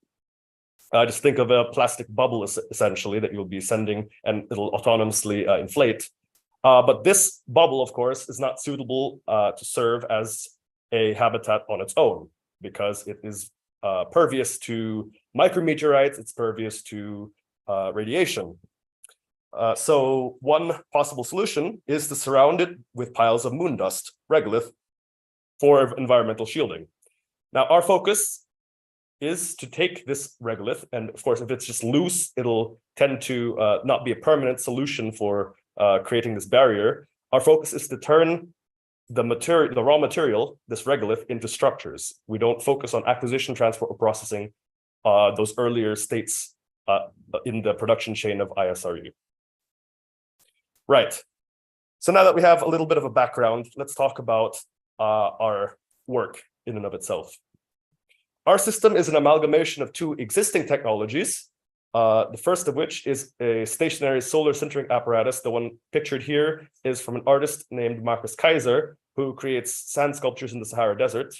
Just think of a plastic bubble, essentially, that you'll be sending, and it'll autonomously inflate. But this bubble, of course, is not suitable to serve as a habitat on its own, because it is pervious to micrometeorites, it's pervious to radiation. So one possible solution is to surround it with piles of moon dust, regolith, for environmental shielding. Now, our focus is to take this regolith, and of course, if it's just loose, it'll tend to not be a permanent solution for creating this barrier. Our focus is to turn the raw material, this regolith, into structures. We don't focus on acquisition, transport, or processing those earlier states in the production chain of ISRU. Right. So now that we have a little bit of a background, let's talk about our work in and of itself. Our system is an amalgamation of two existing technologies, the first of which is a stationary solar sintering apparatus. The one pictured here is from an artist named Marcus Kaiser, who creates sand sculptures in the Sahara Desert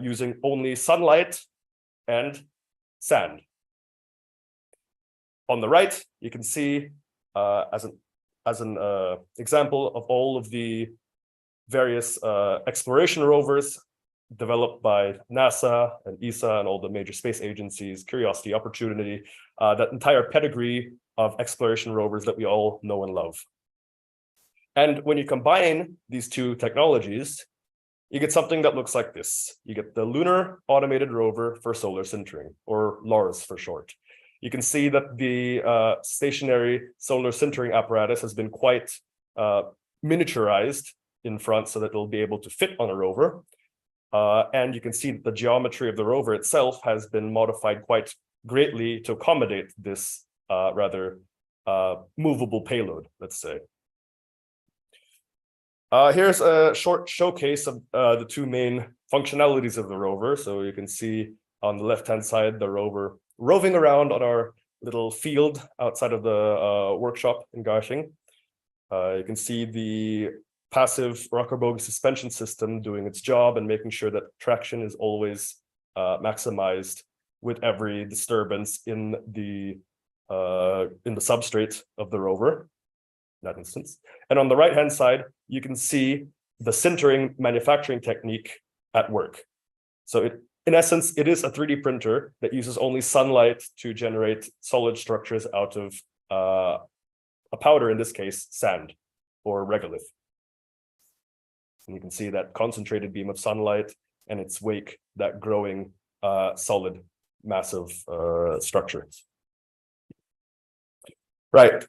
using only sunlight and sand. On the right, you can see as an example of all of the various exploration rovers developed by NASA and ESA and all the major space agencies, Curiosity, Opportunity, that entire pedigree of exploration rovers that we all know and love. And when you combine these two technologies, you get something that looks like this. You get the Lunar Automated Rover for Solar Sintering, or LARS for short. You can see that the stationary solar sintering apparatus has been quite miniaturized in front so that it'll be able to fit on a rover. And you can see that the geometry of the rover itself has been modified quite greatly to accommodate this rather movable payload, let's say. Here's a short showcase of the two main functionalities of the rover. So you can see on the left-hand side, the rover roving around on our little field outside of the workshop in Garching. You can see the passive rocker bogie suspension system doing its job and making sure that traction is always maximized with every disturbance in the substrate of the rover, in that instance. And on the right-hand side, you can see the sintering manufacturing technique at work. So in essence, it is a 3D printer that uses only sunlight to generate solid structures out of a powder, in this case, sand or regolith. And you can see that concentrated beam of sunlight and its wake, that growing solid, massive structure. Right.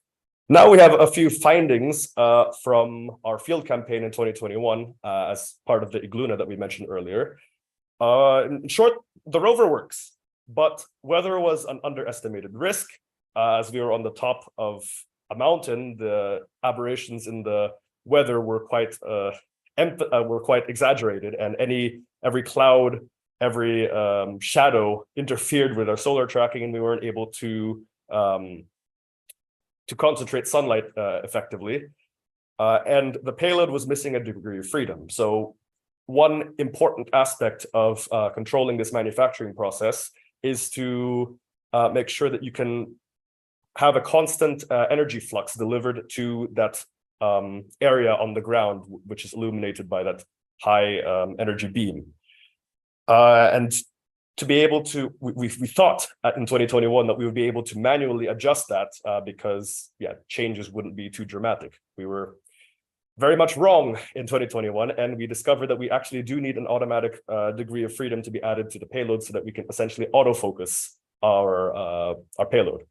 Now we have a few findings from our field campaign in 2021 as part of the Igluna that we mentioned earlier. In short, the rover works, but weather was an underestimated risk. As we were on the top of a mountain, the aberrations in the weather were quite exaggerated, and every cloud, every shadow interfered with our solar tracking, and we weren't able to concentrate sunlight effectively. And the payload was missing a degree of freedom. So one important aspect of controlling this manufacturing process is to make sure that you can have a constant energy flux delivered to that area on the ground, which is illuminated by that high energy beam. And to be able to, we thought in 2021 that we would be able to manually adjust that because changes wouldn't be too dramatic. We were very much wrong in 2021, and we discovered that we actually do need an automatic degree of freedom to be added to the payload so that we can essentially autofocus our payload.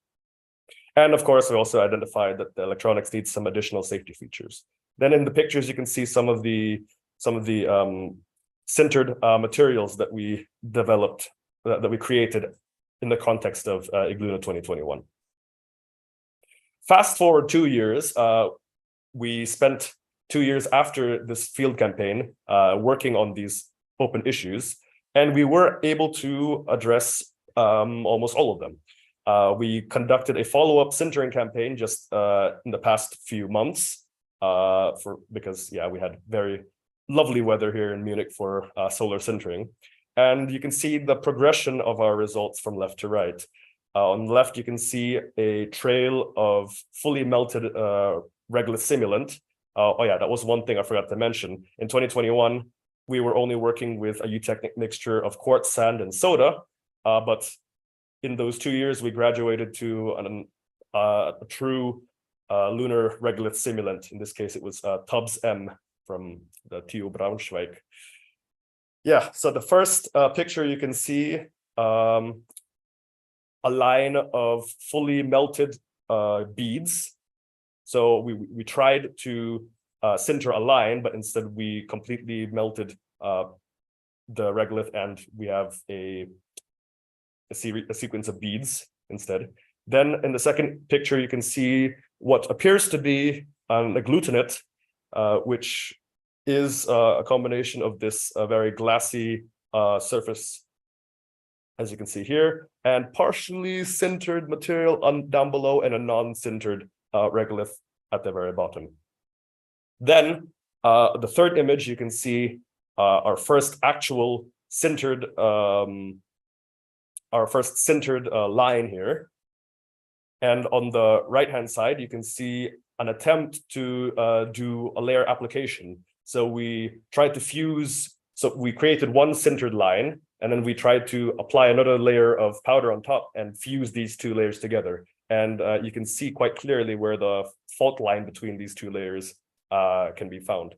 And of course, we also identified that the electronics needs some additional safety features. Then in the pictures, you can see some of the sintered materials that we developed, that we created in the context of Igluna 2021. Fast forward 2 years, we spent 2 years after this field campaign working on these open issues, and we were able to address almost all of them. We conducted a follow-up sintering campaign just in the past few months because we had very lovely weather here in Munich for solar sintering. And you can see the progression of our results from left to right. On the left, you can see a trail of fully melted regolith simulant. That was one thing I forgot to mention. In 2021, we were only working with a eutechnic mixture of quartz, sand, and soda, but in those 2 years, we graduated to a true lunar regolith simulant. In this case, it was Tubbs M from the TU Braunschweig. So the first picture you can see a line of fully melted beads. So we tried to sinter a line, but instead we completely melted the regolith, and we have a sequence of beads instead. Then in the second picture, you can see what appears to be a glutinate, which is a combination of this very glassy surface, as you can see here, and partially sintered material down below, and a non-sintered regolith at the very bottom. Then the third image, you can see our first actual sintered line here. And on the right-hand side, you can see an attempt to do a layer application. So we tried to fuse, so we created one sintered line, and then we tried to apply another layer of powder on top and fuse these two layers together. And you can see quite clearly where the fault line between these two layers can be found.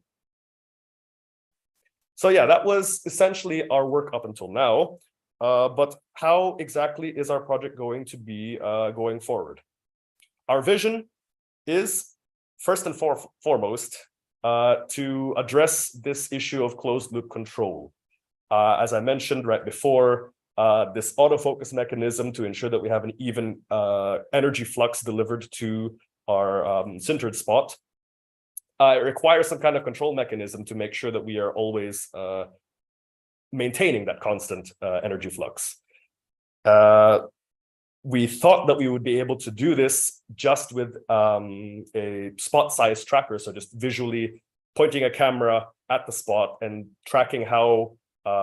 So that was essentially our work up until now. But how exactly is our project going to be going forward? Our vision is, first and foremost, to address this issue of closed loop control. As I mentioned right before, this autofocus mechanism to ensure that we have an even energy flux delivered to our sintered spot. It requires some kind of control mechanism to make sure that we are always maintaining that constant energy flux. We thought that we would be able to do this just with a spot size tracker, so just visually pointing a camera at the spot and tracking how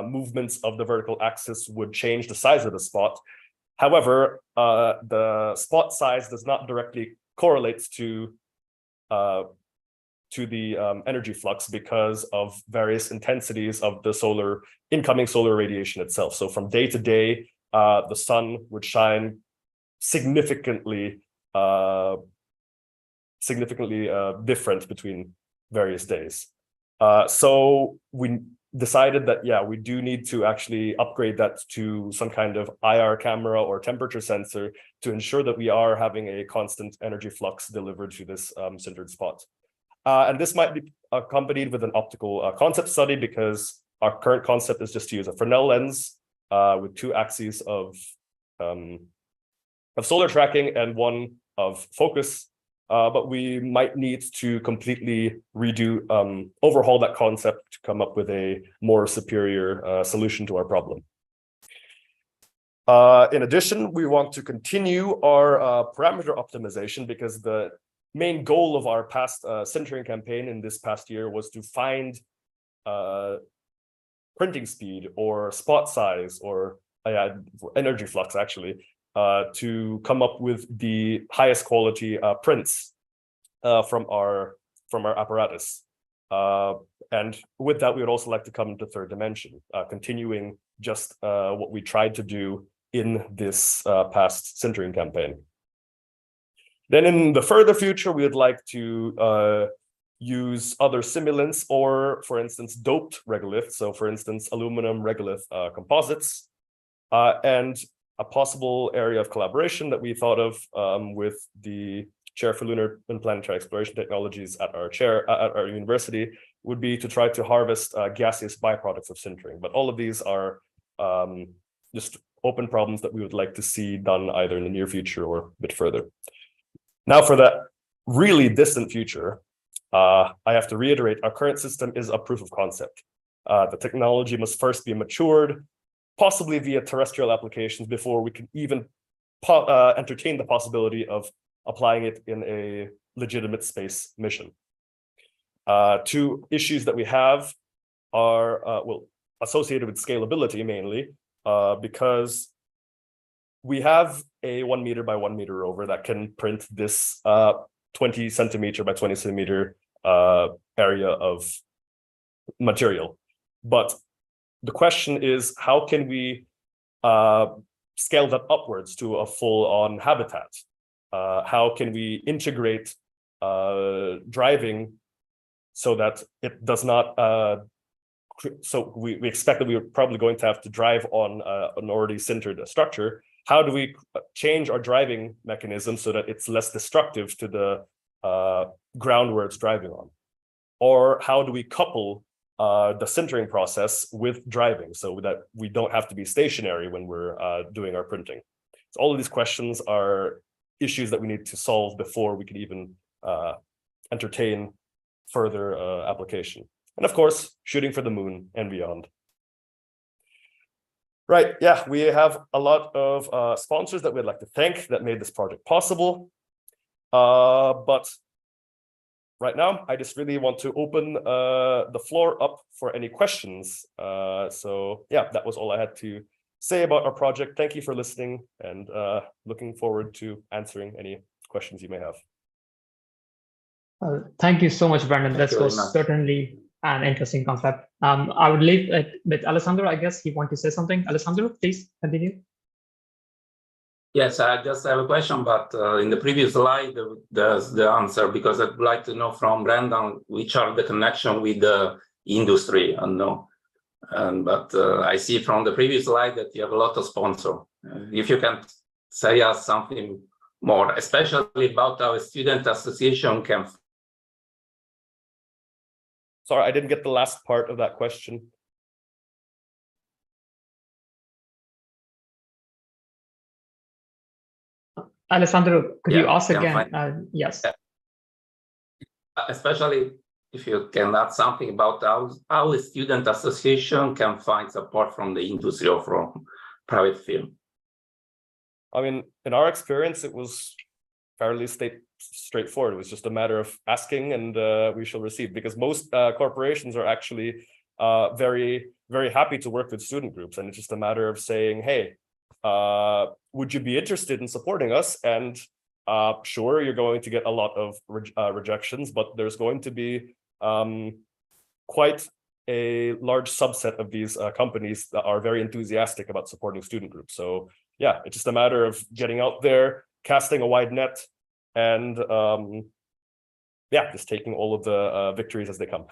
movements of the vertical axis would change the size of the spot. However, the spot size does not directly correlate to the energy flux because of various intensities of the incoming solar radiation itself. So from day to day, the sun would shine significantly different between various days. So we decided that, yeah, we do need to actually upgrade that to some kind of IR camera or temperature sensor to ensure that we are having a constant energy flux delivered to this sintered spot. And this might be accompanied with an optical concept study, because our current concept is just to use a Fresnel lens with 2 axes of solar tracking and 1 of focus. But we might need to completely overhaul that concept to come up with a more superior solution to our problem. In addition, we want to continue our parameter optimization, because the main goal of our past sintering campaign in this past year was to find printing speed or spot size or energy flux, actually, to come up with the highest quality prints from our apparatus. And with that, we would also like to come into third dimension, continuing just what we tried to do in this past sintering campaign. Then in the further future, we would like to use other simulants or, for instance, doped regoliths. So for instance, aluminum regolith composites, and a possible area of collaboration that we thought of with the Chair for Lunar and Planetary Exploration Technologies at our university would be to try to harvest gaseous byproducts of sintering. But all of these are just open problems that we would like to see done either in the near future or a bit further. Now, for that really distant future, I have to reiterate, our current system is a proof of concept. The technology must first be matured, possibly via terrestrial applications, before we can even entertain the possibility of applying it in a legitimate space mission. 2 issues that we have are associated with scalability mainly, because we have a 1 meter by 1 meter rover that can print this 20 centimeter by 20 centimeter area of material. But the question is, how can we scale that upwards to a full-on habitat? How can we integrate driving so that it does not so we expect that we are probably going to have to drive on an already sintered structure. How do we change our driving mechanism so that it's less destructive to the ground where it's driving on? Or how do we couple the sintering process with driving so that we don't have to be stationary when we're doing our printing? So all of these questions are issues that we need to solve before we can even entertain further application. And of course, shooting for the moon and beyond. Right, yeah, we have a lot of sponsors that we'd like to thank that made this project possible. But right now, I just really want to open the floor up for any questions. So yeah, that was all I had to say about our project. Thank you for listening, and looking forward to answering any questions you may have. Thank you so much, Brandon. That was certainly an interesting concept. I would leave it with Alessandro. I guess he wants to say something. Alessandro, please continue. Yes, I just have a question, but in the previous slide, there's the answer, because I'd like to know from Brandon which are the connection with the industry. But I see from the previous slide that you have a lot of sponsors. If you can say us something more, especially about our student association camp. Sorry, I didn't get the last part of that question. Alessandro, could you Yeah, ask can again? find- Yes. Especially if you can add something about how a student association can find support from the industry or from private field. I mean, in our experience, it was fairly straightforward. It was just a matter of asking, and we shall receive, because most corporations are actually very, very happy to work with student groups, and it's just a matter of saying, hey, would you be interested in supporting us? And sure, you're going to get a lot of rejections, but there's going to be quite a large subset of these companies that are very enthusiastic about supporting student groups. So yeah, it's just a matter of getting out there, casting a wide net, and yeah, just taking all of the victories as they come.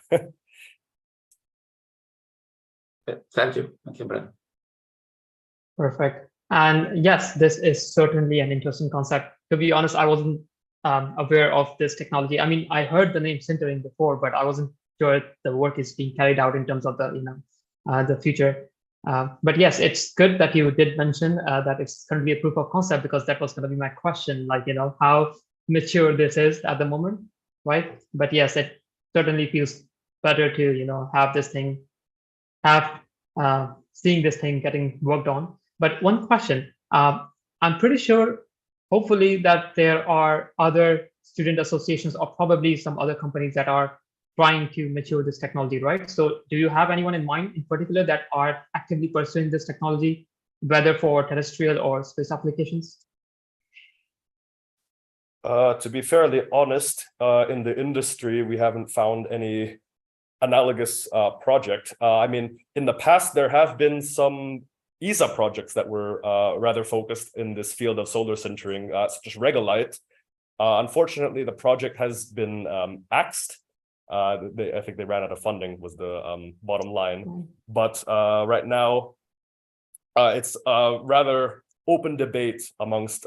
Thank you, Brent. Perfect. And yes, this is certainly an interesting concept. To be honest, I wasn't aware of this technology. I mean, I heard the name sintering before, but I wasn't sure the work is being carried out in terms of the future. But yes, it's good that you did mention that it's going to be a proof of concept, because that was going to be my question, like, how mature this is at the moment, right? But yes, it certainly feels better to, have this thing, seeing this thing getting worked on. But one question, I'm pretty sure, hopefully, that there are other student associations or probably some other companies that are trying to mature this technology, right? So do you have anyone in mind in particular that are actively pursuing this technology, whether for terrestrial or space applications? To be fairly honest, in the industry, we haven't found any analogous project. I mean, in the past, there have been some ESA projects that were rather focused in this field of solar sintering, such as Regolite. Unfortunately, the project has been axed. I think they ran out of funding, was the bottom line. But right now, it's a rather open debate amongst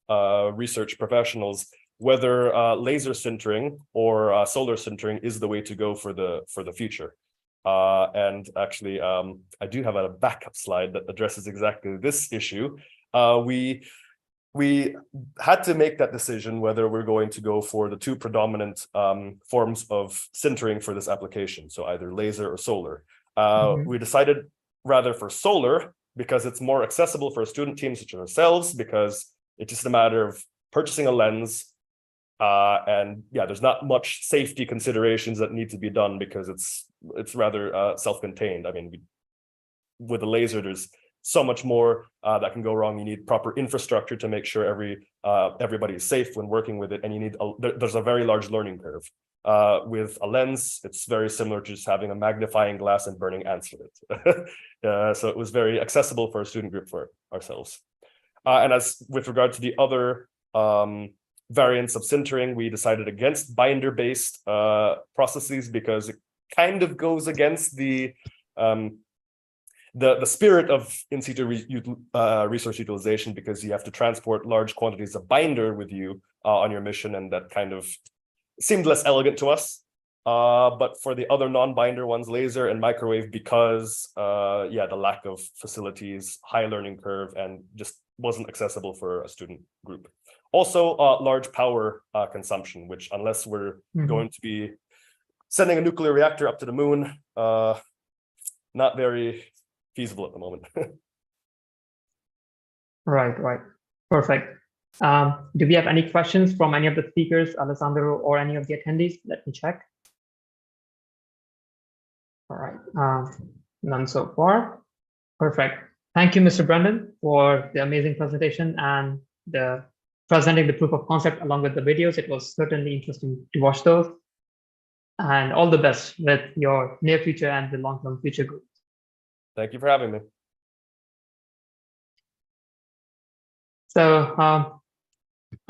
research professionals whether laser sintering or solar sintering is the way to go for the future. And actually, I do have a backup slide that addresses exactly this issue. We had to make that decision whether we're going to go for the two predominant forms of sintering for this application, so either laser or solar. We decided rather for solar because it's more accessible for a student team such as ourselves, because it's just a matter of purchasing a lens, and yeah, there's not much safety considerations that need to be done because it's rather self-contained. I mean, with a laser, there's so much more that can go wrong. You need proper infrastructure to make sure everybody is safe when working with it, and you need there's a very large learning curve. With a lens, it's very similar to just having a magnifying glass and burning ants with it. So it was very accessible for a student group for ourselves. And as with regard to the other variants of sintering, we decided against binder-based processes because it kind of goes against the spirit of in situ resource utilization, because you have to transport large quantities of binder with you on your mission, and that kind of seemed less elegant to us. But for the other non-binder ones, laser and microwave, because yeah, the lack of facilities, high learning curve, and just wasn't accessible for a student group. Also, large power consumption, which unless we're going to be sending a nuclear reactor up to the moon, not very feasible at the moment. Right. Perfect. Do we have any questions from any of the speakers, Alessandro, or any of the attendees? Let me check. All right, none so far. Perfect. Thank you, Mr. Brendan, for the amazing presentation and presenting the proof of concept along with the videos. It was certainly interesting to watch those. And all the best with your near future and the long-term future goals. Thank you for having me. So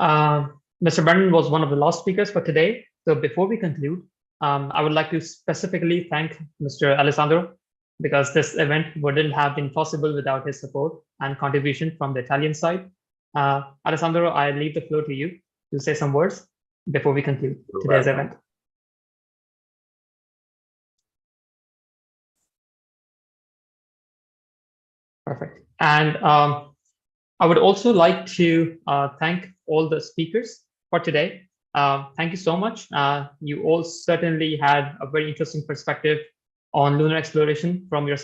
Mr. Brendan was one of the last speakers for today. So before we conclude, I would like to specifically thank Mr. Alessandro, because this event wouldn't have been possible without his support and contribution from the Italian side. Alessandro, I leave the floor to you to say some words before we conclude today's event. Perfect. And I would also like to thank all the speakers for today. Thank you so much. You all certainly had a very interesting perspective on lunar exploration from your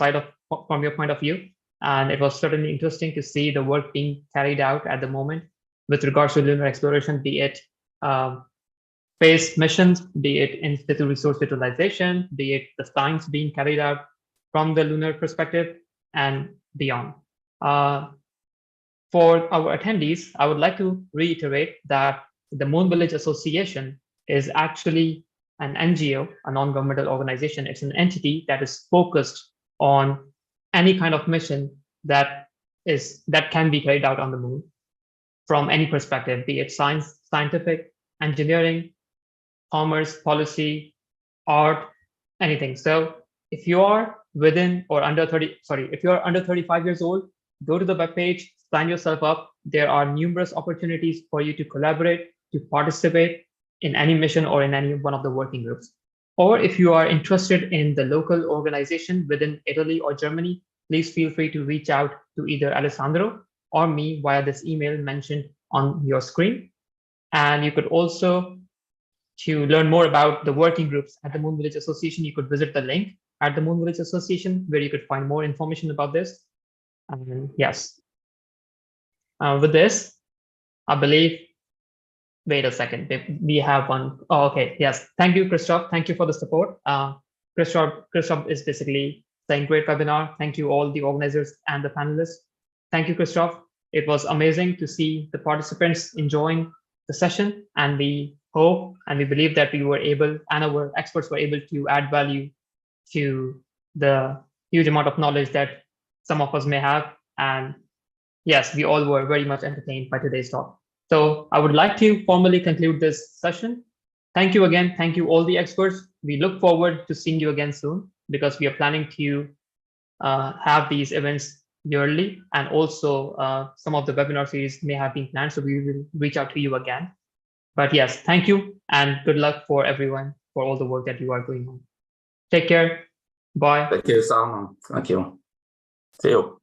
point of view. And it was certainly interesting to see the work being carried out at the moment with regards to lunar exploration, be it space missions, be it in situ resource utilization, be it the science being carried out from the lunar perspective and beyond. For our attendees, I would like to reiterate that the Moon Village Association is actually an NGO, a non-governmental organization. It's an entity that is focused on any kind of mission that can be carried out on the moon from any perspective, be it science, scientific, engineering, commerce, policy, art, anything. So if you are within or under 35 years old, go to the webpage, sign yourself up. There are numerous opportunities for you to collaborate, to participate in any mission or in any one of the working groups. Or if you are interested in the local organization within Italy or Germany, please feel free to reach out to either Alessandro or me via this email mentioned on your screen. And you could also, to learn more about the working groups at the Moon Village Association, you could visit the link at the Moon Village Association where you could find more information about this. And yes, with this, I believe, wait a second, we have one. Oh, okay, yes. Thank you, Christoph. Thank you for the support. Christoph is basically saying great webinar. Thank you all the organizers and the panelists. Thank you, Christoph. It was amazing to see the participants enjoying the session, and we hope and we believe that we were able and our experts were able to add value to the huge amount of knowledge that some of us may have. And yes, we all were very much entertained by today's talk. So I would like to formally conclude this session. Thank you again. Thank you all the experts. We look forward to seeing you again soon, because we are planning to have these events yearly, and also some of the webinar series may have been planned, so we will reach out to you again. But yes, thank you and good luck for everyone for all the work that you are doing on. Take care. Bye. Thank you, Salman. Thank you. See you.